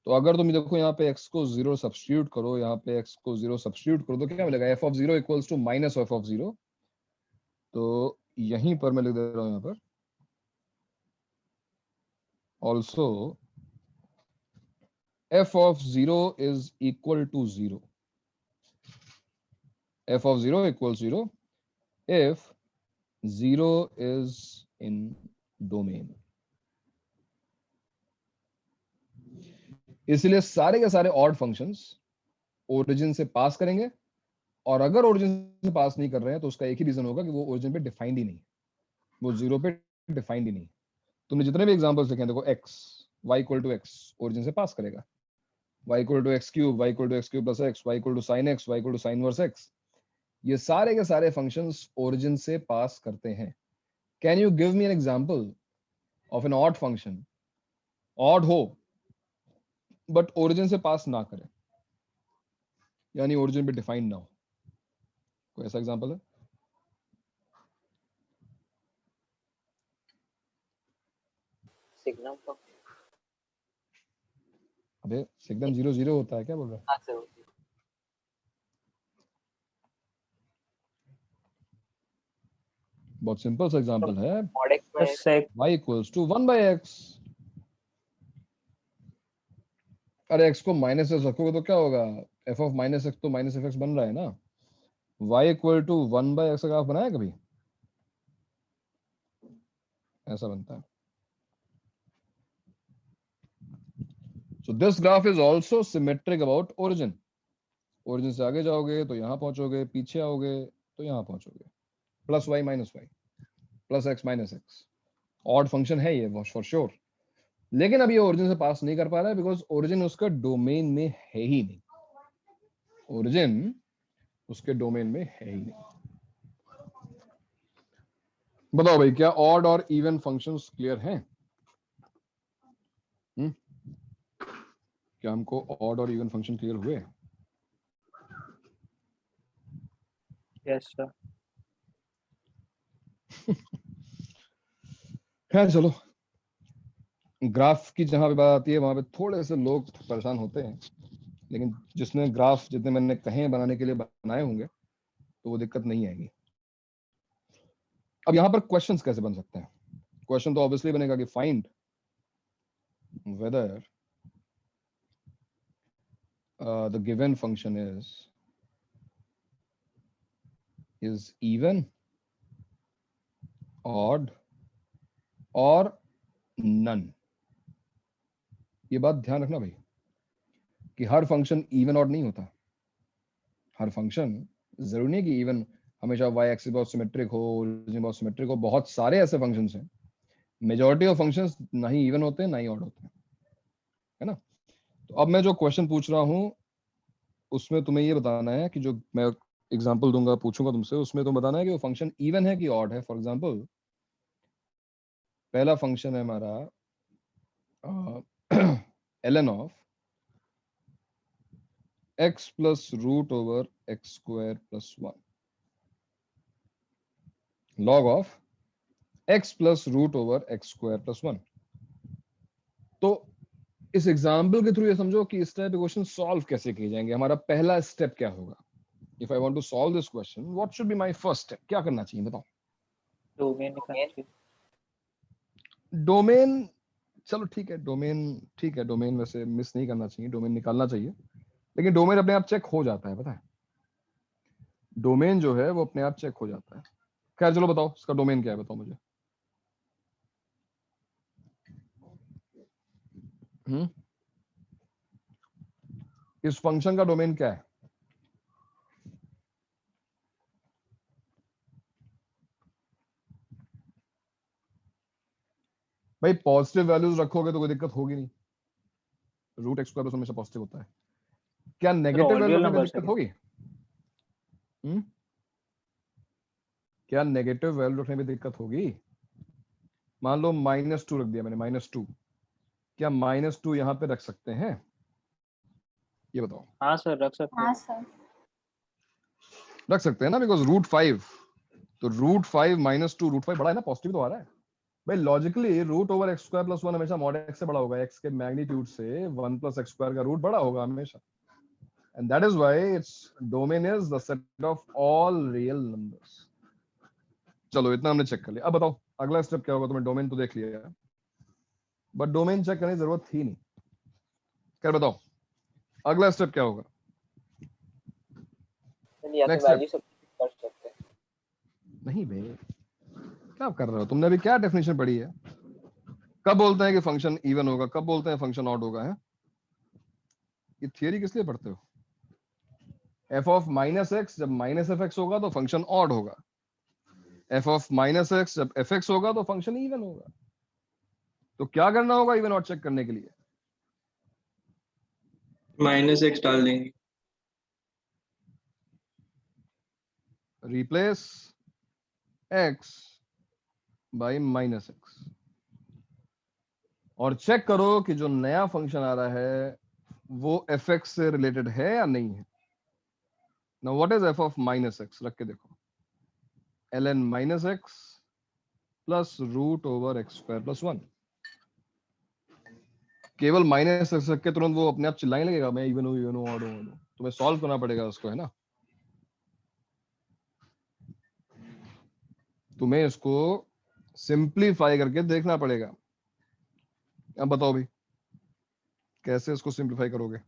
तो अगर तुम देखो यहाँ पे x को 0 सब्स्टिट्यूट करो, यहाँ पे x को 0 सब्स्टिट्यूट करो, तो क्या मिलेगा, f of 0 equals to minus f of 0. तो यहीं पर मैं लिख दे रहा हूं, यहाँ पर also f of 0 is equal to 0. f of 0 equals 0 if 0 is in domain. इसलिए सारे के सारे ऑड फंक्शंस ओरिजिन से पास करेंगे, और अगर ओरिजिन से पास नहीं कर रहे हैं तो उसका एक ही रीजन होगा कि वो ओरिजिन पे डिफाइंड ही नहीं, वो 0 पे डिफाइंड ही नहीं. तुमने जितने भी एग्जांपल्स लिखे हैं, देखो x, y equal to x origin से पास करेगा, y equal to x cube, y equal to x cube plus x, y equal to sin x, y equal to sin inverse x. ये सारे के सारे functions origin से pass करते हैं. Can you give me an example of an odd function, odd हो but origin से pass ना करे, यानी ओरिजिन पे डिफाइंड ना हो? कोई ऐसा एग्जांपल है? सिग्नम का, अबे सिग्नम 0 0 होता है, क्या बोल रहा है? हाँ सर, बहुत सिंपल सा एग्जांपल है, मॉड एक्स में sec y equals to 1 by x. अरे x को माइनस x रखोगे तो क्या होगा, f ऑफ माइनस x तो माइनस एफ एक्स बन रहा है ना. y equal to 1 by x का ग्राफ बनाया कभी? ऐसा बनता है. So this graph is also symmetric about origin. Origin से आगे जाओगे तो यहाँ पहुंचोगे, पीछे आओगे तो यहाँ पहुंचोगे. Plus y minus y, plus x minus x. Odd function है ये फॉर श्योर, लेकिन अब ये ओरिजिन से पास नहीं कर पा रहा है बिकॉज ओरिजिन उसका डोमेन में है ही नहीं, ओरिजिन उसके डोमेन में है ही नहीं। बताओ भाई, क्या ऑड और इवन फंक्शंस क्लियर हैं? क्या हमको ऑड और इवन फंक्शन क्लियर हुए? Yes sir. खैर चलो, ग्राफ की जहां पे बात आती है वहां पे थोड़े से लोग परेशान होते हैं, लेकिन जिसने ग्राफ जितने मैंने कहे बनाने के लिए बनाए होंगे तो वो दिक्कत नहीं आएगी। अब यहाँ पर क्वेश्चंस कैसे बन सकते हैं? क्वेश्चन तो ऑब्वियसली बनेगा कि find whether the given function is even, odd और नन। ये बात ध्यान रखना भाई कि हर फंक्शन इवन ऑड नहीं होता। हर फंक्शन जरूरी नहीं कि इवन हमेशा y एक्सिस बहुत सिमेट्रिक हो, ओरिजिन बहुत सिमेट्रिक हो। बहुत सारे ऐसे फंक्शंस हैं, मेजॉरिटी ऑफ फंक्शंस ना ही इवन होते हैं ना ही ऑड होते हैं, है ना। तो अब मैं जो क्वेश्चन पूछ रहा हूं उसमें तुम्हें ये बताना है कि जो मैं एग्जांपल दूंगा, पूछूंगा तुमसे, उसमें तुम बताना है कि वो फंक्शन इवन है कि ऑड है। फॉर एग्जांपल पहला फंक्शन है हमारा ln of x plus root over x square plus 1, log of x plus root over x square plus 1। तो इस एग्जाम्पल के थ्रू ये समझो कि इस टाइप के क्वेश्चन सॉल्व कैसे किए जाएंगे। हमारा पहला स्टेप क्या होगा? If I want to solve this question, what should be my first step? क्या करना चाहिए बताओ? डोमेन निकालना चाहिए। डोमेन, चलो ठीक है, डोमेन ठीक है, डोमेन वैसे मिस नहीं करना चाहिए, डोमेन निकालना चाहिए, लेकिन डोमेन अपने आप चेक हो जाता है, पता है। डोमेन जो है वो अपने आप चेक हो जाता है। खैर चलो बताओ इसका डोमेन क्या है, बताओ मुझे। इस फंक्शन का डोमेन क्या है? भाई पॉजिटिव वैल्यूज रखोगे तो कोई दिक्कत होगी नहीं, रूट एक्स स्क्वायर हमेशा पॉजिटिव होता है। क्या नेगेटिव ऑल वैल्यू रियल रखने में नंबर्स दिक्कत है। होगी? क्या नेगेटिव वैल्यू रखने में दिक्कत होगी? मान लो -2 रख दिया मैंने, -2, क्या -2 यहाँ पे रख सकते हैं? ये बताओ। हाँ सर रख सकते हैं। हाँ सर। रख सकते हैं ना, बिकॉज √5, तो √5 -2, √5 बड़ा है ना, पॉजिटिव तो आ रहा है भाई। Logically root over x square plus 1 हमेशा मॉड एक्स से बड़ा होगा, एक्स के मैग्नीट्यूड से 1 प्लस एक्स स्क्वायर का रूट बड़ा होगा हमेशा, and that is why its domain is the set of all real numbers. चलो इतना हमने चेक कर लिया। अब बताओ अगला स्टेप क्या होगा? तुम्हें डोमेन तो देख लिया है, बट डोमेन चेक करने की जरूरत थी नहीं। क्या बताओ अगला स्टेप क्या होगा? या तो नेक्स्ट स्टेप वैल्यू सब्स्टिट्यूट कर सकते हैं। नहीं बे, क्या कर रहे हो तुमने? अभी क्या डेफिनेशन पढ़ी है? कब बोलते हैं कि फंक्शन इवन होगा, कब बोलते हैं फंक्शन ऑड होगा? है ये थियरी किस लिए पढ़ते हो? f ऑफ -x जब -fx होगा तो फंक्शन ऑड होगा, f ऑफ -x जब fx होगा तो फंक्शन इवन होगा। तो क्या करना होगा इवन ऑड चेक करने के लिए? -x डाल देंगे। रिप्लेस x बाय -x और चेक करो कि जो नया फंक्शन आ रहा है वो fx से रिलेटेड है या नहीं है। Now what is f of -x? रख के देखो, ln -x plus root over x square plus 1। केवल -x रख के तुरंत वो अपने आप चिल्लाने लगेगा मैं इवन हूं ऑड हूं। तुम्हें सॉल्व करना पड़ेगा उसको, है ना। तुम्हें इसको सिंपलीफाई करके देखना पड़ेगा। अब बताओ भाई कैसे इसको सिंपलीफाई करोगे?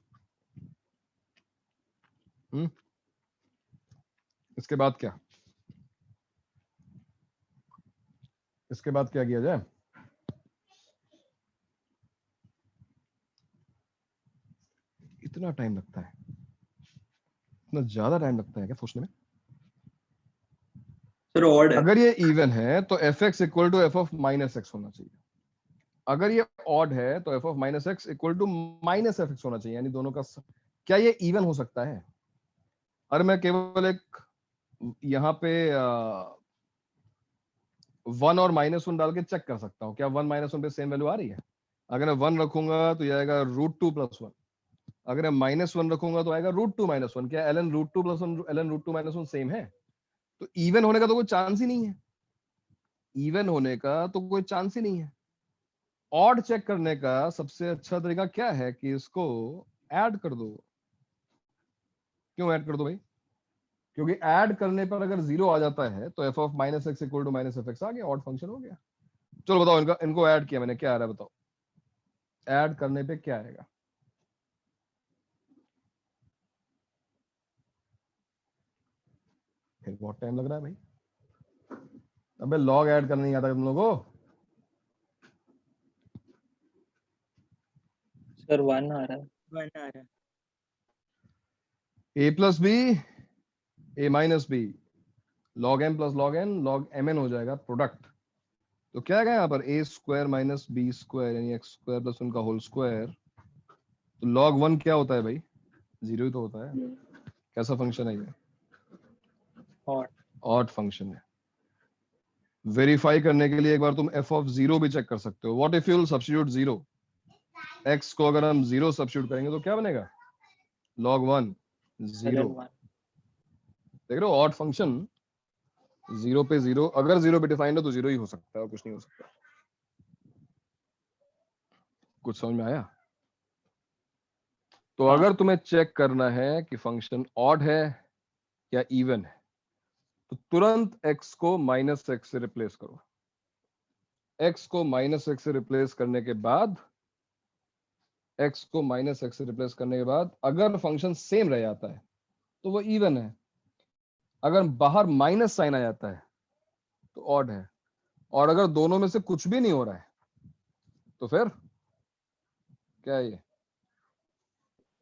इसके बाद क्या? इसके बाद क्या किया जाए? इतना टाइम लगता है? इतना ज्यादा टाइम लगता है क्या सोचने में? सर ऑड है। अगर ये इवन है तो f x equal to f of minus x होना चाहिए। अगर ये ऑड है तो f of minus x equal to minus f x होना चाहिए, यानी दोनों का क्या ये इवन हो सकता है? अरे मैं केवल एक यहाँ पे 1 और -1 डाल के चेक कर सकता हूँ क्या 1 -1 पे सेम वैल्यू आ रही है। अगर मैं 1 रखूंगा तो ये आएगा √2 + 1। अगर मैं -1 रखूंगा तो आएगा √2 - 1। क्या ln √2 + 1 ln √2 - 1 सेम है? तो इवन होने का तो कोई चांस ही नहीं है। इवन होने का तो कोई चांस ही नहीं है। ऑड चेक करने का सबसे अच्छा तरीका क्या है कि इसको ऐड कर दो। क्यों ऐड कर दो भाई? क्योंकि ऐड करने पर अगर 0 आ जाता है तो f of -x equal to -f(x) आ गया, ऑड फंक्शन हो गया। चलो बताओ, इनको ऐड किया मैंने, क्या आ रहा है बताओ? ऐड करने पे क्या आएगा? फिर बहुत टाइम लग रहा है भाई। अबे लॉग ऐड करना नहीं आता तुम लोगों को? सर 1 आ रहा है। 1 आ रहा है। a + b a - b log m + log n log mn हो जाएगा प्रोडक्ट। तो क्या आएगा यहाँ पर a² - b² यानी x² + 1 का होल स्क्वायर। तो log 1 क्या होता है भाई? 0 ही तो होता है। कैसा फंक्शन है ये? ऑड। ऑड फंक्शन है। वेरीफाई करने के लिए एक बार तुम f ऑफ 0 भी चेक कर सकते हो। What if you substitute 0? x को अगर हम 0 सब्स्टिट्यूट करेंगे तो क्या बनेगा? log 1 0। ln 1। देख रहे हो, ऑड फंक्शन 0 पे 0, अगर 0 पे डिफाइंड है तो 0 ही हो सकता है और कुछ नहीं हो सकता। कुछ समझ में आया? तो हाँ। अगर तुम्हें चेक करना है कि फंक्शन ऑड है या इवन है तो तुरंत x को -x से रिप्लेस करो। x को -x से रिप्लेस करने के बाद अगर फंक्शन सेम रह जाता है तो वो इवन है। अगर बाहर माइनस साइन आ जाता है तो ऑड है। और अगर दोनों में से कुछ भी नहीं हो रहा है तो फिर क्या है ये?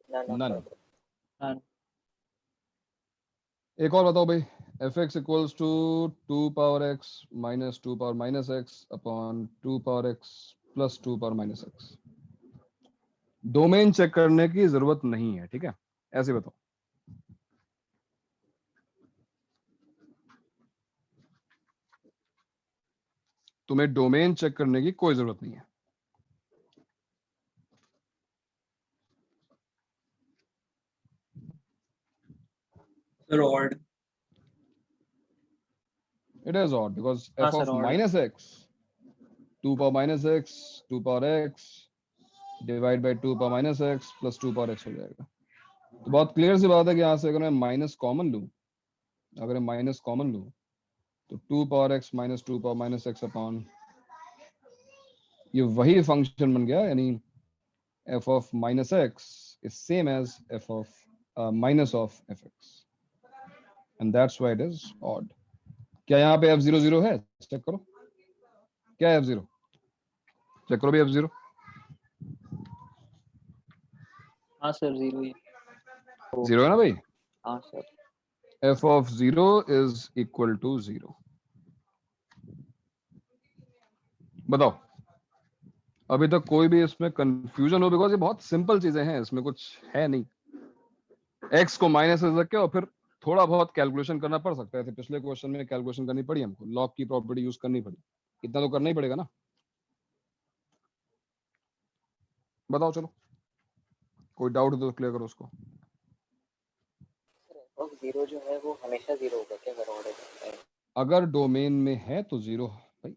नन। none। एक और बताओ भाई, f(x) equals to 2 power x - 2 power -x upon 2 power x plus 2 power -x। Domain check करने की जरूरत नहीं है, ठीक है? ऐसे बताओ। तुम्हें डोमेन चेक करने की कोई जरूरत नहीं है। Sir odd. It is odd because हाँ f सर of ऑड है। -x 2 power -x 2 power x divide by 2 power -x plus 2 power x हो जाएगा। तो बहुत क्लियर सी बात है कि यहाँ से अगर मैं माइनस कॉमन लूँ, तो 2 power x - 2 power -x upon ये वही फंक्शन बन गया, यानी f of -x is same as f of minus of fx and that's why it is odd। क्या यहाँ पे f0 0 है? चेक करो, क्या है f0? चेक करो भी f0। हाँ सर 0 ही है। 0 है ना भाई? हाँ sir. f of 0 is equal to 0। बताओ, अभी तक कोई भी इसमें कंफ्यूजन हो? बिकॉज ये बहुत सिंपल चीजें हैं, इसमें कुछ है नहीं। x को माइनस से रख के और फिर थोड़ा बहुत कैलकुलेशन करना पड़ सकता है। पिछले क्वेश्चन में कैलकुलेशन करनी पड़ी हमको, लॉग की प्रॉपर्टी यूज करनी पड़ी, इतना तो करना ही पड़ेगा ना। बताओ चलो, कोई डाउट हो तो क्लियर करो उसको। और 0 जो है वो हमेशा 0 होगा क्या अगर ऑर्डर करता है? अगर डोमेन में है तो 0 भाई।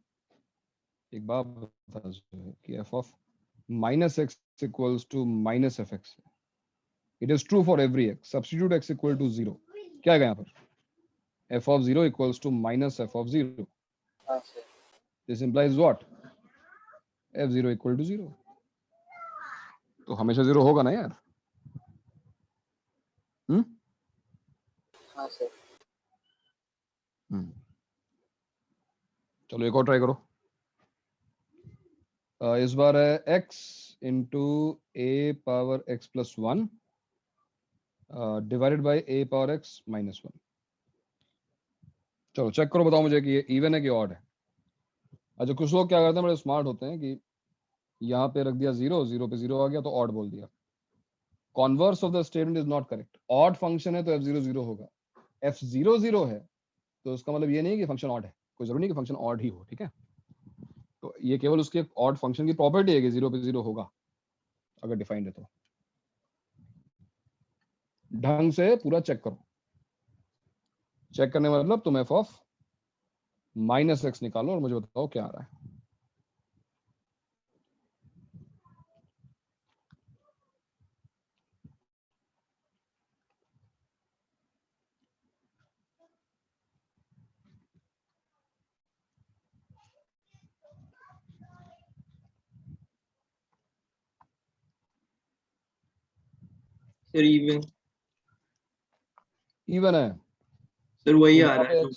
एक बात बता कि f of -x equals to -fx, it is true for every x। substitute x equal to 0, क्या है यहाँ पर? f of 0 equals to -f of 0। हाँ sir. this implies what? f0 equal to 0। तो हमेशा 0 होगा ना यार? हाँ सर। चलो एक और ट्राई करो। इस बार है x into a power x plus 1 divided by a power x minus 1। चलो चेक करो, बताओ मुझे कि ये इवन है कि ऑड है। अच्छा कुछ लोग क्या करते हैं, बड़े स्मार्ट होते हैं कि यहाँ पे रख दिया 0, 0 पे 0 आ गया तो ऑड बोल दिया। Converse of the statement is not correct. Odd function है तो f0 0 होगा, f0 0 है तो उसका मतलब ये नहीं कि फंक्शन ऑड है, कोई जरूरी नहीं कि फंक्शन ऑड ही हो, ठीक है। तो ये केवल उसके ऑड फंक्शन की प्रॉपर्टी है कि 0 पे 0 होगा अगर डिफाइंड है तो। ढंग से पूरा चेक करो। चेक करने का मतलब तुम f ऑफ -x निकालो और मुझे बताओ क्या आ रहा है। सर इवन इवन है सर वही तो आ यहाँ रहा है पे x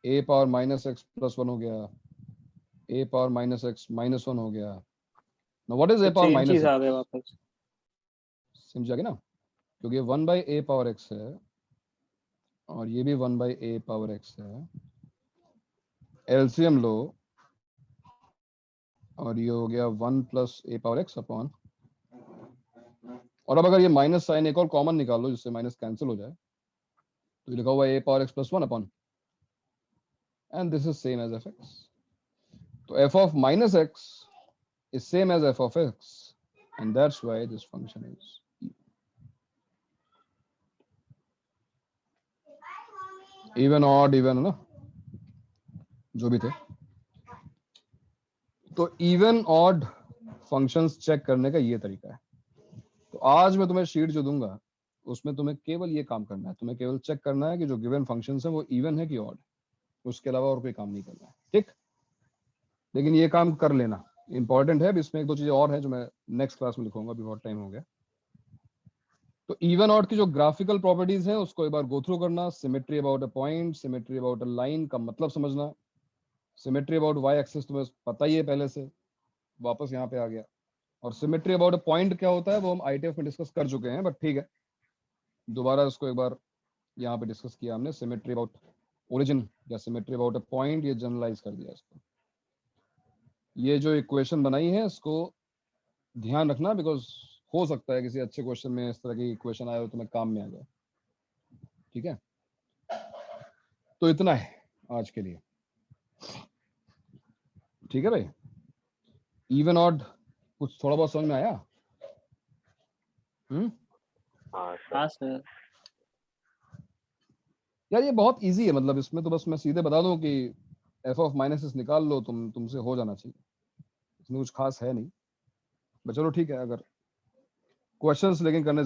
a पावर -x + 1 हो गया, a पावर -x -1 हो गया। नाउ व्हाट इज a तो पावर सेम चीज -x? आ गई वापस। समझ गया ना, क्योंकि ये 1/a पावर x है और ये भी 1/a पावर x है। एलसीएम लो और ये हो गया 1 + a पावर x अपॉन, और अब अगर ये माइनस साइन एक और कॉमन निकाल लो जिससे माइनस कैंसिल हो जाए तो लिखा हुआ a power x + 1 upon, and this is same as fx। तो f of -x is same as f of x and that's why this function is even odd even ना, जो भी थे। तो इवन ऑड फंक्शंस चेक करने का ये तरीका है। तो आज मैं तुम्हें शीट जो दूंगा उसमें तुम्हें केवल ये काम करना है, तुम्हें केवल चेक करना है कि जो गिवन फंक्शंस हैं वो इवन है कि ऑड, उसके अलावा और कोई काम नहीं करना है, ठीक। लेकिन ये काम कर लेना इंपॉर्टेंट है। इसमें एक दो चीजें और हैं जो मैं नेक्स्ट क्लास में लिखूंगा, अभी बहुत टाइम हो गया। तो इवन ऑड की जो ग्राफिकल प्रॉपर्टीज हैं उसको एक बार गो थ्रू करना। Symmetry about a point, symmetry about a line का मतलब समझना। सिमेट्री अबाउट वाई एक्सिस तुम्हें पता ही है पहले से, वापस यहाँ पे आ गया। और सिमेट्री अबाउट अ पॉइंट क्या होता है वो हम आईटीएफ में डिस्कस कर चुके हैं, बट ठीक है दोबारा इसको एक बार यहाँ पे डिस्कस किया हमने। सिमेट्री अबाउट ओरिजिन या सिमेट्री अबाउट अ पॉइंट, ये जनरलाइज कर दिया इसको। ये जो इक्वेशन बनाई है इसको ध्यान रखना, बिकॉज हो सकता है किसी अच्छे क्वेश्चन में इस तरह की इक्वेशन आए हो तुम्हें काम में आ जाए, ठीक है। तो इतना है आज के लिए, ठीक है भाई। इवन ऑड कुछ थोड़ा बहुत समझ में आया? हाँ सर। हाँ सर। यार ये बहुत इजी है, मतलब इसमें तो बस मैं सीधे बता दूं कि f ऑफ -x निकाल लो, तुमसे हो जाना चाहिए, इसमें कुछ खास है नहीं। बट चलो ठीक है, अगर क्वेश्चंस लेकिन करने